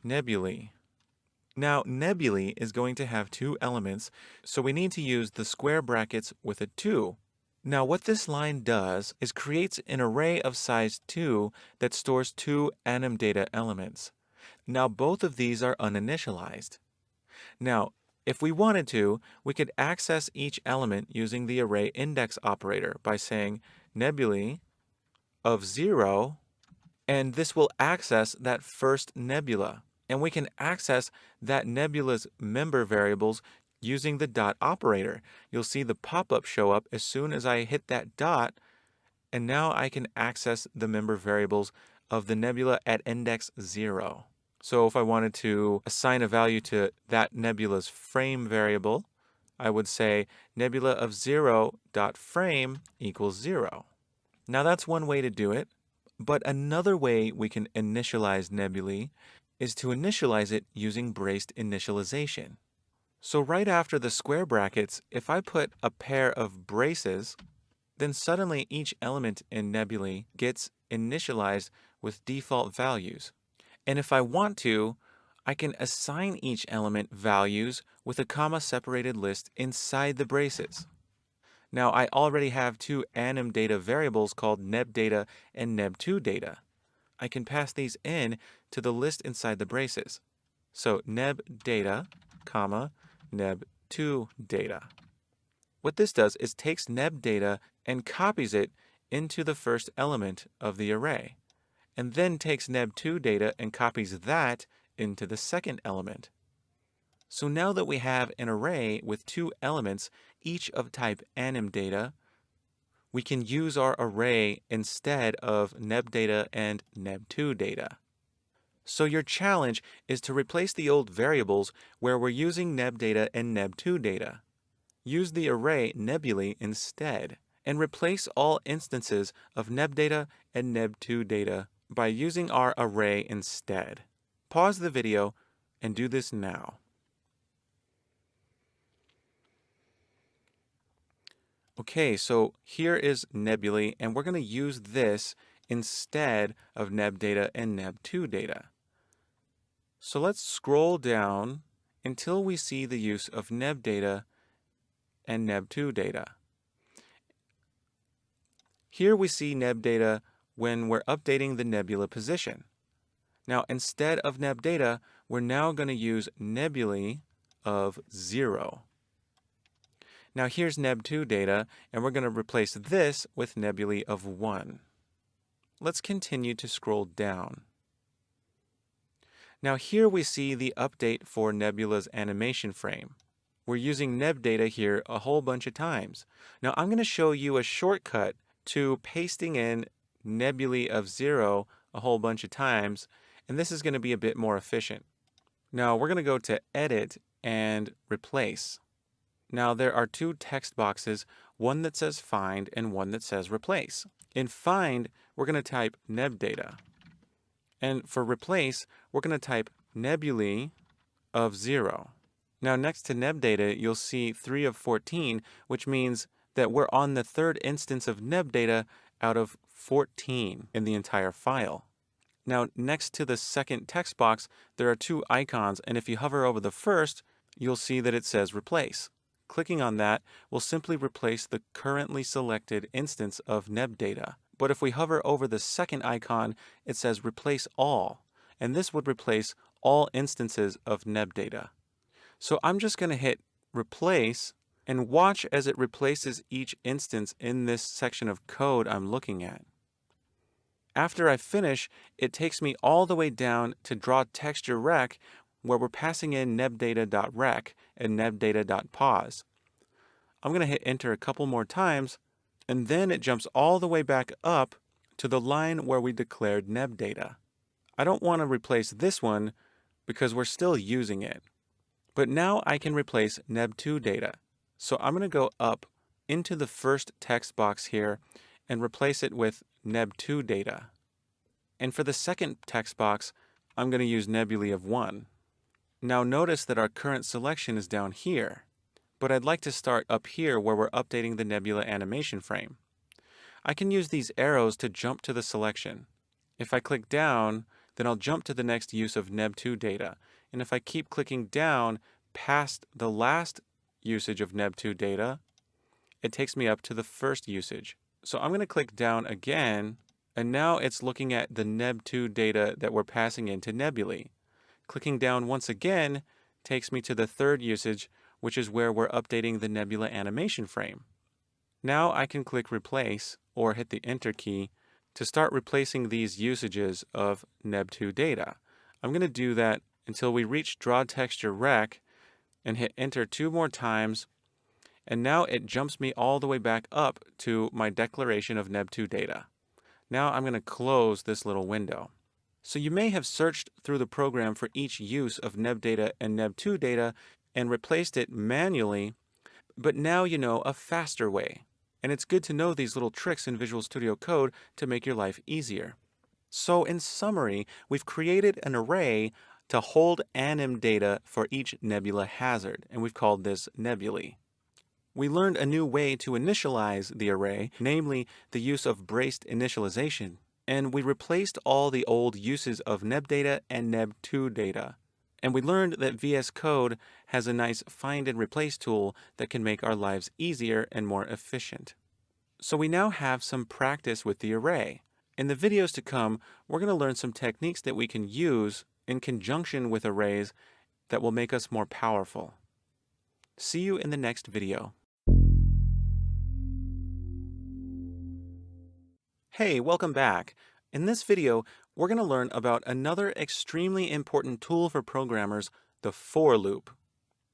nebulae. Now, nebulae is going to have two elements, so we need to use the square brackets with a 2. Now, what this line does is creates an array of size 2 that stores two anim data elements. Now, both of these are uninitialized. Now, if we wanted to, we could access each element using the array index operator by saying nebulae of 0, and this will access that first nebula. And we can access that nebula's member variables using the dot operator. You'll see the pop-up show up as soon as I hit that dot, and now I can access the member variables of the nebula at index 0. So if I wanted to assign a value to that nebula's frame variable, I would say nebula of 0 dot frame equals 0. Now that's one way to do it, but another way we can initialize nebulae is to initialize it using braced initialization. So right after the square brackets, if I put a pair of braces, then suddenly each element in nebulae gets initialized with default values. And if I want to, I can assign each element values with a comma-separated list inside the braces. Now, I already have two anim data variables called nebdata and neb2data. I can pass these in to the list inside the braces. So nebdata, comma, neb2data. What this does is takes nebdata and copies it into the first element of the array, and then takes neb2data and copies that into the second element. So now that we have an array with two elements, each of type anim data, we can use our array instead of nebdata and neb2data. So your challenge is to replace the old variables where we're using nebdata and neb2data. Use the array nebulae instead, and replace all instances of nebdata and neb2data by using our array instead. Pause the video and do this now. Okay, so here is nebulae, and we're going to use this instead of nebdata and neb2data. So let's scroll down until we see the use of nebdata and neb2data. Here we see nebdata when we're updating the nebula position. Now, instead of nebdata, we're now going to use nebulae of 0. Now here's neb2data, and we're going to replace this with nebulae of 1. Let's continue to scroll down. Now here we see the update for nebula's animation frame. We're using nebdata here a whole bunch of times. Now I'm going to show you a shortcut to pasting in nebulae of 0 a whole bunch of times, and this is going to be a bit more efficient. Now we're going to go to Edit and Replace. Now there are two text boxes, one that says Find and one that says Replace. In Find, we're going to type nebdata. And for Replace, we're going to type nebulae of 0. Now next to nebdata, you'll see 3 of 14, which means that we're on the third instance of nebdata out of 14 in the entire file. Now next to the second text box, there are two icons, and if you hover over the first, you'll see that it says Replace. Clicking on that will simply replace the currently selected instance of nebdata. But if we hover over the second icon, it says Replace All, and this would replace all instances of nebdata. So I'm just going to hit Replace and watch as it replaces each instance in this section of code I'm looking at. After I finish, it takes me all the way down to Draw Texture Rec, where we're passing in nebdata.rec and nebdata.pause. I'm going to hit enter a couple more times, and then it jumps all the way back up to the line where we declared nebdata. I don't want to replace this one because we're still using it. But now I can replace neb2data. So I'm going to go up into the first text box here and replace it with neb2data. And for the second text box, I'm going to use nebulae of 1. Now notice that our current selection is down here, but I'd like to start up here where we're updating the nebula animation frame. I can use these arrows to jump to the selection. If I click down, then I'll jump to the next use of neb2data. And if I keep clicking down past the last usage of neb2data, it takes me up to the first usage. So I'm going to click down again, and now it's looking at the neb2 data that we're passing into Nebulae. Clicking down once again takes me to the third usage, which is where we're updating the Nebula animation frame. Now I can click Replace or hit the Enter key to start replacing these usages of neb2 data. I'm going to do that until we reach Draw Texture Rec and hit Enter 2 more times, and now it jumps me all the way back up to my declaration of neb2 data. Now I'm going to close this little window. So you may have searched through the program for each use of neb data and neb2 data and replaced it manually, but now you know a faster way. And it's good to know these little tricks in Visual Studio Code to make your life easier. So in summary, we've created an array to hold anim data for each nebula hazard, and we've called this Nebulae. We learned a new way to initialize the array, namely the use of braced initialization, and we replaced all the old uses of neb data and neb2 data. And we learned that VS Code has a nice find and replace tool that can make our lives easier and more efficient. So we now have some practice with the array. In the videos to come, we're going to learn some techniques that we can use in conjunction with arrays that will make us more powerful. See you in the next video. Hey, welcome back. In this video, we're going to learn about another extremely important tool for programmers, the for loop.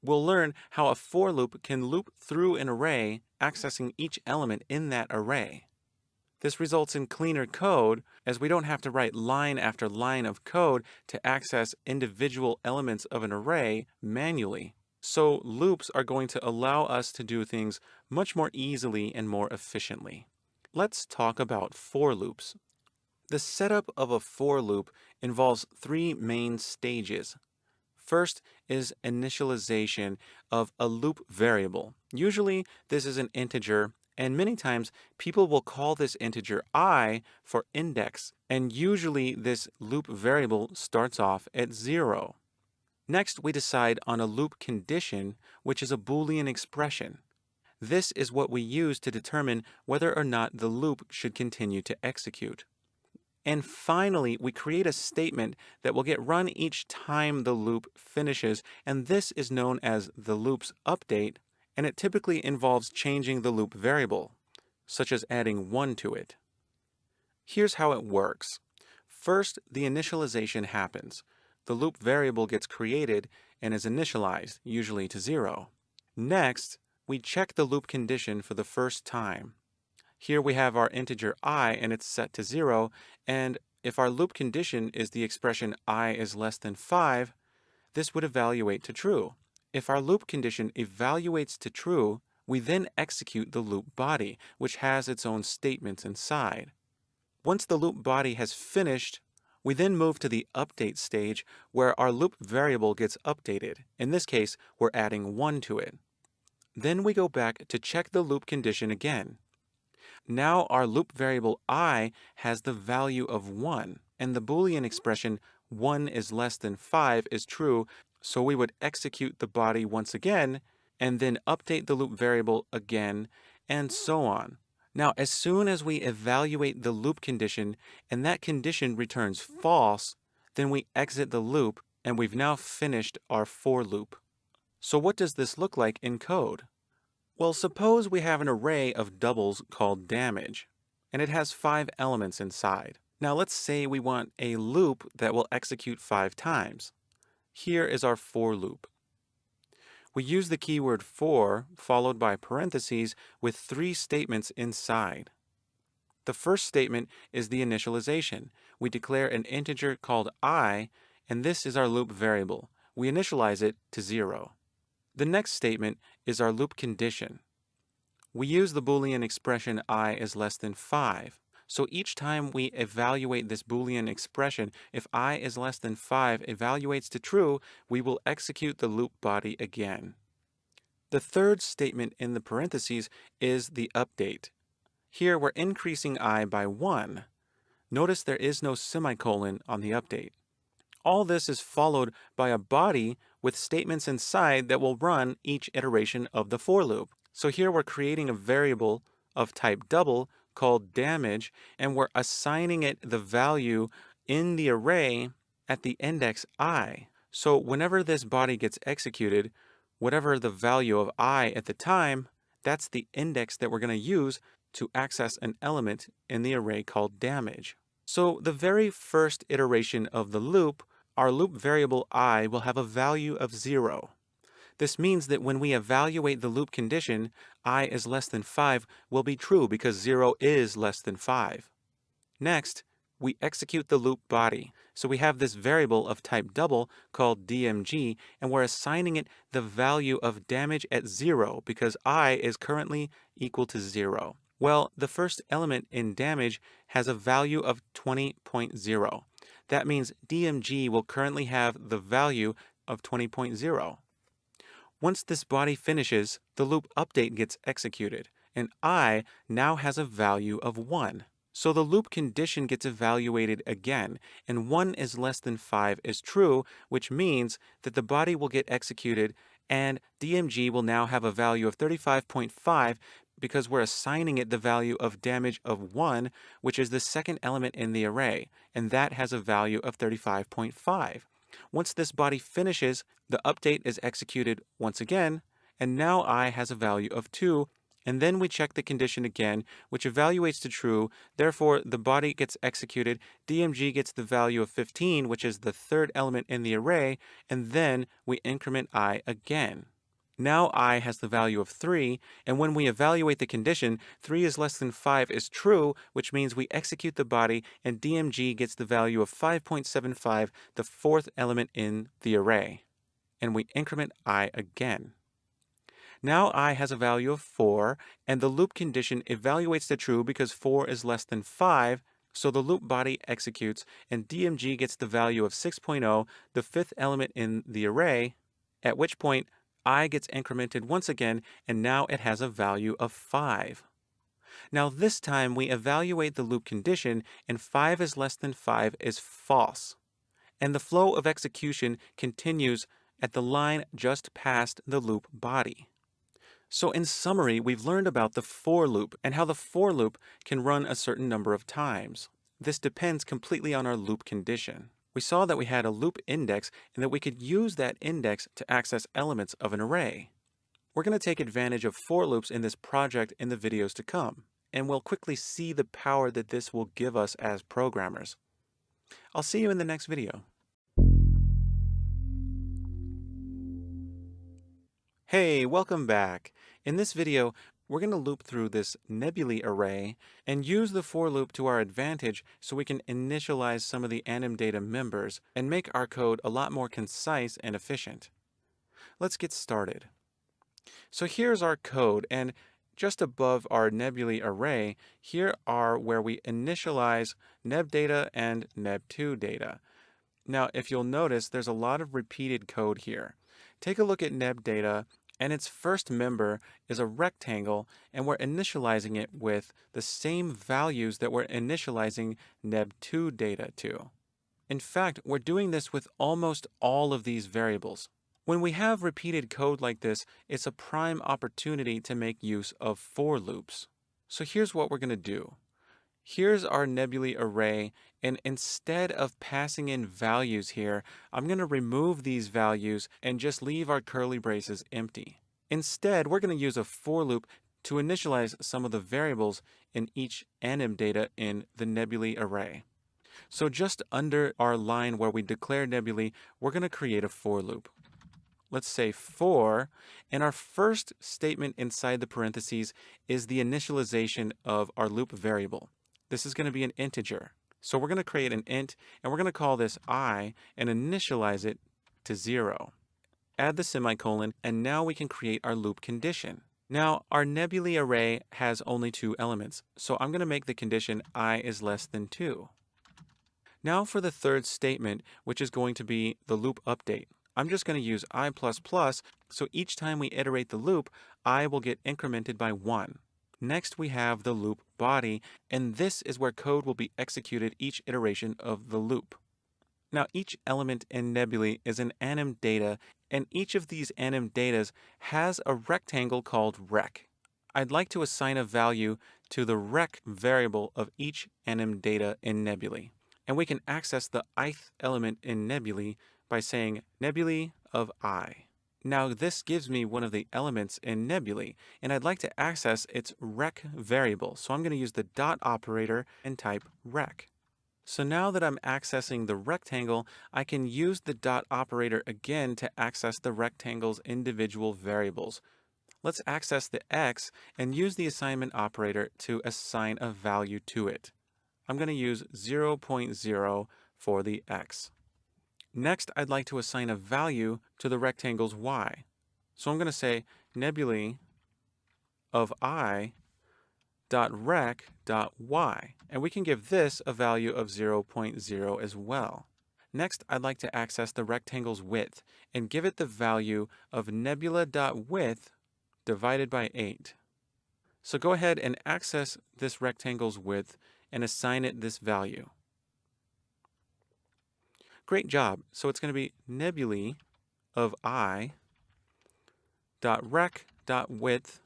We'll learn how a for loop can loop through an array, accessing each element in that array. This results in cleaner code, as we don't have to write line after line of code to access individual elements of an array manually. So loops are going to allow us to do things much more easily and more efficiently. Let's talk about for loops. The setup of a for loop involves three main stages. First is initialization of a loop variable. Usually this is an integer, and many times people will call this integer I for index, and usually this loop variable starts off at 0. Next, we decide on a loop condition, which is a Boolean expression. This is what we use to determine whether or not the loop should continue to execute. And finally, we create a statement that will get run each time the loop finishes, and this is known as the loop's update, and it typically involves changing the loop variable, such as adding 1 to it. Here's how it works. First, the initialization happens. The loop variable gets created and is initialized, usually to 0. Next, we check the loop condition for the first time. Here we have our integer I and it's set to 0, and if our loop condition is the expression I is less than 5, this would evaluate to true. If our loop condition evaluates to true, we then execute the loop body, which has its own statements inside. Once the loop body has finished, we then move to the update stage where our loop variable gets updated. In this case, we're adding 1 to it. Then we go back to check the loop condition again. Now our loop variable I has the value of 1, and the Boolean expression 1 is less than 5 is true, so we would execute the body once again, and then update the loop variable again, and so on. Now, as soon as we evaluate the loop condition, and that condition returns false, then we exit the loop, and we've now finished our for loop. So what does this look like in code? Well, suppose we have an array of doubles called damage, and it has 5 elements inside. Now let's say we want a loop that will execute 5 times. Here is our for loop. We use the keyword for, followed by parentheses, with 3 statements inside. The first statement is the initialization. We declare an integer called I, and this is our loop variable. We initialize it to 0. The next statement is our loop condition. We use the Boolean expression I is less than 5. So each time we evaluate this Boolean expression, if I is less than 5 evaluates to true, we will execute the loop body again. The third statement in the parentheses is the update. Here we're increasing I by 1. Notice there is no semicolon on the update. All this is followed by a body with statements inside that will run each iteration of the for loop. So here we're creating a variable of type double called damage, and we're assigning it the value in the array at the index I. So whenever this body gets executed, whatever the value of I at the time, that's the index that we're going to use to access an element in the array called damage. So the very first iteration of the loop, our loop variable I will have a value of 0. This means that when we evaluate the loop condition, I is less than 5 will be true because 0 is less than 5. Next, we execute the loop body. So we have this variable of type double called DMG, and we're assigning it the value of damage at 0 because I is currently equal to 0. Well, the first element in damage has a value of 20.0. That means DMG will currently have the value of 20.0. Once this body finishes, the loop update gets executed, and I now has a value of 1. So the loop condition gets evaluated again, and 1 is less than 5 is true, which means that the body will get executed, and DMG will now have a value of 35.5 because we're assigning it the value of damage of 1, which is the second element in the array, and that has a value of 35.5. Once this body finishes, the update is executed once again, and now I has a value of 2, and then we check the condition again, which evaluates to true. Therefore, the body gets executed, DMG gets the value of 15, which is the third element in the array, and then we increment I again. Now I has the value of 3, and when we evaluate the condition, 3 is less than 5 is true, which means we execute the body, and DMG gets the value of 5.75, the fourth element in the array. And we increment I again. Now I has a value of 4, and the loop condition evaluates to true because 4 is less than 5, so the loop body executes, and DMG gets the value of 6.0, the fifth element in the array, at which point I gets incremented once again, and now it has a value of 5. Now this time we evaluate the loop condition, and 5 is less than 5 is false. And the flow of execution continues at the line just past the loop body. So in summary, we've learned about the for loop and how the for loop can run a certain number of times. This depends completely on our loop condition. We saw that we had a loop index and that we could use that index to access elements of an array. We're going to take advantage of for loops in this project in the videos to come, and we'll quickly see the power that this will give us as programmers. I'll see you in the next video. Hey, welcome back. In this video, we're going to loop through this nebulae array and use the for loop to our advantage so we can initialize some of the anim data members and make our code a lot more concise and efficient. Let's get started. So here's our code, and just above our nebulae array, here are where we initialize neb data and neb2 data. Now, if you'll notice, there's a lot of repeated code here. Take a look at neb data, and its first member is a rectangle, and we're initializing it with the same values that we're initializing neb2 data to. In fact, we're doing this with almost all of these variables. When we have repeated code like this, it's a prime opportunity to make use of for loops. So here's what we're going to do. Here's our nebulae array, and instead of passing in values here, I'm going to remove these values and just leave our curly braces empty. Instead, we're going to use a for loop to initialize some of the variables in each anim data in the nebulae array. So just under our line where we declare nebulae, we're going to create a for loop. Let's say for, and our first statement inside the parentheses is the initialization of our loop variable. This is going to be an integer. So we're going to create an int, and we're going to call this I and initialize it to 0. Add the semicolon, and now we can create our loop condition. Now, our nebulae array has only 2 elements, so I'm going to make the condition I is less than 2. Now for the third statement, which is going to be the loop update. I'm just going to use I++, so each time we iterate the loop, I will get incremented by 1. Next, we have the loop body, and this is where code will be executed each iteration of the loop. Now, each element in nebulae is an anim data, and each of these anim datas has a rectangle called rec. I'd like to assign a value to the rec variable of each anim data in nebulae. And we can access the ith element in nebulae by saying nebulae of I. Now this gives me one of the elements in nebulae, and I'd like to access its rec variable. So I'm going to use the dot operator and type rec. So now that I'm accessing the rectangle, I can use the dot operator again to access the rectangle's individual variables. Let's access the x and use the assignment operator to assign a value to it. I'm going to use 0.0 for the x. Next, I'd like to assign a value to the rectangle's y. So I'm going to say nebulae of I dot rec dot y, and we can give this a value of 0.0 as well. Next, I'd like to access the rectangle's width and give it the value of nebula.width divided by 8. So go ahead and access this rectangle's width and assign it this value. Great job. So it's going to be nebulae of I dot rec dot width,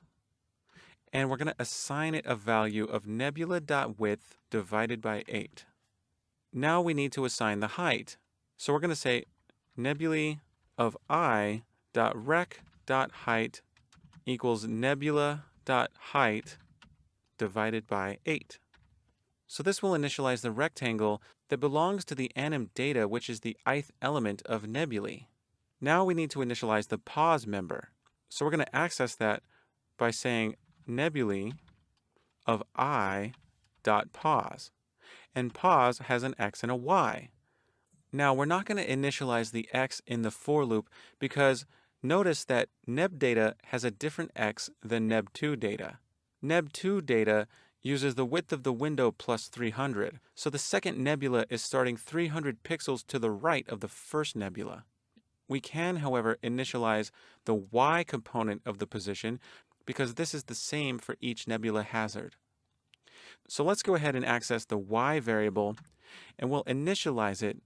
and we're going to assign it a value of nebula.width divided by 8. Now we need to assign the height. So we're going to say nebulae of I dot rec dot height equals nebula.height divided by 8. So this will initialize the rectangle that belongs to the anim data, which is the ith element of nebulae. Now we need to initialize the pos member. So we're going to access that by saying nebulae of I dot pos. And pos has an x and a y. Now we're not going to initialize the x in the for loop because notice that neb data has a different x than neb2 data. Neb2 data uses the width of the window plus 300, so the second nebula is starting 300 pixels to the right of the first nebula. We can, however, initialize the y component of the position because this is the same for each nebula hazard. So let's go ahead and access the y variable, and we'll initialize it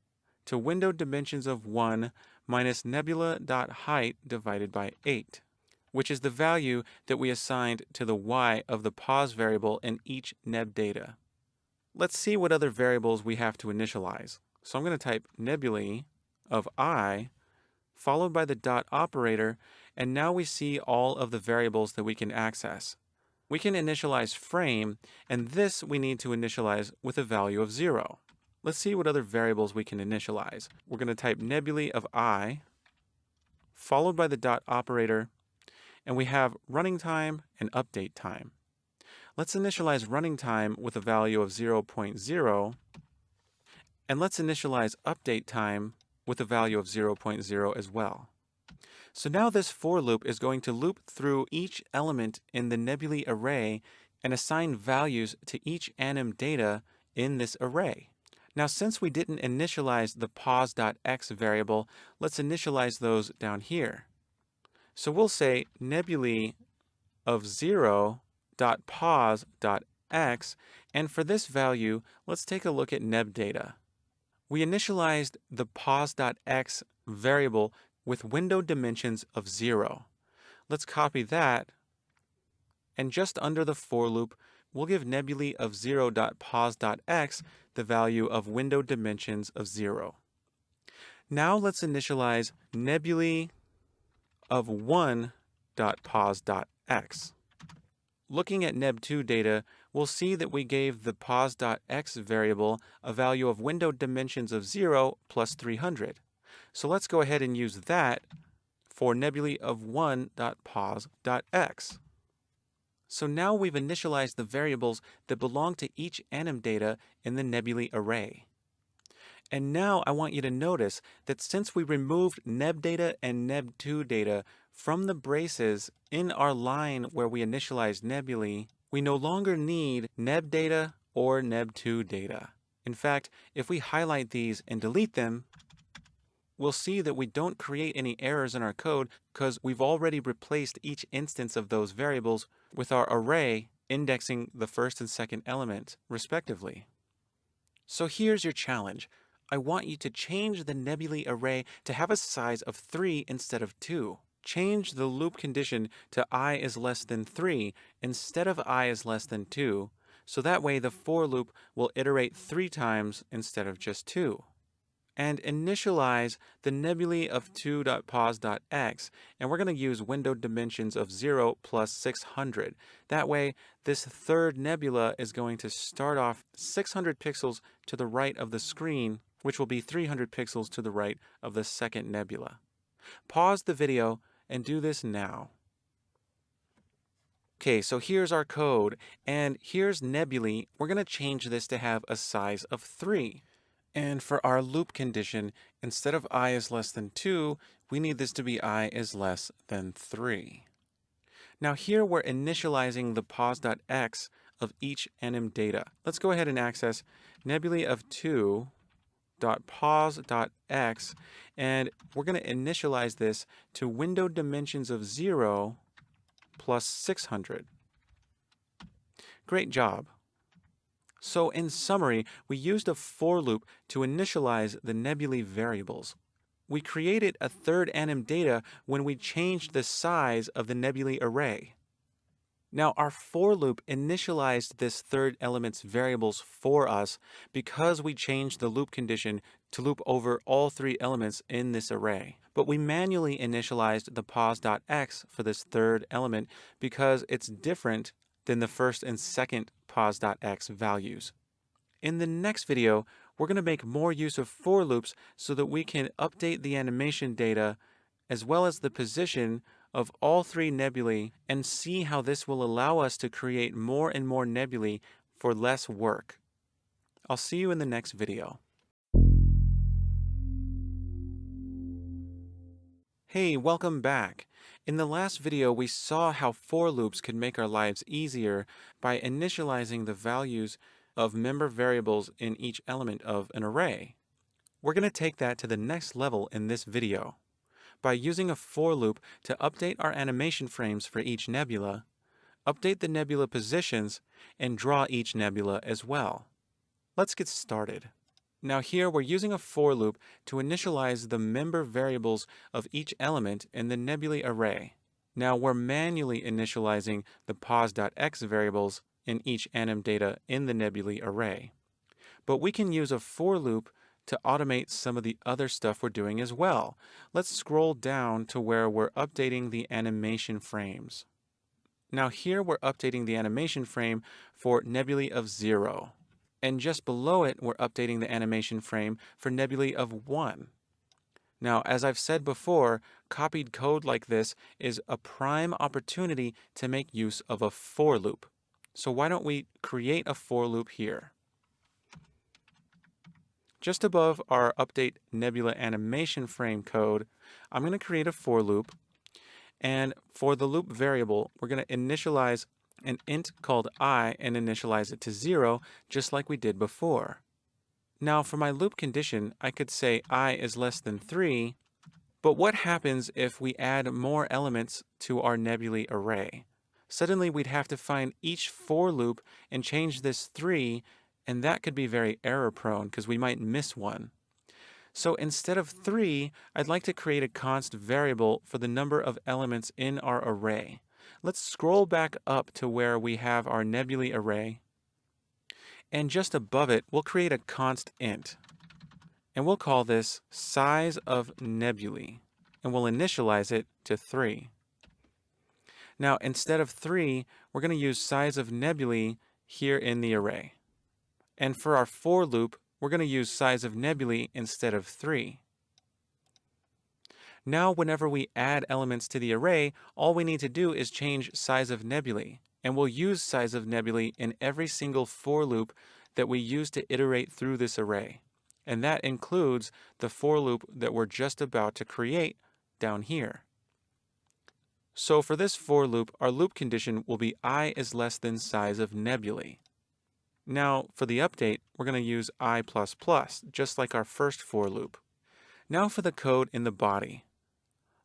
to window dimensions of 1 minus nebula.height divided by 8, which is the value that we assigned to the y of the pos variable in each neb data. Let's see what other variables we have to initialize. So I'm going to type nebulae of I followed by the dot operator, and now we see all of the variables that we can access. We can initialize frame, and this we need to initialize with a value of 0. Let's see what other variables we can initialize. We're going to type nebulae of I followed by the dot operator, and we have running time and update time. Let's initialize running time with a value of 0.0, and let's initialize update time with a value of 0.0 as well. So now this for loop is going to loop through each element in the nebulae array and assign values to each anim data in this array. Now since we didn't initialize the pos.x variable, let's initialize those down here. So we'll say nebulae of 0.pos.x, and for this value, let's take a look at neb data. We initialized the pos.x variable with window dimensions of 0. Let's copy that, and just under the for loop, we'll give nebulae of 0.pos.x the value of window dimensions of 0. Now let's initialize nebulae of 1.pos.x. Looking at neb2 data, we'll see that we gave the pos.x variable a value of window dimensions of 0 plus 300. So let's go ahead and use that for nebulae of 1.pos.x. So now we've initialized the variables that belong to each anim data in the nebulae array. And now I want you to notice that since we removed neb data and neb2 data from the braces in our line where we initialized nebulae, we no longer need neb data or neb2 data. In fact, if we highlight these and delete them, we'll see that we don't create any errors in our code because we've already replaced each instance of those variables with our array indexing the first and second element, respectively. So here's your challenge. I want you to change the nebulae array to have a size of 3 instead of 2. Change the loop condition to I is less than 3 instead of I is less than 2, so that way the for loop will iterate 3 times instead of just 2. And initialize the nebulae of 2.pos.x, and we're going to use window dimensions of 0 plus 600. That way, this third nebula is going to start off 600 pixels to the right of the screen, which will be 300 pixels to the right of the second nebula. Pause the video and do this now. Okay, so here's our code, and here's nebulae. We're going to change this to have a size of 3. And for our loop condition, instead of I is less than 2, we need this to be I is less than 3. Now here we're initializing the pos.x of each anim data. Let's go ahead and access nebulae of 2.pos.x, and we're going to initialize this to window dimensions of 0 plus 600. Great job. So in summary, we used a for loop to initialize the nebulae variables. We created a third anim data when we changed the size of the nebulae array. Now our for loop initialized this third element's variables for us because we changed the loop condition to loop over all 3 elements in this array. But we manually initialized the pos.x for this third element because it's different than the first and second pos.x values. In the next video, we're going to make more use of for loops so that we can update the animation data as well as the position of all 3 nebulae and see how this will allow us to create more and more nebulae for less work. I'll see you in the next video. Hey, welcome back. In the last video, we saw how for loops could make our lives easier by initializing the values of member variables in each element of an array. We're going to take that to the next level in this video by using a for loop to update our animation frames for each nebula, update the nebula positions, and draw each nebula as well. Let's get started. Now here we're using a for loop to initialize the member variables of each element in the nebulae array. Now we're manually initializing the pos.x variables in each anim data in the nebulae array. But we can use a for loop to automate some of the other stuff we're doing as well. Let's scroll down to where we're updating the animation frames. Now here we're updating the animation frame for nebulae of 0. And just below it, we're updating the animation frame for nebulae of 1. Now, as I've said before, copied code like this is a prime opportunity to make use of a for loop. So why don't we create a for loop here? Just above our update nebula animation frame code, I'm going to create a for loop. And for the loop variable, we're going to initialize an int called I and initialize it to 0, just like we did before. Now for my loop condition, I could say I is less than 3, but what happens if we add more elements to our nebulae array? Suddenly we'd have to find each for loop and change this 3, and that could be very error prone because we might miss one. So instead of 3, I'd like to create a const variable for the number of elements in our array. Let's scroll back up to where we have our nebulae array. And just above it, we'll create a const int. And we'll call this size of nebulae. And we'll initialize it to 3. Now, instead of 3, we're going to use size of nebulae here in the array. And for our for loop, we're going to use size of nebulae instead of 3. Now, whenever we add elements to the array, all we need to do is change size of nebulae, and we'll use size of nebulae in every single for loop that we use to iterate through this array. And that includes the for loop that we're just about to create down here. So for this for loop, our loop condition will be I is less than size of nebulae. Now, for the update, we're going to use I++, just like our first for loop. Now for the code in the body.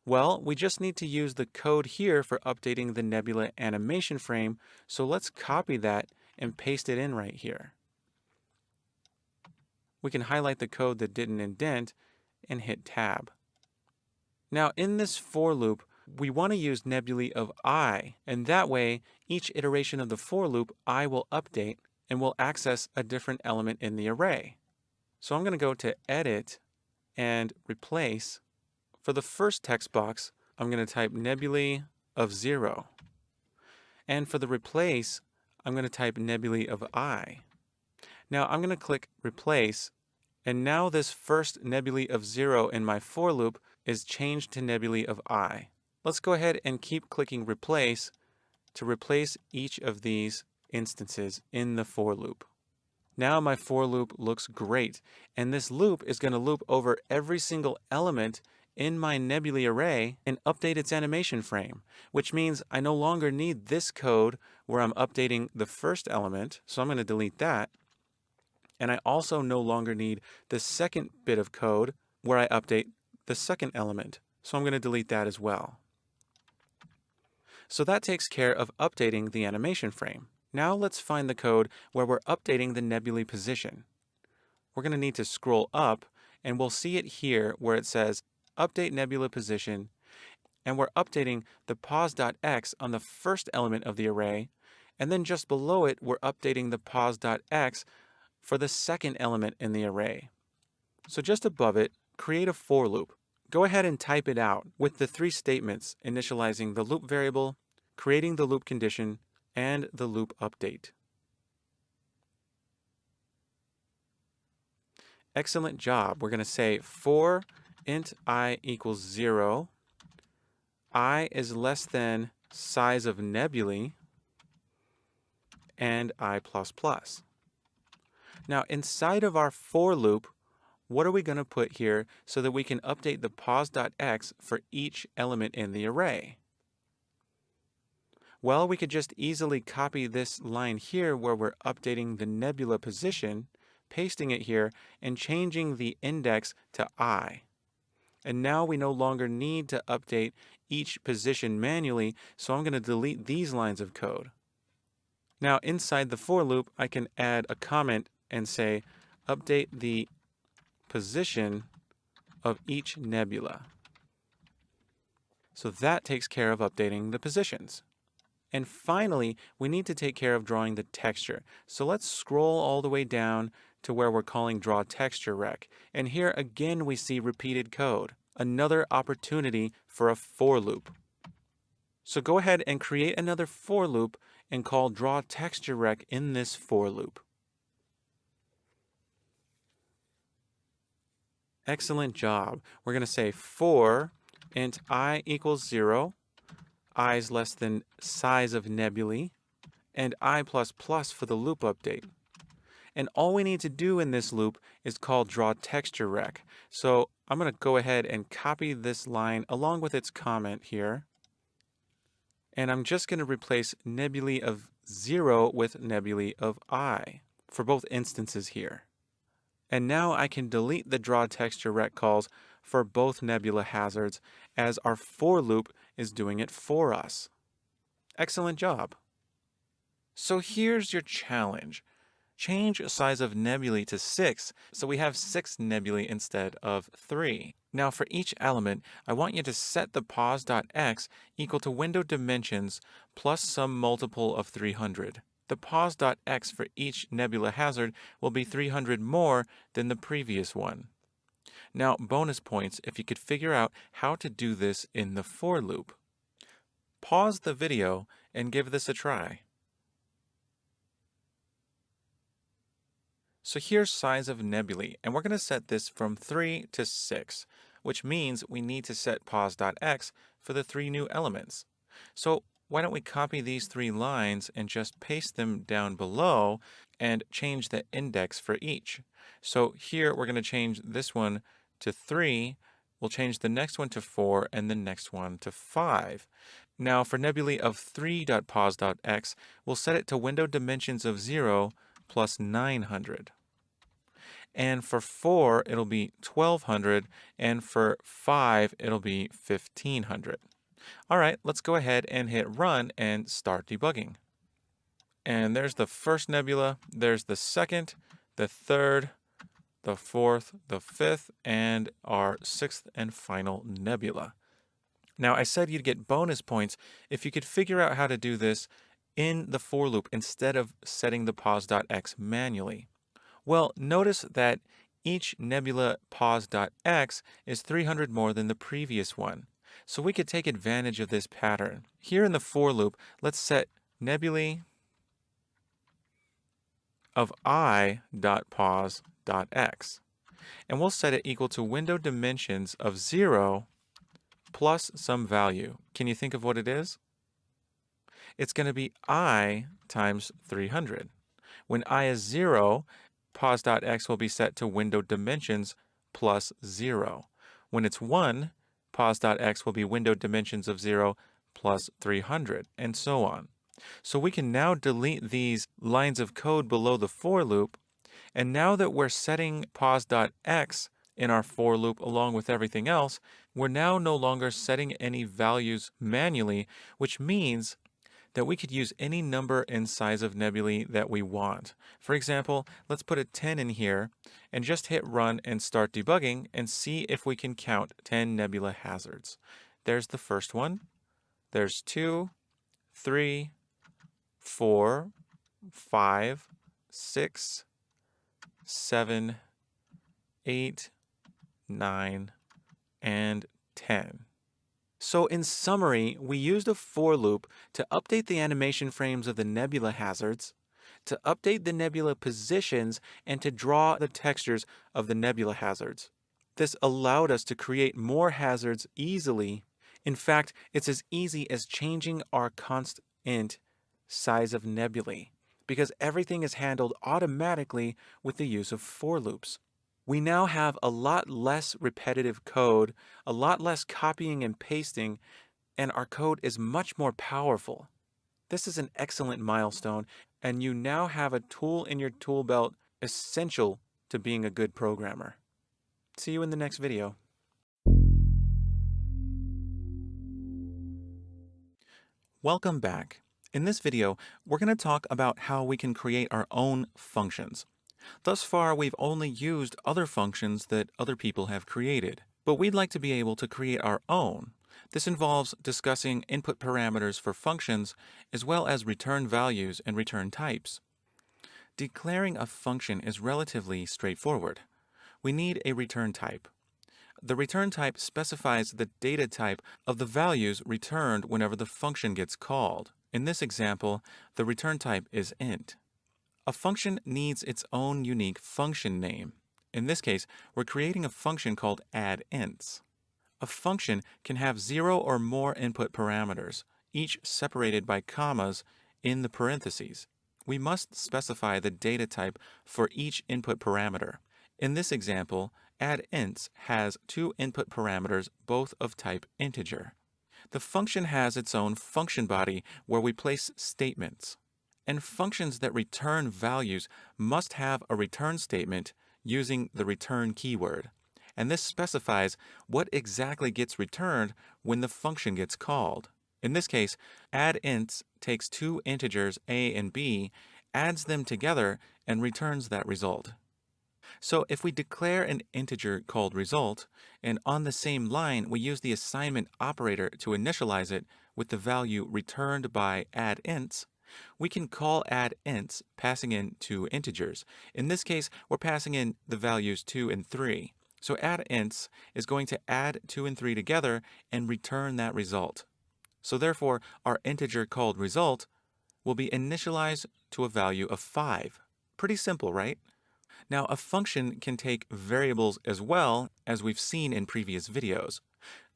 Well, we just need to use the code here for updating the nebula animation frame, so let's copy that and paste it in right here. we can highlight the code that didn't indent and hit Tab. Now in this for loop, we want to use nebulae of I, and that way each iteration of the for loop I will update and will access a different element in the array. So I'm going to go to Edit and Replace. For the first text box, I'm going to type nebulae of 0. And for the replace, I'm going to type nebulae of I. Now I'm going to click Replace, and now this first nebulae of 0 in my for loop is changed to nebulae of I. Let's go ahead and keep clicking Replace to replace each of these instances in the for loop. Now my for loop looks great, and this loop is going to loop over every single element in my nebulae array and update its animation frame, which means I no longer need this code where I'm updating the first element, so I'm going to delete that. And I also no longer need the second bit of code where I update the second element, so I'm going to delete that as well. So that takes care of updating the animation frame. Now let's find the code where we're updating the nebulae position. We're going to need to scroll up, and we'll see it here where it says Update Nebula Position, and we're updating the pos.x on the first element of the array, and then just below it we're updating the pos.x for the second element in the array. So just above it, create a for loop. Go ahead and type it out with the 3 statements initializing the loop variable, creating the loop condition, and the loop update. Excellent job. We're going to say for int I equals 0, I is less than size of nebulae, and I++. Now inside of our for loop, what are we going to put here so that we can update the pos.x for each element in the array? Well, we could just easily copy this line here where we're updating the nebula position, pasting it here, and changing the index to I. And now we no longer need to update each position manually, so I'm going to delete these lines of code. Now inside the for loop, I can add a comment and say, update the position of each nebula. So that takes care of updating the positions. And finally, we need to take care of drawing the texture. So let's scroll all the way down to where we're calling Draw Texture Rec. And here again we see repeated code, another opportunity for a for loop. So go ahead and create another for loop and call Draw Texture Rec in this for loop. Excellent job. We're going to say for int I equals 0, I is less than size of nebulae, and I++ for the loop update. And all we need to do in this loop is call Draw Texture Rec. So I'm going to go ahead and copy this line along with its comment here. And I'm just going to replace nebulae of 0 with nebulae of I for both instances here. And now I can delete the Draw Texture Rec calls for both nebula hazards, as our for loop is doing it for us. Excellent job. So here's your challenge. Change size of nebulae to 6, so we have 6 nebulae instead of 3. Now for each element, I want you to set the pos.x equal to window dimensions plus some multiple of 300. The pos.x for each nebula hazard will be 300 more than the previous one. Now, bonus points if you could figure out how to do this in the for loop. Pause the video and give this a try. So here's size of nebulae, and we're going to set this from 3 to 6, which means we need to set pos.x for the 3 new elements. So why don't we copy these 3 lines and just paste them down below and change the index for each. So here we're going to change this one to 3, we'll change the next one to 4, and the next one to 5. Now for nebulae of 3.pos.x, we'll set it to window dimensions of 0 plus 900. And for 4, it'll be 1200, and for 5, it'll be 1500. All right, let's go ahead and hit run and start debugging. And there's the first nebula, there's the second, the third, the fourth, the fifth, and our sixth and final nebula. Now, I said you'd get bonus points if you could figure out how to do this in the for loop instead of setting the pos.x manually. Well, notice that each nebula pos.x is 300 more than the previous one. So we could take advantage of this pattern. Here in the for loop, let's set nebulae of i.pos.x. And we'll set it equal to window dimensions of 0 plus some value. Can you think of what it is? It's going to be I times 300. When I is 0, pos.x will be set to window dimensions plus 0. When it's 1, pos.x will be window dimensions of 0 plus 300, and so on. So we can now delete these lines of code below the for loop, and now that we're setting pos.x in our for loop along with everything else, we're now no longer setting any values manually, which means that we could use any number and size of nebulae that we want. For example, let's put a 10 in here and just hit run and start debugging and see if we can count 10 nebula hazards. There's the first one. There's 2, 3, 4, 5, 6, 7, 8, 9, and 10. So in summary, we used a for loop to update the animation frames of the nebula hazards, to update the nebula positions, and to draw the textures of the nebula hazards. This allowed us to create more hazards easily. In fact, it's as easy as changing our constant size of nebulae, because everything is handled automatically with the use of for loops. We now have a lot less repetitive code, a lot less copying and pasting, and our code is much more powerful. This is an excellent milestone, and you now have a tool in your tool belt essential to being a good programmer. See you in the next video. Welcome back. In this video, we're going to talk about how we can create our own functions. Thus far, we've only used other functions that other people have created, but we'd like to be able to create our own. This involves discussing input parameters for functions, as well as return values and return types. Declaring a function is relatively straightforward. We need a return type. The return type specifies the data type of the values returned whenever the function gets called. In this example, the return type is int. A function needs its own unique function name. In this case, we're creating a function called addInts. A function can have 0 or more input parameters, each separated by commas in the parentheses. We must specify the data type for each input parameter. In this example, addInts has 2 input parameters, both of type integer. The function has its own function body where we place statements. And functions that return values must have a return statement using the return keyword. And this specifies what exactly gets returned when the function gets called. In this case, addInts takes 2 integers a and b, adds them together, and returns that result. So if we declare an integer called result, and on the same line we use the assignment operator to initialize it with the value returned by addInts, we can call addInts passing in 2 integers. In this case, we're passing in the values 2 and 3. So addInts is going to add 2 and 3 together and return that result. So therefore, our integer called result will be initialized to a value of 5. Pretty simple, right? Now, a function can take variables as well, as we've seen in previous videos.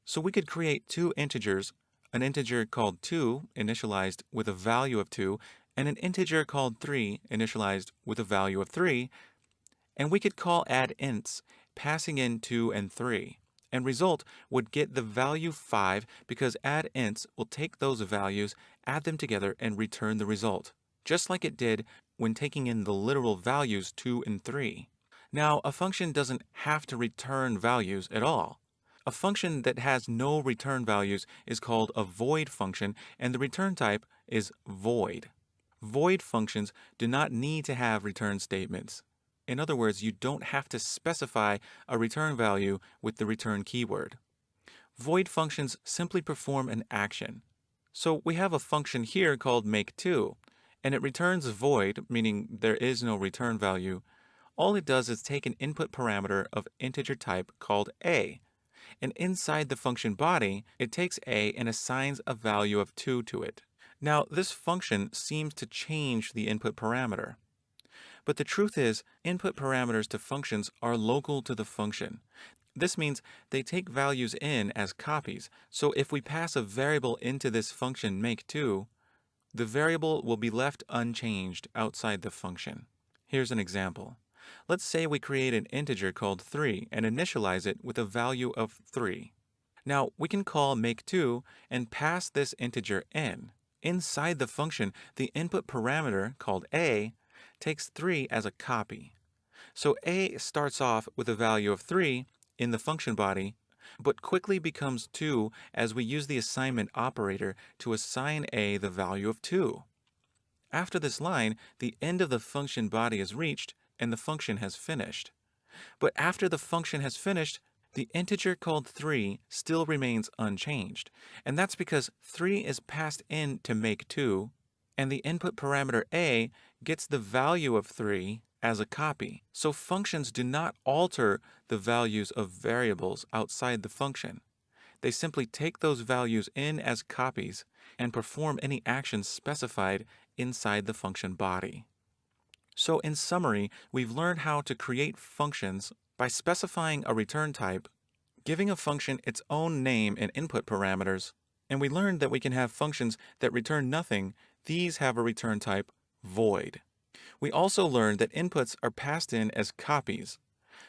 So we could create 2 integers, an integer called 2 initialized with a value of 2, and an integer called 3 initialized with a value of 3, and we could call addInts passing in 2 and 3, and result would get the value 5 because addInts will take those values, add them together, and return the result, just like it did when taking in the literal values 2 and 3. Now, a function doesn't have to return values at all. A function that has no return values is called a void function, and the return type is void. Void functions do not need to have return statements. In other words, you don't have to specify a return value with the return keyword. Void functions simply perform an action. So we have a function here called make2, and it returns void, meaning there is no return value. All it does is take an input parameter of integer type called a, and inside the function body, it takes a and assigns a value of 2 to it. Now, this function seems to change the input parameter. But the truth is, input parameters to functions are local to the function. This means they take values in as copies, so if we pass a variable into this function make2, the variable will be left unchanged outside the function. Here's an example. Let's say we create an integer called 3 and initialize it with a value of 3. Now, we can call make2 and pass this integer in. Inside the function, the input parameter, called a, takes 3 as a copy. So a starts off with a value of 3 in the function body, but quickly becomes 2 as we use the assignment operator to assign a the value of 2. After this line, the end of the function body is reached and the function has finished. But after the function has finished, the integer called 3 still remains unchanged, and that's because 3 is passed in to make2, and the input parameter a gets the value of 3 as a copy. So functions do not alter the values of variables outside the function. They simply take those values in as copies and perform any actions specified inside the function body. So in summary, we've learned how to create functions by specifying a return type, giving a function its own name and input parameters, and we learned that we can have functions that return nothing. These have a return type void. We also learned that inputs are passed in as copies,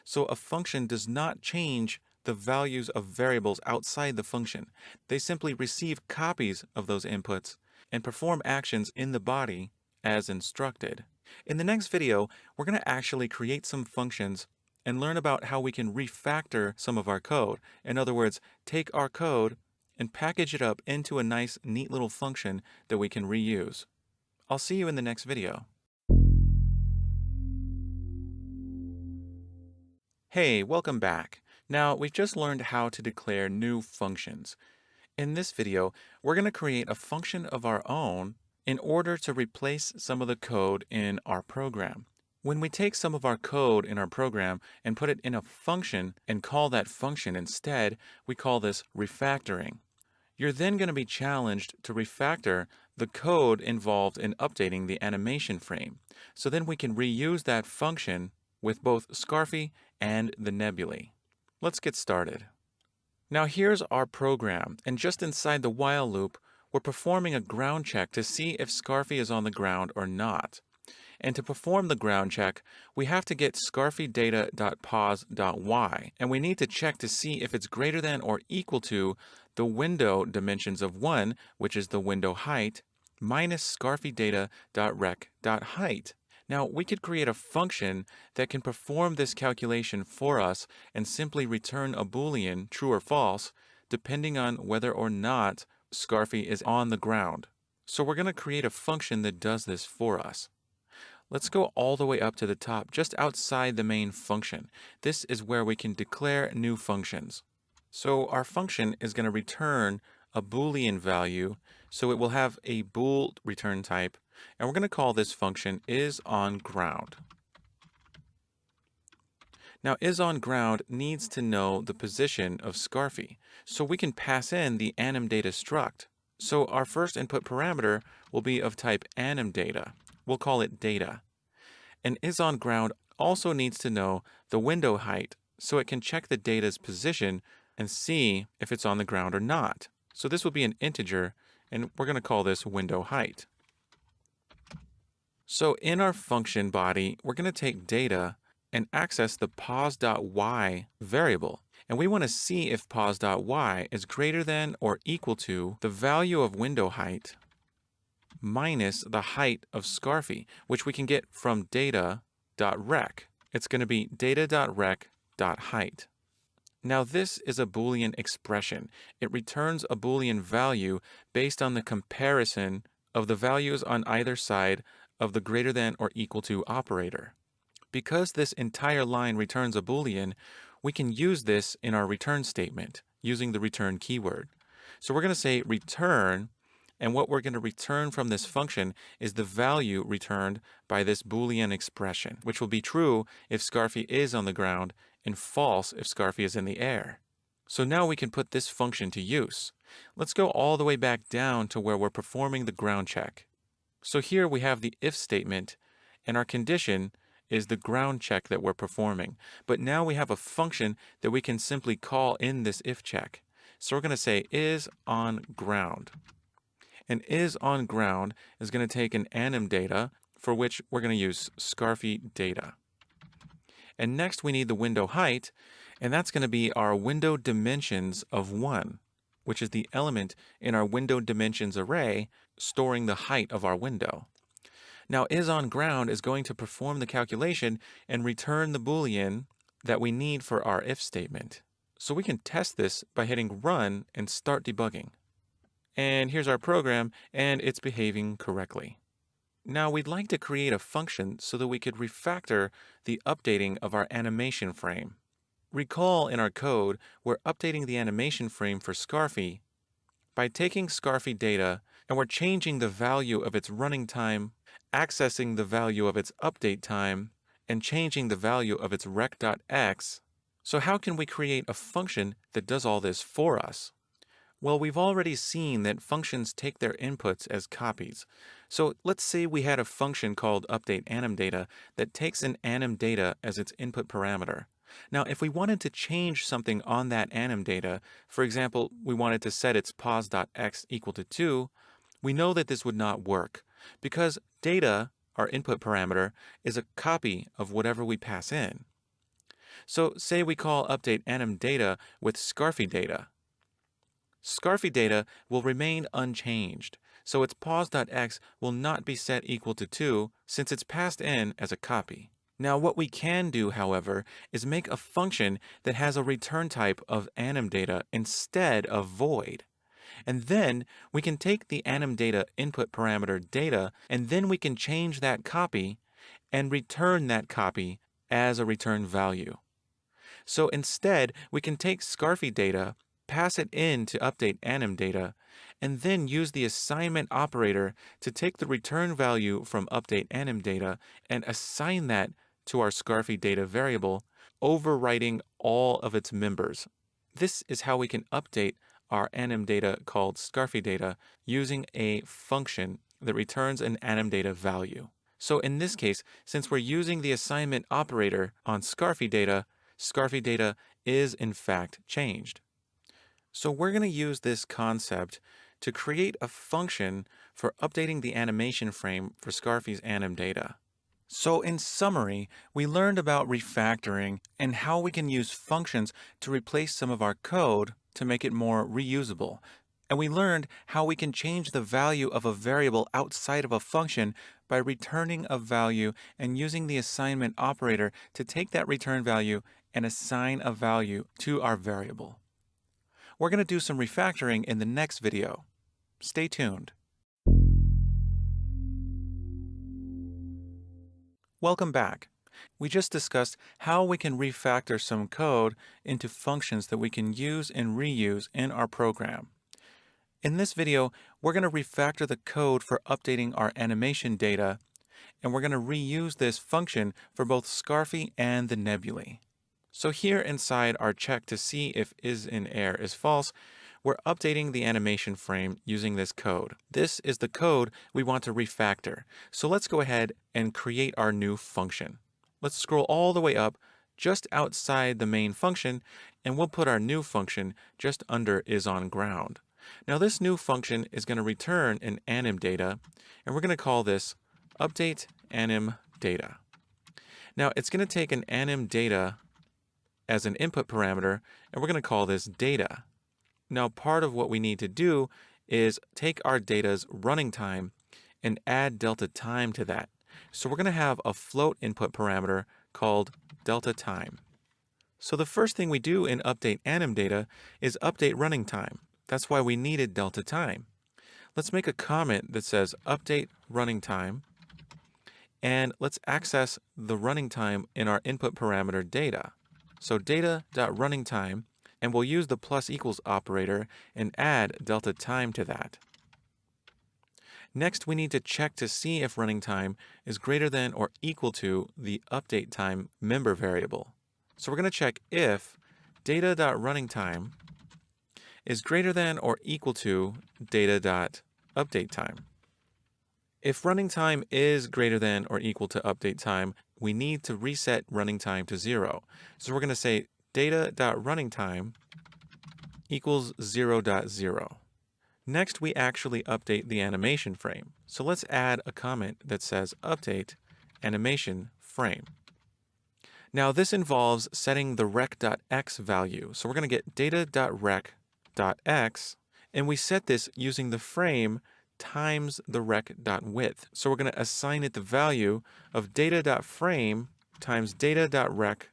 so a function does not change the values of variables outside the function. They simply receive copies of those inputs and perform actions in the body as instructed. In the next video, we're going to actually create some functions and learn about how we can refactor some of our code. In other words, take our code and package it up into a nice, neat little function that we can reuse. I'll see you in the next video. Hey, welcome back. Now, we've just learned how to declare new functions. In this video, we're going to create a function of our own in order to replace some of the code in our program. When we take some of our code in our program and put it in a function and call that function instead, we call this refactoring. You're then going to be challenged to refactor the code involved in updating the animation frame. So then we can reuse that function with both Scarfy and the nebulae. Let's get started. Now here's our program, and just inside the while loop, we're performing a ground check to see if Scarfy is on the ground or not. And to perform the ground check, we have to get scarfydata.pos.y, and we need to check to see if it's greater than or equal to the window dimensions of 1, which is the window height, minus scarfydata.rec.height. Now, we could create a function that can perform this calculation for us and simply return a Boolean, true or false, depending on whether or not Scarfy is on the ground. So we're going to create a function that does this for us. Let's go all the way up to the top, just outside the main function. This is where we can declare new functions. So our function is going to return a Boolean value, so it will have a bool return type, and we're going to call this function isOnGround. Now isOnGround needs to know the position of Scarfy, so we can pass in the animData struct. So our first input parameter will be of type animData. We'll call it data. And isOnGround also needs to know the window height, so it can check the data's position and see if it's on the ground or not. So this will be an integer, and we're going to call this window height. So in our function body, we're going to take data and access the pos.y variable. And we want to see if pos.y is greater than or equal to the value of window height minus the height of Scarfy, which we can get from data.rec. It's going to be data.rec.height. Now this is a Boolean expression. It returns a Boolean value based on the comparison of the values on either side of the greater than or equal to operator. Because this entire line returns a Boolean, we can use this in our return statement using the return keyword. So we're going to say return, and what we're going to return from this function is the value returned by this Boolean expression, which will be true if Scarfy is on the ground and false if Scarfy is in the air. So now we can put this function to use. Let's go all the way back down to where we're performing the ground check. So here we have the if statement, and our condition is the ground check that we're performing. But now we have a function that we can simply call in this if check. So we're going to say is on ground. And is on ground is going to take an anim data, for which we're going to use Scarfy data. And next we need the window height, and that's going to be our window dimensions of 1, which is the element in our window dimensions array storing the height of our window. Now is on ground is going to perform the calculation and return the Boolean that we need for our if statement. So we can test this by hitting run and start debugging. And here's our program, and it's behaving correctly. Now we'd like to create a function so that we could refactor the updating of our animation frame. Recall in our code, we're updating the animation frame for Scarfy by taking Scarfy data, and we're changing the value of its running time, accessing the value of its update time, and changing the value of its rec.x. So how can we create a function that does all this for us? Well, we've already seen that functions take their inputs as copies. So let's say we had a function called updateAnimData that takes an anim data as its input parameter. Now, if we wanted to change something on that anim data, for example, we wanted to set its pos.x equal to 2, we know that this would not work because data, our input parameter, is a copy of whatever we pass in. So say we call updateAnimData with Scarfy data. Scarfy data will remain unchanged, so its pos.x will not be set equal to 2 since it's passed in as a copy. Now what we can do, however, is make a function that has a return type of animData instead of void. And then we can take the animData input parameter data, and then we can change that copy and return that copy as a return value. So instead, we can take Scarfy data, pass it in to updateAnimData, and then use the assignment operator to take the return value from updateAnimData and assign that to our Scarfy data variable, overwriting all of its members. This is how we can update our anim data called Scarfy data using a function that returns an anim data value. So in this case, since we're using the assignment operator on Scarfy data is in fact changed. So we're going to use this concept to create a function for updating the animation frame for Scarfy's anim data. So in summary, we learned about refactoring and how we can use functions to replace some of our code to make it more reusable. And we learned how we can change the value of a variable outside of a function by returning a value and using the assignment operator to take that return value and assign a value to our variable. We're going to do some refactoring in the next video. Stay tuned. Welcome back. We just discussed how we can refactor some code into functions that we can use and reuse in our program. In this video, we're going to refactor the code for updating our animation data, and we're going to reuse this function for both Scarfy and the nebulae. So here inside our check to see if isInAir is false, we're updating the animation frame using this code. This is the code we want to refactor. So let's go ahead and create our new function. Let's scroll all the way up just outside the main function, and we'll put our new function just under isOnGround. Now this new function is going to return an anim data, and we're going to call this updateAnimData. Now it's going to take an anim data as an input parameter, and we're going to call this data. Now part of what we need to do is take our data's running time and add delta time to that. So we're going to have a float input parameter called delta time. So the first thing we do in updateAnimData is update running time. That's why we needed delta time. Let's make a comment that says update running time And let's access the running time in our input parameter data. So data.runningTime, and we'll use the plus equals operator and add delta time to that. Next, we need to check to see if running time is greater than or equal to the update time member variable. So we're going to check if data.runningTime is greater than or equal to data.update time. If running time is greater than or equal to update time, we need to reset running time to 0. So we're going to say data.runningTime equals 0.0. Next, we actually update the animation frame. So let's add a comment that says update animation frame. Now this involves setting the rec.x value. So we're going to get data.rec.x, and we set this using the frame times the rec.width. So we're going to assign it the value of data.frame times data.rec.width.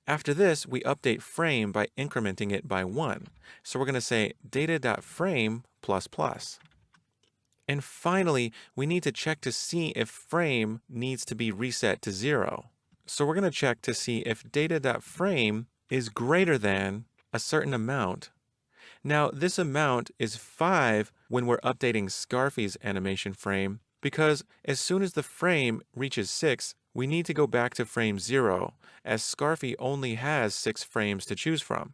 After this, we update frame by incrementing it by 1. So we're going to say data.frame++. And finally, we need to check to see if frame needs to be reset to 0. So we're going to check to see if data.frame is greater than a certain amount. Now, this amount is 5 when we're updating Scarfy's animation frame, because as soon as the frame reaches 6, we need to go back to frame 0, as Scarfy only has 6 frames to choose from.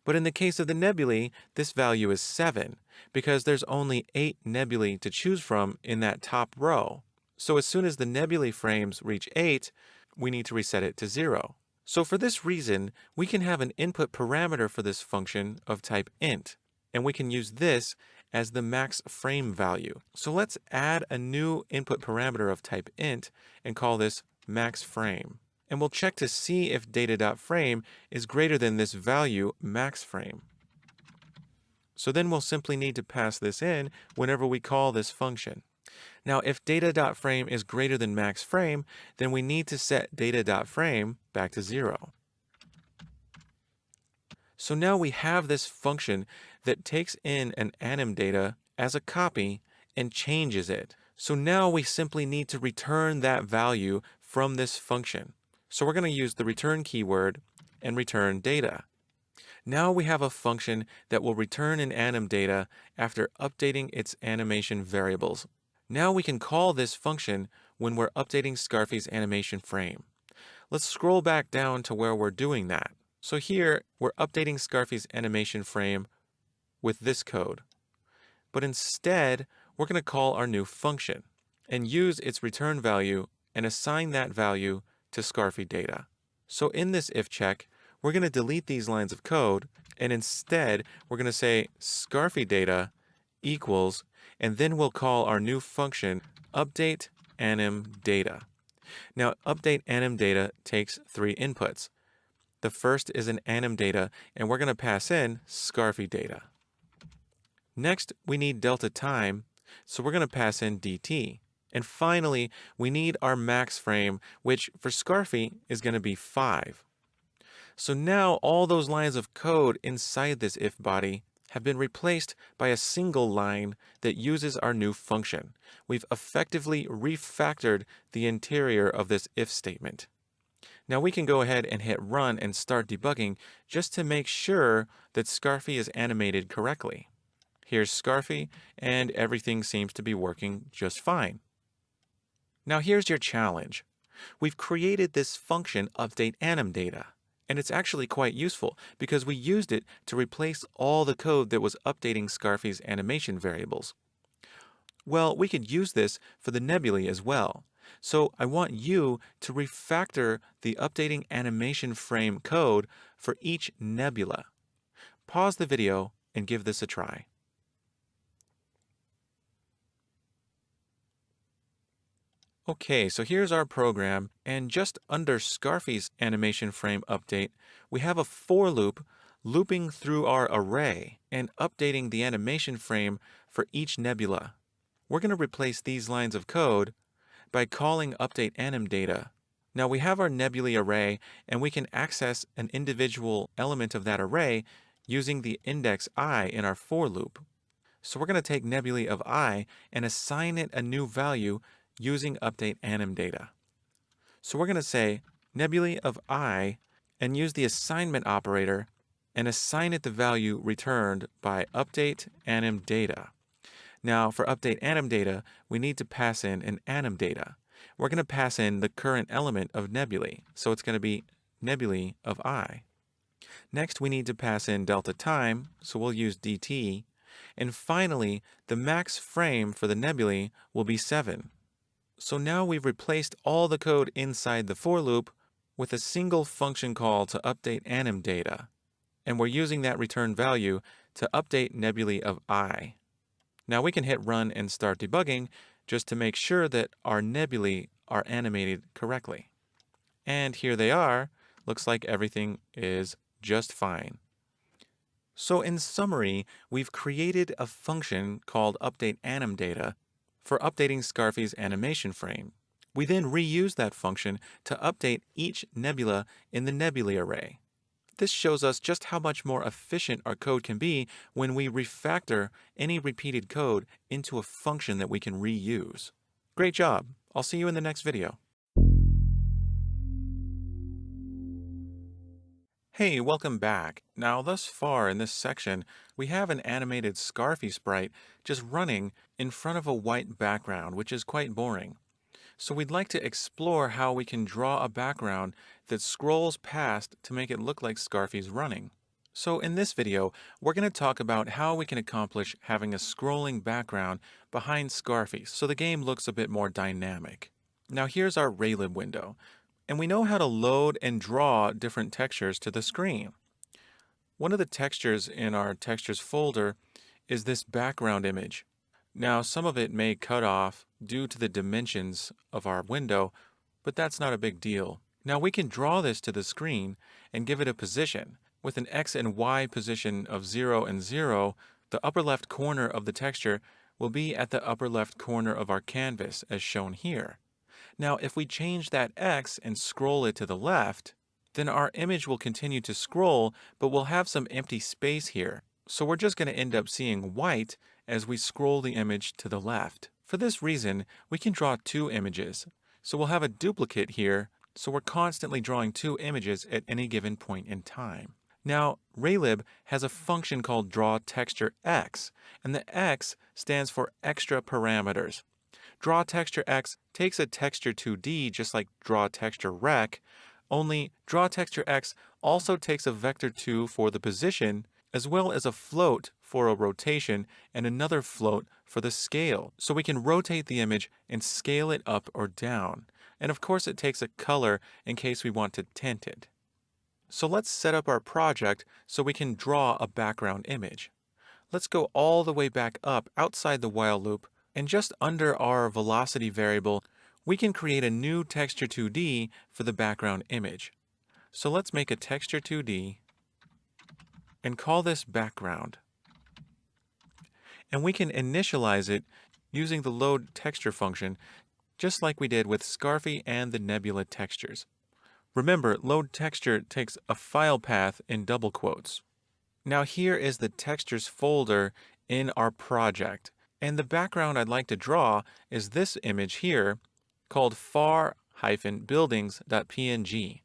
But in the case of the nebulae, this value is 7, because there's only 8 nebulae to choose from in that top row. So as soon as the nebulae frames reach 8, we need to reset it to 0. So for this reason, we can have an input parameter for this function of type int, and we can use this as the max frame value. So let's add a new input parameter of type int and call this max frame. And we'll check to see if data.frame is greater than this value max frame. So then we'll simply need to pass this in whenever we call this function. Now, if data.frame is greater than max frame, then we need to set data.frame back to 0. So now we have this function that takes in an anim data as a copy and changes it. So now we simply need to return that value from this function. So we're going to use the return keyword and return data. Now we have a function that will return an anim data after updating its animation variables. Now we can call this function when we're updating Scarfy's animation frame. Let's scroll back down to where we're doing that. So here, we're updating Scarfy's animation frame with this code. But instead, we're going to call our new function and use its return value and assign that value to Scarfy data. So in this if check, we're going to delete these lines of code, and instead, we're going to say Scarfy data equals, and then we'll call our new function update anim data. Now, update anim data takes 3 inputs. The first is an anim data, and we're going to pass in Scarfy data. Next, we need delta time, so we're going to pass in dt. And finally, we need our max frame, which for Scarfy is going to be 5. So now all those lines of code inside this if body have been replaced by a single line that uses our new function. We've effectively refactored the interior of this if statement. Now we can go ahead and hit run and start debugging just to make sure that Scarfy is animated correctly. Here's Scarfy, and everything seems to be working just fine. Now here's your challenge. We've created this function update anim data. And it's actually quite useful because we used it to replace all the code that was updating Scarfy's animation variables. Well, we could use this for the nebulae as well. So I want you to refactor the updating animation frame code for each nebula. Pause the video and give this a try. Okay, so here's our program, and just under Scarfy's animation frame update, we have a for loop looping through our array and updating the animation frame for each nebula. We're going to replace these lines of code by calling update anim data. Now we have our nebulae array, and we can access an individual element of that array using the index I in our for loop. So we're going to take nebulae of I and assign it a new value using update anim data. So we're going to say nebulae of I and use the assignment operator and assign it the value returned by update anim data. Now for update anim data, we need to pass in an anim data. We're going to pass in the current element of nebulae, so it's going to be nebulae of I. Next, we need to pass in delta time, so we'll use dt. And finally, the max frame for the nebulae will be 7. So now we've replaced all the code inside the for loop with a single function call to update anim data. And we're using that return value to update nebulae of I. Now we can hit run and start debugging just to make sure that our nebulae are animated correctly. And here they are. Looks like everything is just fine. So in summary, we've created a function called update anim data for updating Scarfy's animation frame. We then reuse that function to update each nebula in the nebulae array. This shows us just how much more efficient our code can be when we refactor any repeated code into a function that we can reuse. Great job! I'll see you in the next video. Hey, welcome back. Now, thus far in this section, we have an animated Scarfy sprite just running in front of a white background, which is quite boring. So we'd like to explore how we can draw a background that scrolls past to make it look like Scarfy's running. So in this video, we're going to talk about how we can accomplish having a scrolling background behind Scarfy so the game looks a bit more dynamic. Now here's our Raylib window, and we know how to load and draw different textures to the screen. One of the textures in our textures folder is this background image. Now, some of it may cut off due to the dimensions of our window, but that's not a big deal. Now we can draw this to the screen and give it a position. With an X and Y position of 0 and 0, the upper left corner of the texture will be at the upper left corner of our canvas, as shown here. Now, if we change that X and scroll it to the left, then our image will continue to scroll, but we'll have some empty space here. So we're just going to end up seeing white as we scroll the image to the left. For this reason, we can draw two images. So we'll have a duplicate here, so we're constantly drawing two images at any given point in time. Now, Raylib has a function called drawTextureX, and the X stands for extra parameters. DrawTextureX takes a texture 2D just like drawTextureRec, only drawTextureX also takes a vector 2 for the position, as well as a float for a rotation and another float for the scale. So we can rotate the image and scale it up or down. And of course it takes a color in case we want to tint it. So let's set up our project so we can draw a background image. Let's go all the way back up outside the while loop, and just under our velocity variable, we can create a new texture 2D for the background image. So let's make a texture 2D and call this background. And we can initialize it using the load texture function, just like we did with Scarfy and the nebula textures. Remember, load texture takes a file path in double quotes. Now here is the textures folder in our project. And the background I'd like to draw is this image here called far-buildings.png.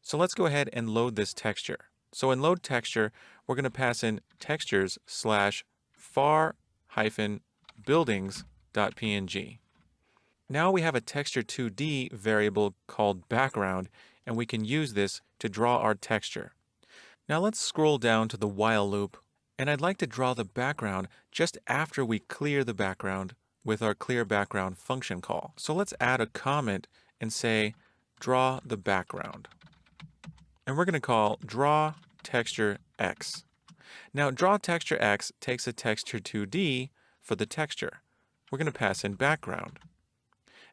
So let's go ahead and load this texture. So in load texture, we're going to pass in textures/far-buildings.png. Now we have a texture 2D variable called background, and we can use this to draw our texture. Now let's scroll down to the while loop, and I'd like to draw the background just after we clear the background with our clear background function call. So let's add a comment and say draw the background. And we're going to call draw texture X. Now draw texture X takes a texture 2D for the texture. We're going to pass in background.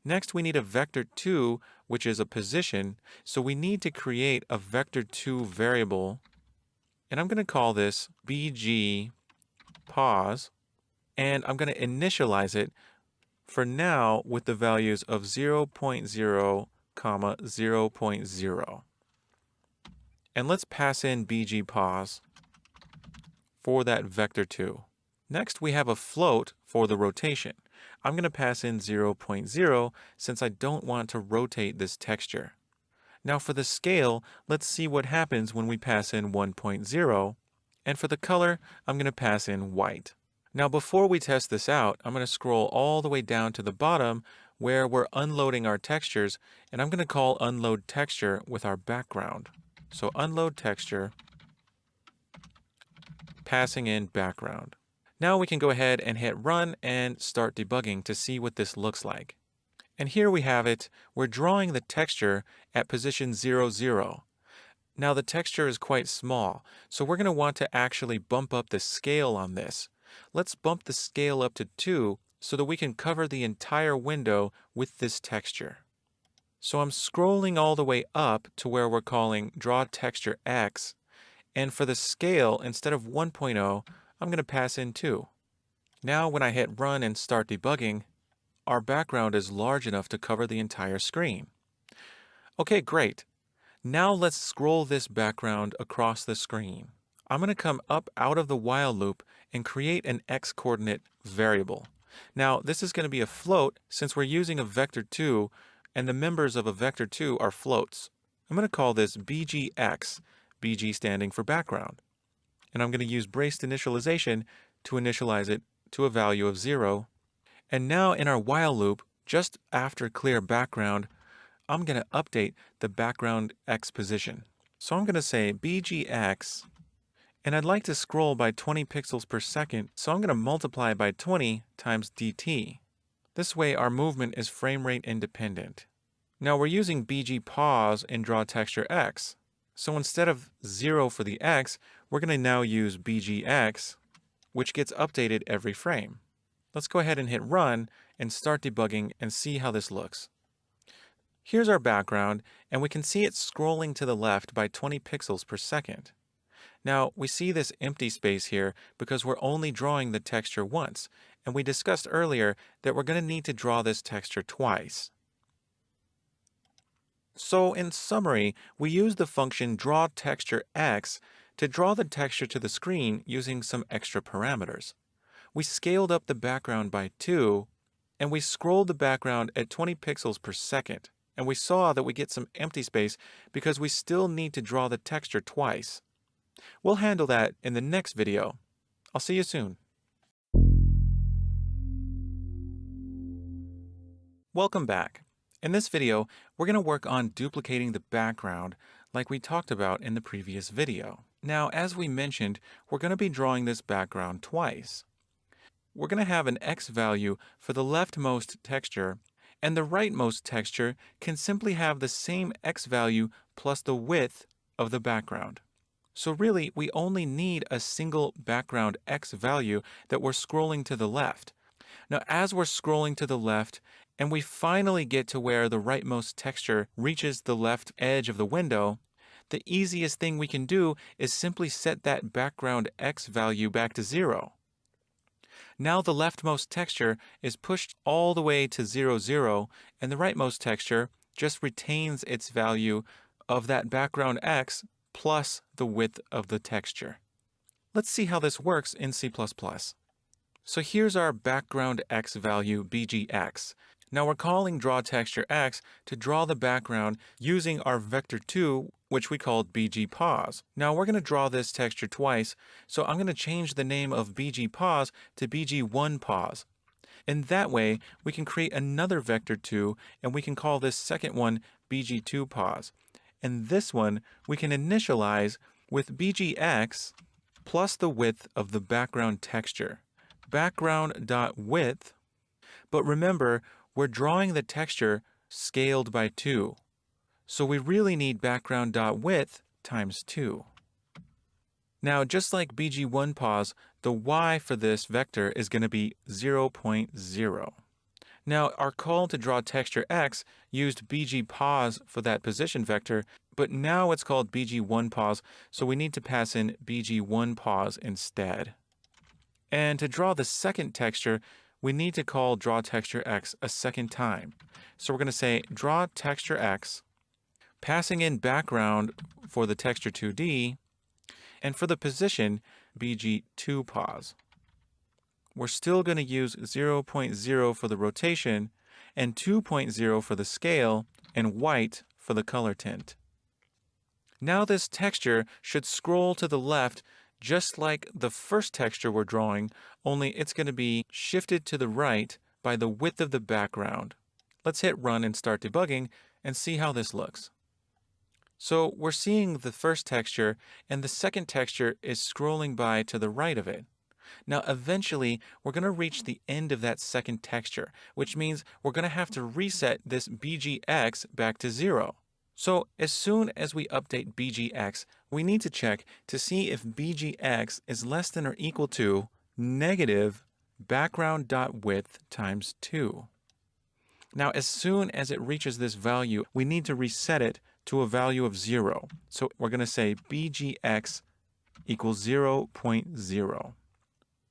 Next we need a vector 2, which is a position, so we need to create a vector 2 variable, and I'm going to call this bg pause, and I'm going to initialize it for now with the values of 0.0, 0.0. And let's pass in bg pause for that vector 2. Next, we have a float for the rotation. I'm going to pass in 0.0 since I don't want to rotate this texture. Now for the scale, let's see what happens when we pass in 1.0. And for the color, I'm going to pass in white. Now before we test this out, I'm going to scroll all the way down to the bottom where we're unloading our textures, and I'm going to call unload texture with our background. So unload texture, passing in background. Now we can go ahead and hit run and start debugging to see what this looks like. And here we have it. We're drawing the texture at position 0, 0. Now the texture is quite small, so we're going to want to actually bump up the scale on this. Let's bump the scale up to 2 so that we can cover the entire window with this texture. So I'm scrolling all the way up to where we're calling Draw Texture X, and for the scale, instead of 1.0, I'm going to pass in 2. Now when I hit run and start debugging, our background is large enough to cover the entire screen. Okay, great. Now let's scroll this background across the screen. I'm going to come up out of the while loop and create an x-coordinate variable. Now this is going to be a float since we're using a vector 2 and the members of a vector 2 are floats. I'm going to call this bgx, bg standing for background. And I'm going to use braced initialization to initialize it to a value of 0. And now in our while loop, just after clear background, I'm going to update the background x position. So I'm going to say bgx, and I'd like to scroll by 20 pixels per second, so I'm going to multiply by 20 times dt. This way our movement is frame rate independent. Now we're using bg pause in draw texture x. So instead of 0 for the x, we're going to now use bgx, which gets updated every frame. Let's go ahead and hit run and start debugging and see how this looks. Here's our background, and we can see it scrolling to the left by 20 pixels per second. Now, we see this empty space here because we're only drawing the texture once, and we discussed earlier that we're going to need to draw this texture twice. So in summary, we use the function drawTextureX to draw the texture to the screen using some extra parameters. We scaled up the background by 2, and we scrolled the background at 20 pixels per second. And we saw that we get some empty space because we still need to draw the texture twice. We'll handle that in the next video. I'll see you soon. Welcome back. In this video, we're going to work on duplicating the background like we talked about in the previous video. Now, as we mentioned, we're going to be drawing this background twice. We're going to have an x value for the leftmost texture, and the rightmost texture can simply have the same x value plus the width of the background. So really, we only need a single background x value that we're scrolling to the left. Now, as we're scrolling to the left, and we finally get to where the rightmost texture reaches the left edge of the window, the easiest thing we can do is simply set that background x value back to 0. Now the leftmost texture is pushed all the way to 0, 0, and the rightmost texture just retains its value of that background x plus the width of the texture. Let's see how this works in C++. So here's our background x value bgx. Now we're calling drawTextureX to draw the background using our vector 2, which we called bgpause. Now we're going to draw this texture twice, so I'm going to change the name of bgpause to bg1pause. And that way, we can create another vector 2, and we can call this second one bg2pause. And this one we can initialize with bgx plus the width of the background texture. Background.width, but remember, we're drawing the texture scaled by 2. So we really need background.width times 2. Now, just like bg1pause, the y for this vector is going to be 0.0. Now, our call to draw texture x used bgpause for that position vector, but now it's called bg1pause, so we need to pass in bg1pause instead. And to draw the second texture, we need to call drawTextureX a second time. So we're going to say drawTextureX, passing in background for the texture 2D, and for the position, bg2pause. we're still going to use 0.0 for the rotation and 2.0 for the scale and white for the color tint. Now this texture should scroll to the left just like the first texture we're drawing, only it's going to be shifted to the right by the width of the background. Let's hit run and start debugging and see how this looks. So we're seeing the first texture and the second texture is scrolling by to the right of it. Now eventually we're going to reach the end of that second texture, which means we're going to have to reset this BGX back to 0. So as soon as we update BGX, we need to check to see if BGX is less than or equal to negative background.width times 2. Now as soon as it reaches this value, we need to reset it to a value of 0. So we're going to say BGX equals 0.0.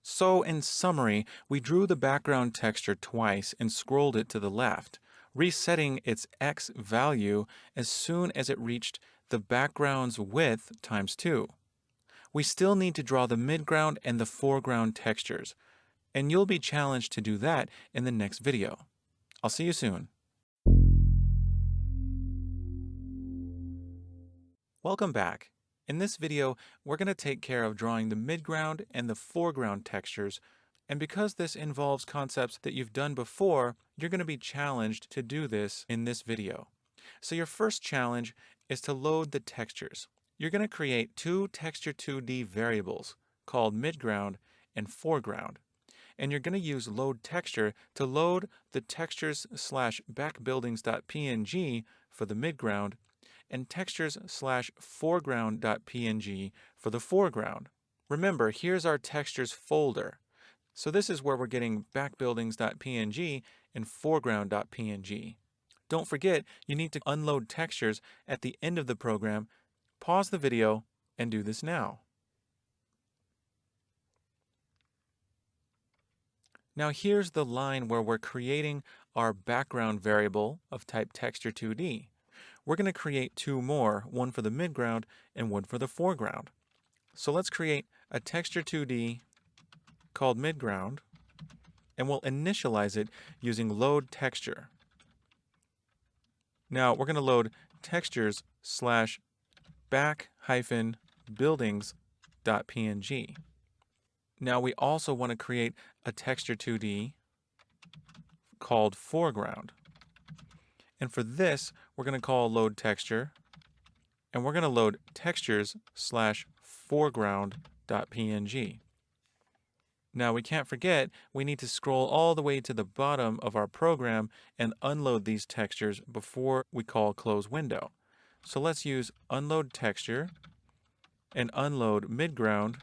So in summary, we drew the background texture twice and scrolled it to the left, resetting its X value as soon as it reached the background's width times 2. We still need to draw the midground and the foreground textures, and you'll be challenged to do that in the next video. I'll see you soon. Welcome back. In this video, we're going to take care of drawing the midground and the foreground textures. And because this involves concepts that you've done before, you're going to be challenged to do this in this video. So your first challenge is to load the textures. You're going to create two Texture 2D variables called midground and foreground. And you're going to use load texture to load the textures/backbuildings.png for the midground and textures/foreground.png for the foreground. Remember, here's our textures folder. So this is where we're getting backbuildings.png and foreground.png. Don't forget, you need to unload textures at the end of the program. Pause the video and do this now. Now here's the line where we're creating our background variable of type texture 2D. We're going to create two more, one for the midground and one for the foreground. So let's create a texture 2D called midground, and we'll initialize it using load texture. Now we're going to load textures/back-buildings.png. Now we also want to create a texture 2D called foreground. And for this, we're going to call load texture, and we're going to load textures/foreground.png. Now we can't forget, we need to scroll all the way to the bottom of our program and unload these textures before we call close window. So let's use unload texture and unload midground,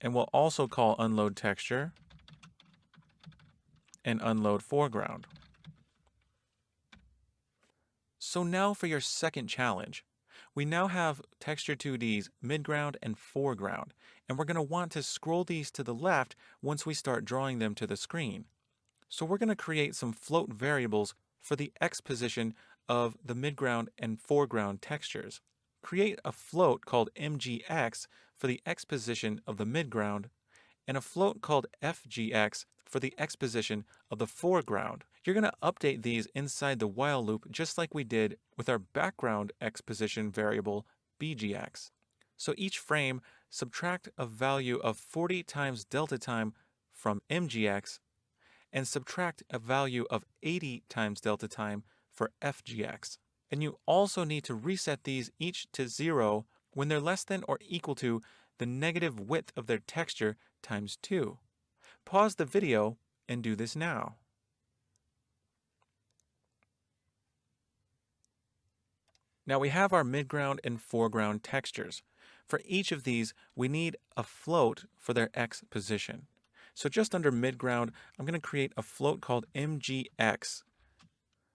and we'll also call unload texture and unload foreground. So now for your second challenge. We now have Texture 2D's midground and foreground, and we're going to want to scroll these to the left once we start drawing them to the screen. So we're going to create some float variables for the X position of the midground and foreground textures. Create a float called MGX for the X position of the midground, and a float called FGX for the X position of the foreground. You're going to update these inside the while loop just like we did with our background X position variable BGX. So each frame, subtract a value of 40 times delta time from MGX and subtract a value of 80 times delta time for FGX. And you also need to reset these each to 0 when they're less than or equal to the negative width of their texture times 2. Pause the video and do this now. Now we have our midground and foreground textures. For each of these, we need a float for their X position. So just under midground, I'm going to create a float called MGX.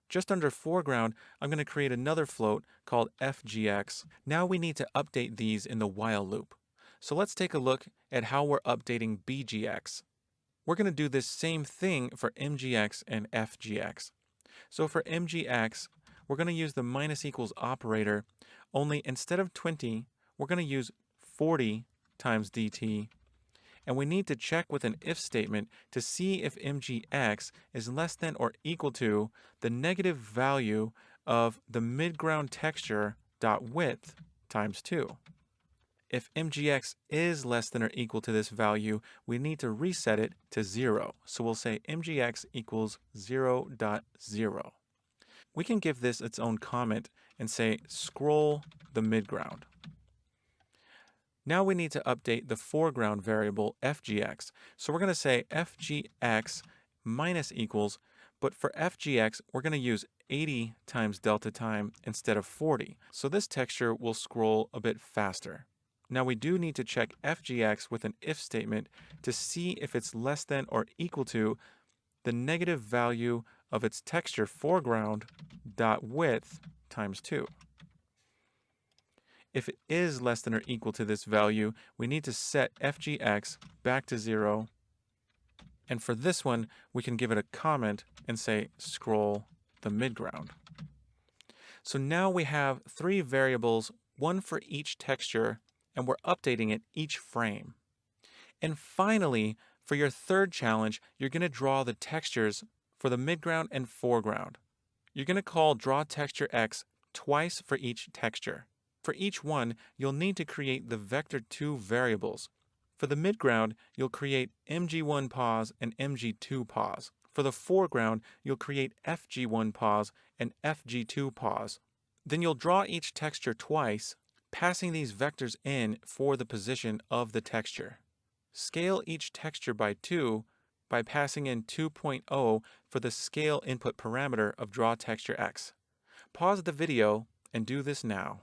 Just under foreground, I'm going to create another float called FGX. Now we need to update these in the while loop. So let's take a look at how we're updating BGX. We're going to do this same thing for MGX and FGX. So for MGX, we're going to use the minus equals operator, only instead of 20, we're going to use 40 times dt, and we need to check with an if statement to see if mgx is less than or equal to the negative value of the midground texture dot width times 2. If mgx is less than or equal to this value, we need to reset it to 0. So we'll say mgx equals 0.0. We can give this its own comment and say scroll the midground. Now we need to update the foreground variable fgx. So we're going to say fgx minus equals, but for fgx, we're going to use 80 times delta time instead of 40. So this texture will scroll a bit faster. Now we do need to check fgx with an if statement to see if it's less than or equal to the negative value of its texture foreground dot width times 2. If it is less than or equal to this value, we need to set fgx back to 0. And for this one, we can give it a comment and say scroll the midground. So now we have 3 variables, one for each texture, and we're updating it each frame. And finally, for your third challenge, you're going to draw the textures for the midground and foreground. You're going to call draw texture x twice for each texture. For each one, you'll need to create the vector2 variables. For the midground, you'll create mg1 pause and mg2 pause. For the foreground, you'll create fg1 pause and fg2 pause. Then you'll draw each texture twice, passing these vectors in for the position of the texture. Scale each texture by 2 by passing in 2.0 for the scale input parameter of draw texture x. Pause the video and do this now.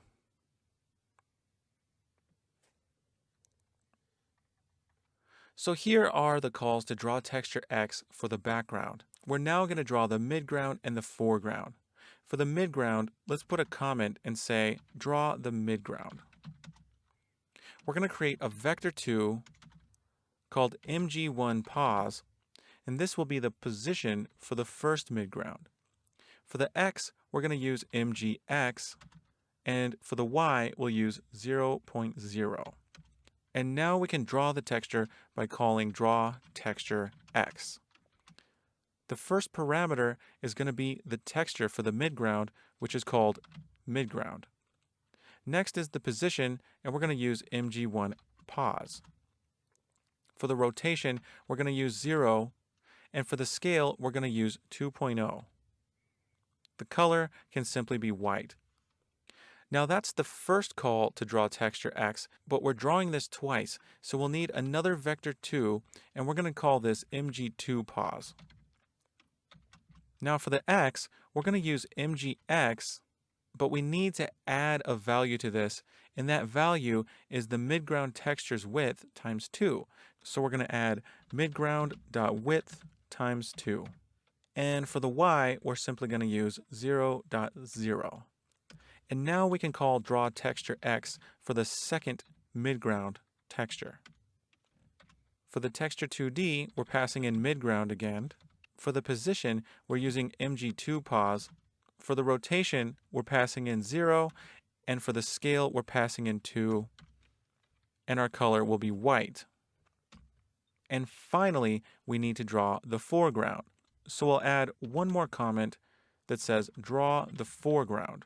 So here are the calls to draw texture x for the background. We're now going to draw the midground and the foreground. For the midground, let's put a comment and say draw the midground. We're going to create a vector2 called mg1 pause, and this will be the position for the first midground. For the x, we're going to use mgx, and for the y, we'll use 0.0. And now we can draw the texture by calling draw texture x. The first parameter is going to be the texture for the midground, which is called midground. Next is the position, and we're going to use mg1 pause. For the rotation, we're going to use 0, and for the scale, we're going to use 2.0. The color can simply be white. Now that's the first call to draw texture x, but we're drawing this twice, so we'll need another vector2, and we're going to call this mg2 pause. Now for the x, we're going to use mgx, but we need to add a value to this, and that value is the midground texture's width times 2. So we're going to add midground.width times 2. And for the y, we're simply going to use 0.0. And now we can call draw texture x for the second midground texture. For the texture 2D, we're passing in midground again. For the position, we're using mg2 pause. For the rotation, we're passing in 0. And for the scale, we're passing in 2. And our color will be white. And finally, we need to draw the foreground. So we'll add one more comment that says draw the foreground.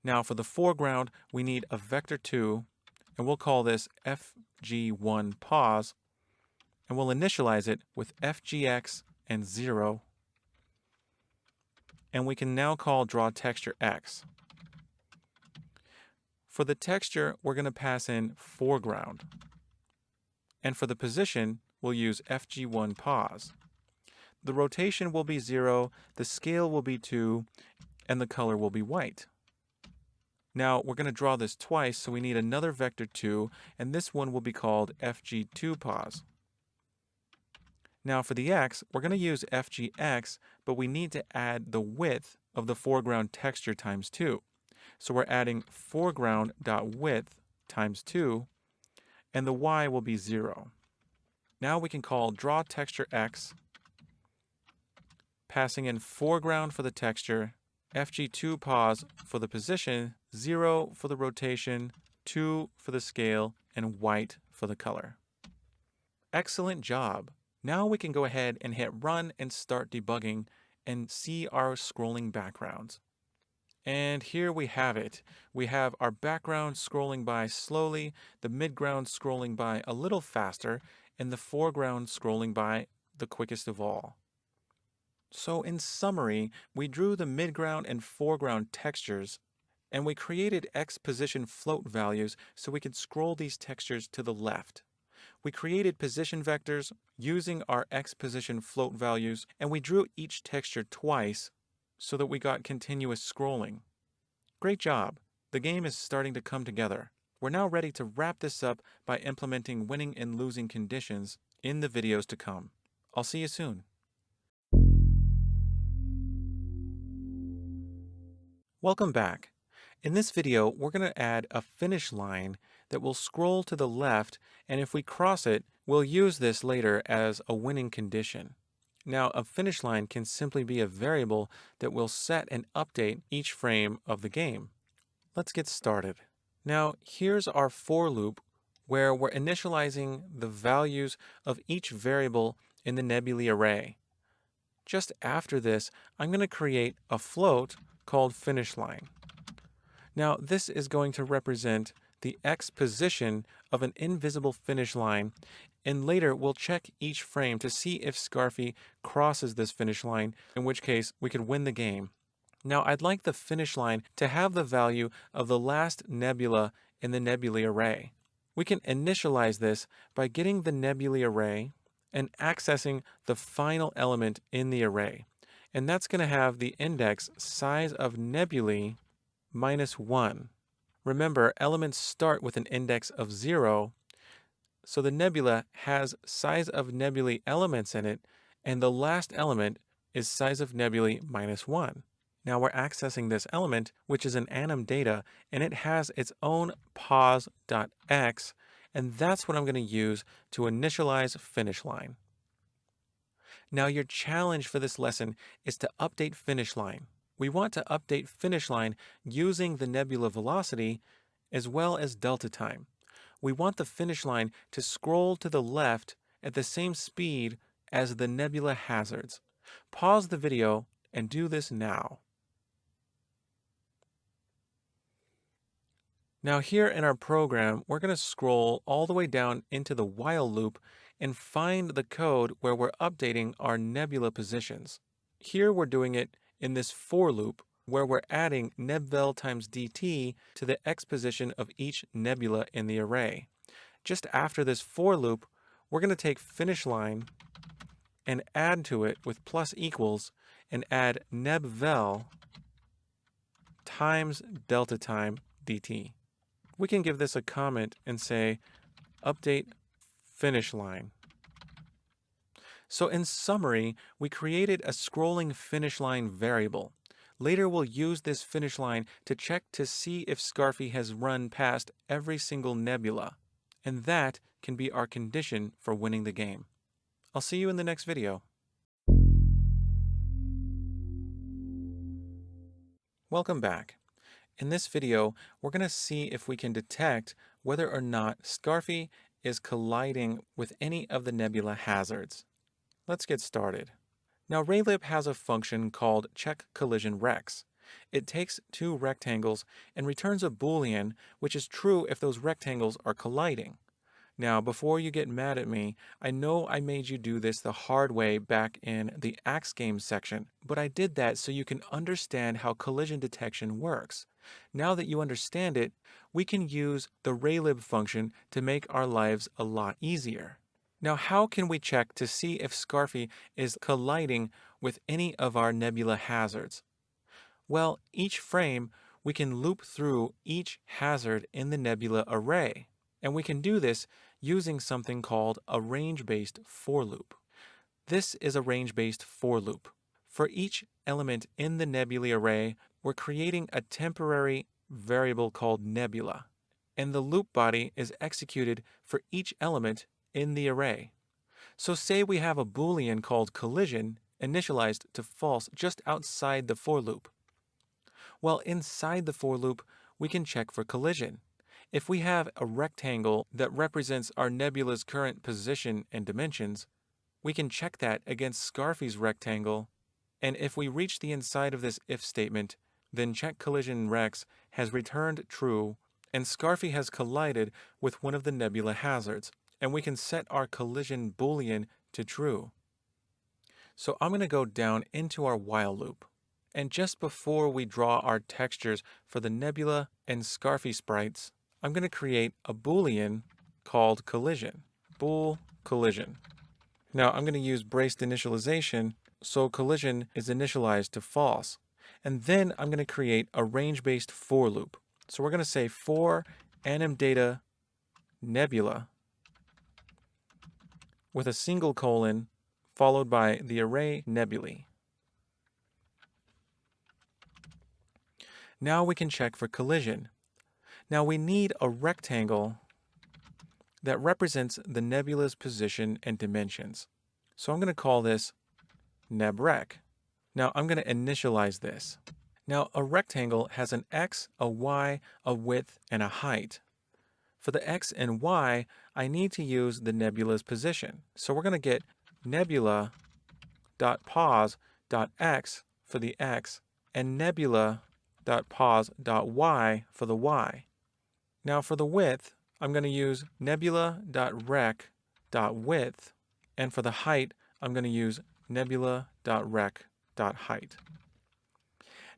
Now for the foreground, we need a vector2, and we'll call this fg1 pause, and we'll initialize it with fgx and 0. And we can now call draw texture x. For the texture, we're going to pass in foreground. And for the position, we'll use fg1 pause. The rotation will be 0, the scale will be 2, and the color will be white. Now we're going to draw this twice, so we need another vector2, and this one will be called fg2 pause. Now for the x, we're going to use fgx, but we need to add the width of the foreground texture times 2. So we're adding foreground.width times 2, and the y will be 0. Now we can call draw texture x, passing in foreground for the texture, fg2 pause for the position, 0 for the rotation, 2 for the scale, and white for the color. Excellent job. Now we can go ahead and hit run and start debugging and see our scrolling backgrounds. And here we have it. We have our background scrolling by slowly, the midground scrolling by a little faster, and the foreground scrolling by the quickest of all. So in summary, we drew the midground and foreground textures, and we created X position float values so we could scroll these textures to the left. We created position vectors using our X position float values, and we drew each texture twice so that we got continuous scrolling. Great job! The game is starting to come together. We're now ready to wrap this up by implementing winning and losing conditions in the videos to come. I'll see you soon. Welcome back. In this video, we're going to add a finish line that will scroll to the left, and if we cross it, we'll use this later as a winning condition. Now, a finish line can simply be a variable that will set and update each frame of the game. Let's get started. Now, here's our for loop where we're initializing the values of each variable in the nebulae array. Just after this, I'm going to create a float called finish line. Now, this is going to represent the X position of an invisible finish line, and later we'll check each frame to see if Scarfy crosses this finish line, in which case we could win the game. Now, I'd like the finish line to have the value of the last nebula in the nebulae array. We can initialize this by getting the nebulae array and accessing the final element in the array. And that's going to have the index size of nebulae -1. Remember, elements start with an index of 0, so the nebula has size of nebulae elements in it, and the last element is size of nebulae -1. Now we're accessing this element, which is an anim data, and it has its own pos.x, and that's what I'm going to use to initialize finish line. Now your challenge for this lesson is to update finish line. We want to update finish line using the nebula velocity as well as delta time. We want the finish line to scroll to the left at the same speed as the nebula hazards. Pause the video and do this now. Now here in our program, we're going to scroll all the way down into the while loop and find the code where we're updating our nebula positions. Here we're doing it in this for loop where we're adding nebvel times dt to the X position of each nebula in the array. Just after this for loop, we're going to take finish line and add to it with plus equals and add nebvel times delta time dt. We can give this a comment and say update finish line. So in summary, we created a scrolling finish line variable. Later we'll use this finish line to check to see if Scarfy has run past every single nebula, and that can be our condition for winning the game. I'll see you in the next video. Welcome back. In this video, we're going to see if we can detect whether or not Scarfy is colliding with any of the nebula hazards. Let's get started. Now, Raylib has a function called checkCollisionRex. It takes two rectangles and returns a Boolean, which is true if those rectangles are colliding. Now, before you get mad at me, I know I made you do this the hard way back in the Axe Games section, but I did that so you can understand how collision detection works. Now that you understand it, we can use the Raylib function to make our lives a lot easier. Now, how can we check to see if Scarfy is colliding with any of our nebula hazards? Well, each frame, we can loop through each hazard in the nebula array. And we can do this using something called a range-based for loop. This is a range-based for loop. For each element in the nebulae array, we're creating a temporary variable called nebula, and the loop body is executed for each element in the array. So say we have a Boolean called collision initialized to false just outside the for loop. Well, inside the for loop, we can check for collision. If we have a rectangle that represents our nebula's current position and dimensions, we can check that against Scarfy's rectangle, and if we reach the inside of this if statement, then check collision rex has returned true, and Scarfy has collided with one of the nebula hazards, and we can set our collision boolean to true. So I'm going to go down into our while loop. And just before we draw our textures for the nebula and Scarfy sprites, I'm going to create a boolean called collision, bool collision. Now I'm going to use braced initialization, so collision is initialized to false. And then I'm going to create a range-based for loop. So we're going to say for anim data nebula with a single colon followed by the array nebulae. Now we can check for collision. Now we need a rectangle that represents the nebula's position and dimensions. So I'm going to call this nebrec. Now I'm going to initialize this. Now a rectangle has an x, a y, a width, and a height. For the x and y, I need to use the nebula's position. So we're going to get nebula.pos.x for the x and nebula.pos.y for the y. Now for the width, I'm going to use nebula.rec.width, and for the height, I'm going to use nebula.rec.height.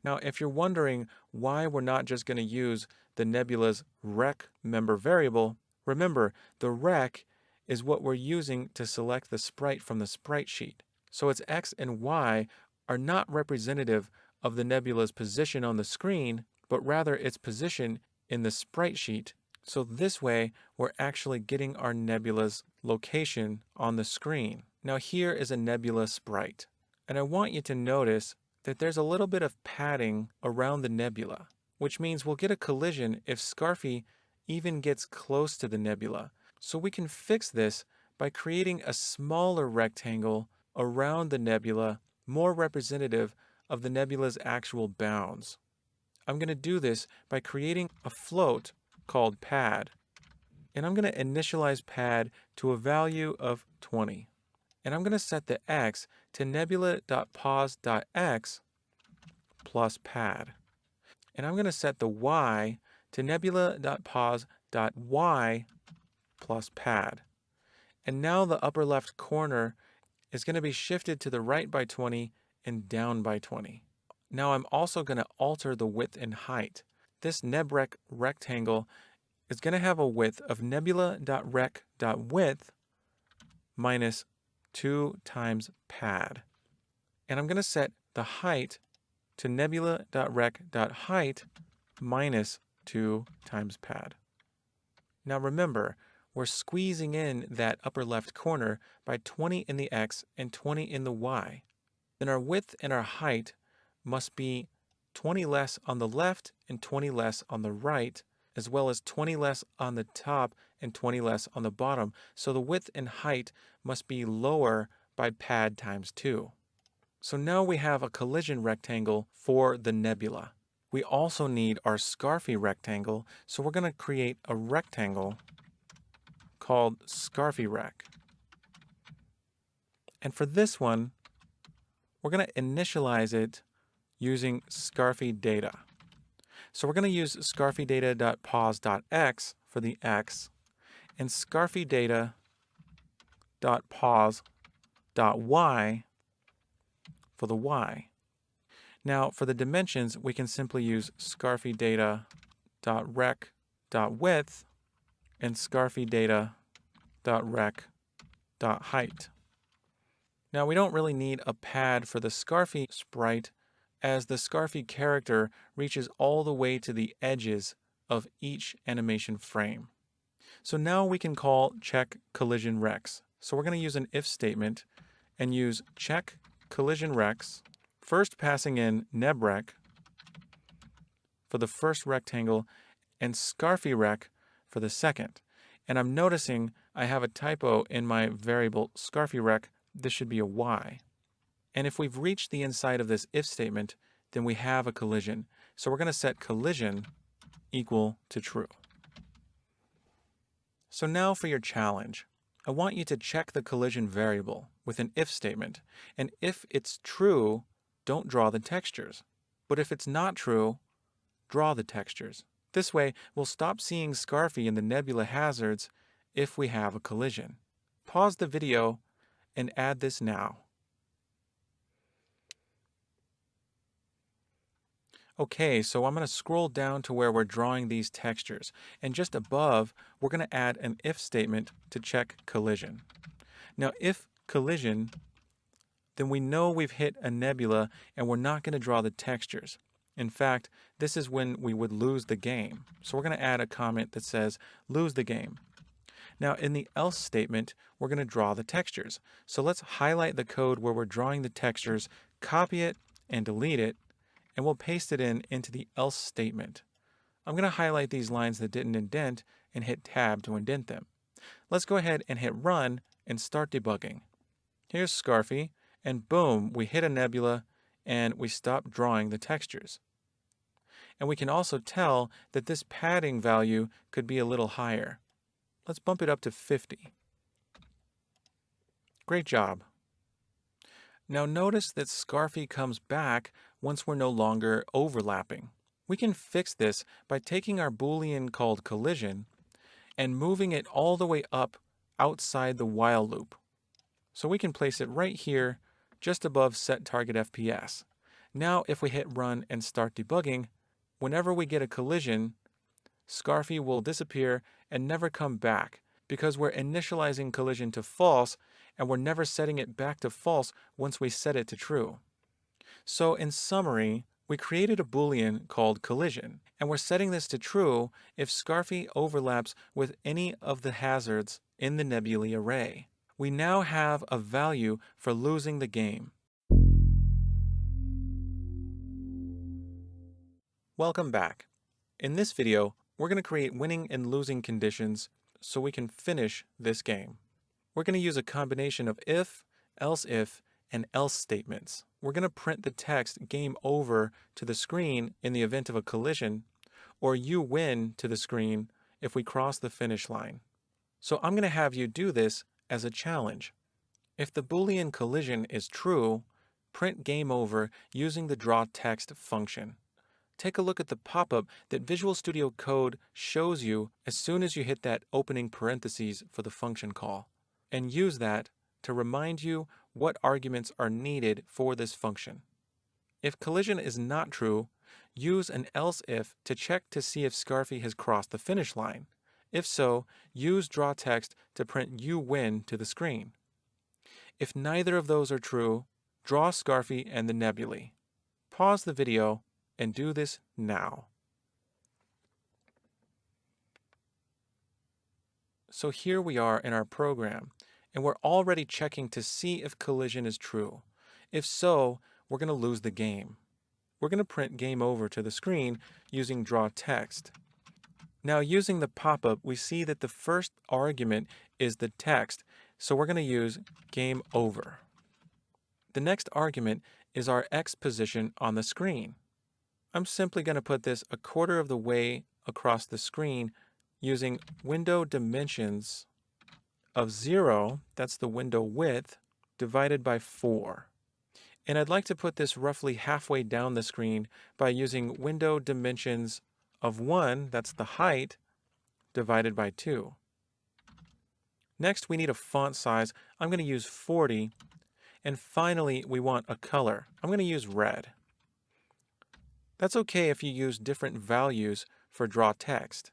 Now, if you're wondering why we're not just going to use the nebula's rec member variable, remember the rec is what we're using to select the sprite from the sprite sheet. So its x and y are not representative of the nebula's position on the screen, but rather its position in the sprite sheet. So this way, we're actually getting our nebula's location on the screen. Now here is a nebula sprite, and I want you to notice that there's a little bit of padding around the nebula, which means we'll get a collision if Scarfy even gets close to the nebula. So we can fix this by creating a smaller rectangle around the nebula, more representative of the nebula's actual bounds. I'm going to do this by creating a float called pad, and I'm going to initialize pad to a value of 20. And I'm going to set the x to nebula.pos.x plus pad. And I'm going to set the y to nebula.pos.y plus pad. And now the upper left corner is going to be shifted to the right by 20 and down by 20. Now I'm also going to alter the width and height. This nebrec rectangle is going to have a width of nebula.rec.width minus 2 times pad. And I'm going to set the height to nebula.rec.height minus 2 times pad. Now remember, we're squeezing in that upper left corner by 20 in the x and 20 in the y. Then our width and our height must be 20 less on the left and 20 less on the right, as well as 20 less on the top and 20 less on the bottom. So the width and height must be lower by pad times 2. So now we have a collision rectangle for the nebula. We also need our Scarfy rectangle, so we're going to create a rectangle called Scarfy rec. And for this one, we're going to initialize it using Scarfy data. So we're going to use Scarfy data.pos.x for the x and Scarfy data.pos.y for the y. Now for the dimensions, we can simply use Scarfy data.rec.width and Scarfy data.rec.height. Now we don't really need a pad for the Scarfy sprite, as the Scarfy character reaches all the way to the edges of each animation frame. So now we can call check collision rex. So we're going to use an if statement and use check collision rex, first passing in nebrec for the first rectangle and Scarfy rec for the second. And I'm noticing I have a typo in my variable Scarfy rec. This should be a y. And if we've reached the inside of this if statement, then we have a collision. So we're going to set collision equal to true. So now for your challenge. I want you to check the collision variable with an if statement, and if it's true, don't draw the textures. But if it's not true, draw the textures. This way, we'll stop seeing Scarfy in the nebula hazards if we have a collision. Pause the video and add this now. Okay, so I'm going to scroll down to where we're drawing these textures, and just above, we're going to add an if statement to check collision. Now, if collision, then we know we've hit a nebula and we're not going to draw the textures. In fact, this is when we would lose the game. So we're going to add a comment that says, lose the game. Now, in the else statement, we're going to draw the textures. So let's highlight the code where we're drawing the textures, copy it, and delete it, and we'll paste it into the else statement. I'm going to highlight these lines that didn't indent and hit tab to indent them. Let's go ahead and hit run and start debugging. Here's Scarfy, and boom, we hit a nebula and we stop drawing the textures. And we can also tell that this padding value could be a little higher. Let's bump it up to 50. Great job. Now notice that Scarfy comes back once we're no longer overlapping. We can fix this by taking our Boolean called collision and moving it all the way up outside the while loop. So we can place it right here just above set target FPS. Now if we hit run and start debugging, whenever we get a collision, Scarfy will disappear and never come back because we're initializing collision to false and we're never setting it back to false once we set it to true. So in summary, we created a Boolean called collision, and we're setting this to true if Scarfy overlaps with any of the hazards in the nebulae array. We now have a value for losing the game. Welcome back. In this video, we're going to create winning and losing conditions so we can finish this game. We're going to use a combination of if, and else statements. We're going to print the text game over to the screen in the event of a collision, or you win to the screen if we cross the finish line. So I'm going to have you do this as a challenge. If the Boolean collision is true, print game over using the draw text function. Take a look at the pop-up that Visual Studio Code shows you as soon as you hit that opening parentheses for the function call, and use that to remind you what arguments are needed for this function. If collision is not true, use an else if to check to see if Scarfy has crossed the finish line. If so, use draw text to print you win to the screen. If neither of those are true, draw Scarfy and the nebulae. Pause the video and do this now. So here we are in our program, and we're already checking to see if collision is true. If so, we're going to lose the game. We're going to print game over to the screen using draw text. Now using the pop-up, we see that the first argument is the text, so we're going to use game over. The next argument is our X position on the screen. I'm simply going to put this a quarter of the way across the screen using window dimensions of 0, that's the window width, divided by 4. And I'd like to put this roughly halfway down the screen by using window dimensions of 1, that's the height, divided by 2. Next, we need a font size. I'm going to use 40. And finally, we want a color. I'm going to use red. That's okay if you use different values for draw text.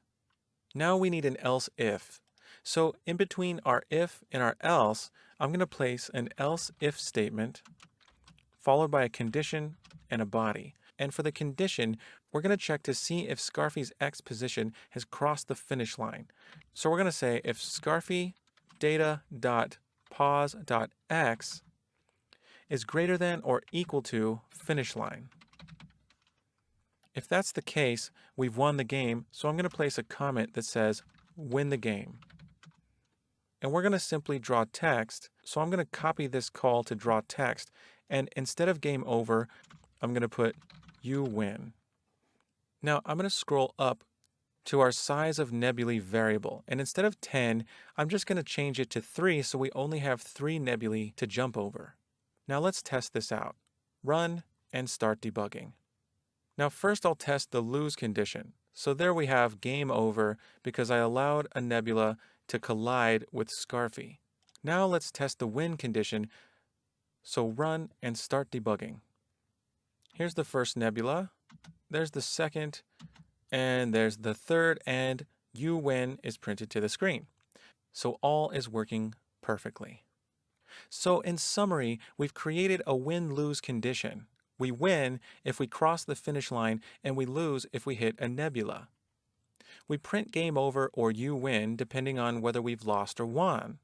Now we need an else if. So in between our if and our else, I'm going to place an else if statement followed by a condition and a body. And for the condition, we're going to check to see if Scarfy's X position has crossed the finish line. So we're going to say if Scarfy data.pause.x is greater than or equal to finish line. If that's the case, we've won the game, so I'm going to place a comment that says win the game. And we're going to simply draw text, so I'm going to copy this call to draw text, and instead of game over, I'm going to put you win. Now I'm going to scroll up to our size of nebulae variable. And instead of 10, I'm just going to change it to 3 so we only have 3 nebulae to jump over. Now let's test this out. Run and start debugging. Now first I'll test the lose condition. So there we have game over because I allowed a nebula to collide with Scarfy. Now let's test the win condition. So run and start debugging. Here's the first nebula. There's the second. And there's the third, and you win is printed to the screen. So all is working perfectly. So in summary, we've created a win-lose condition. We win if we cross the finish line, and we lose if we hit a nebula. We print game over or you win depending on whether we've lost or won.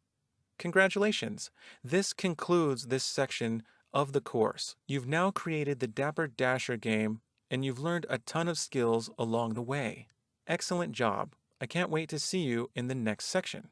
Congratulations! This concludes this section of the course. You've now created the Dapper Dasher game and you've learned a ton of skills along the way. Excellent job. I can't wait to see you in the next section.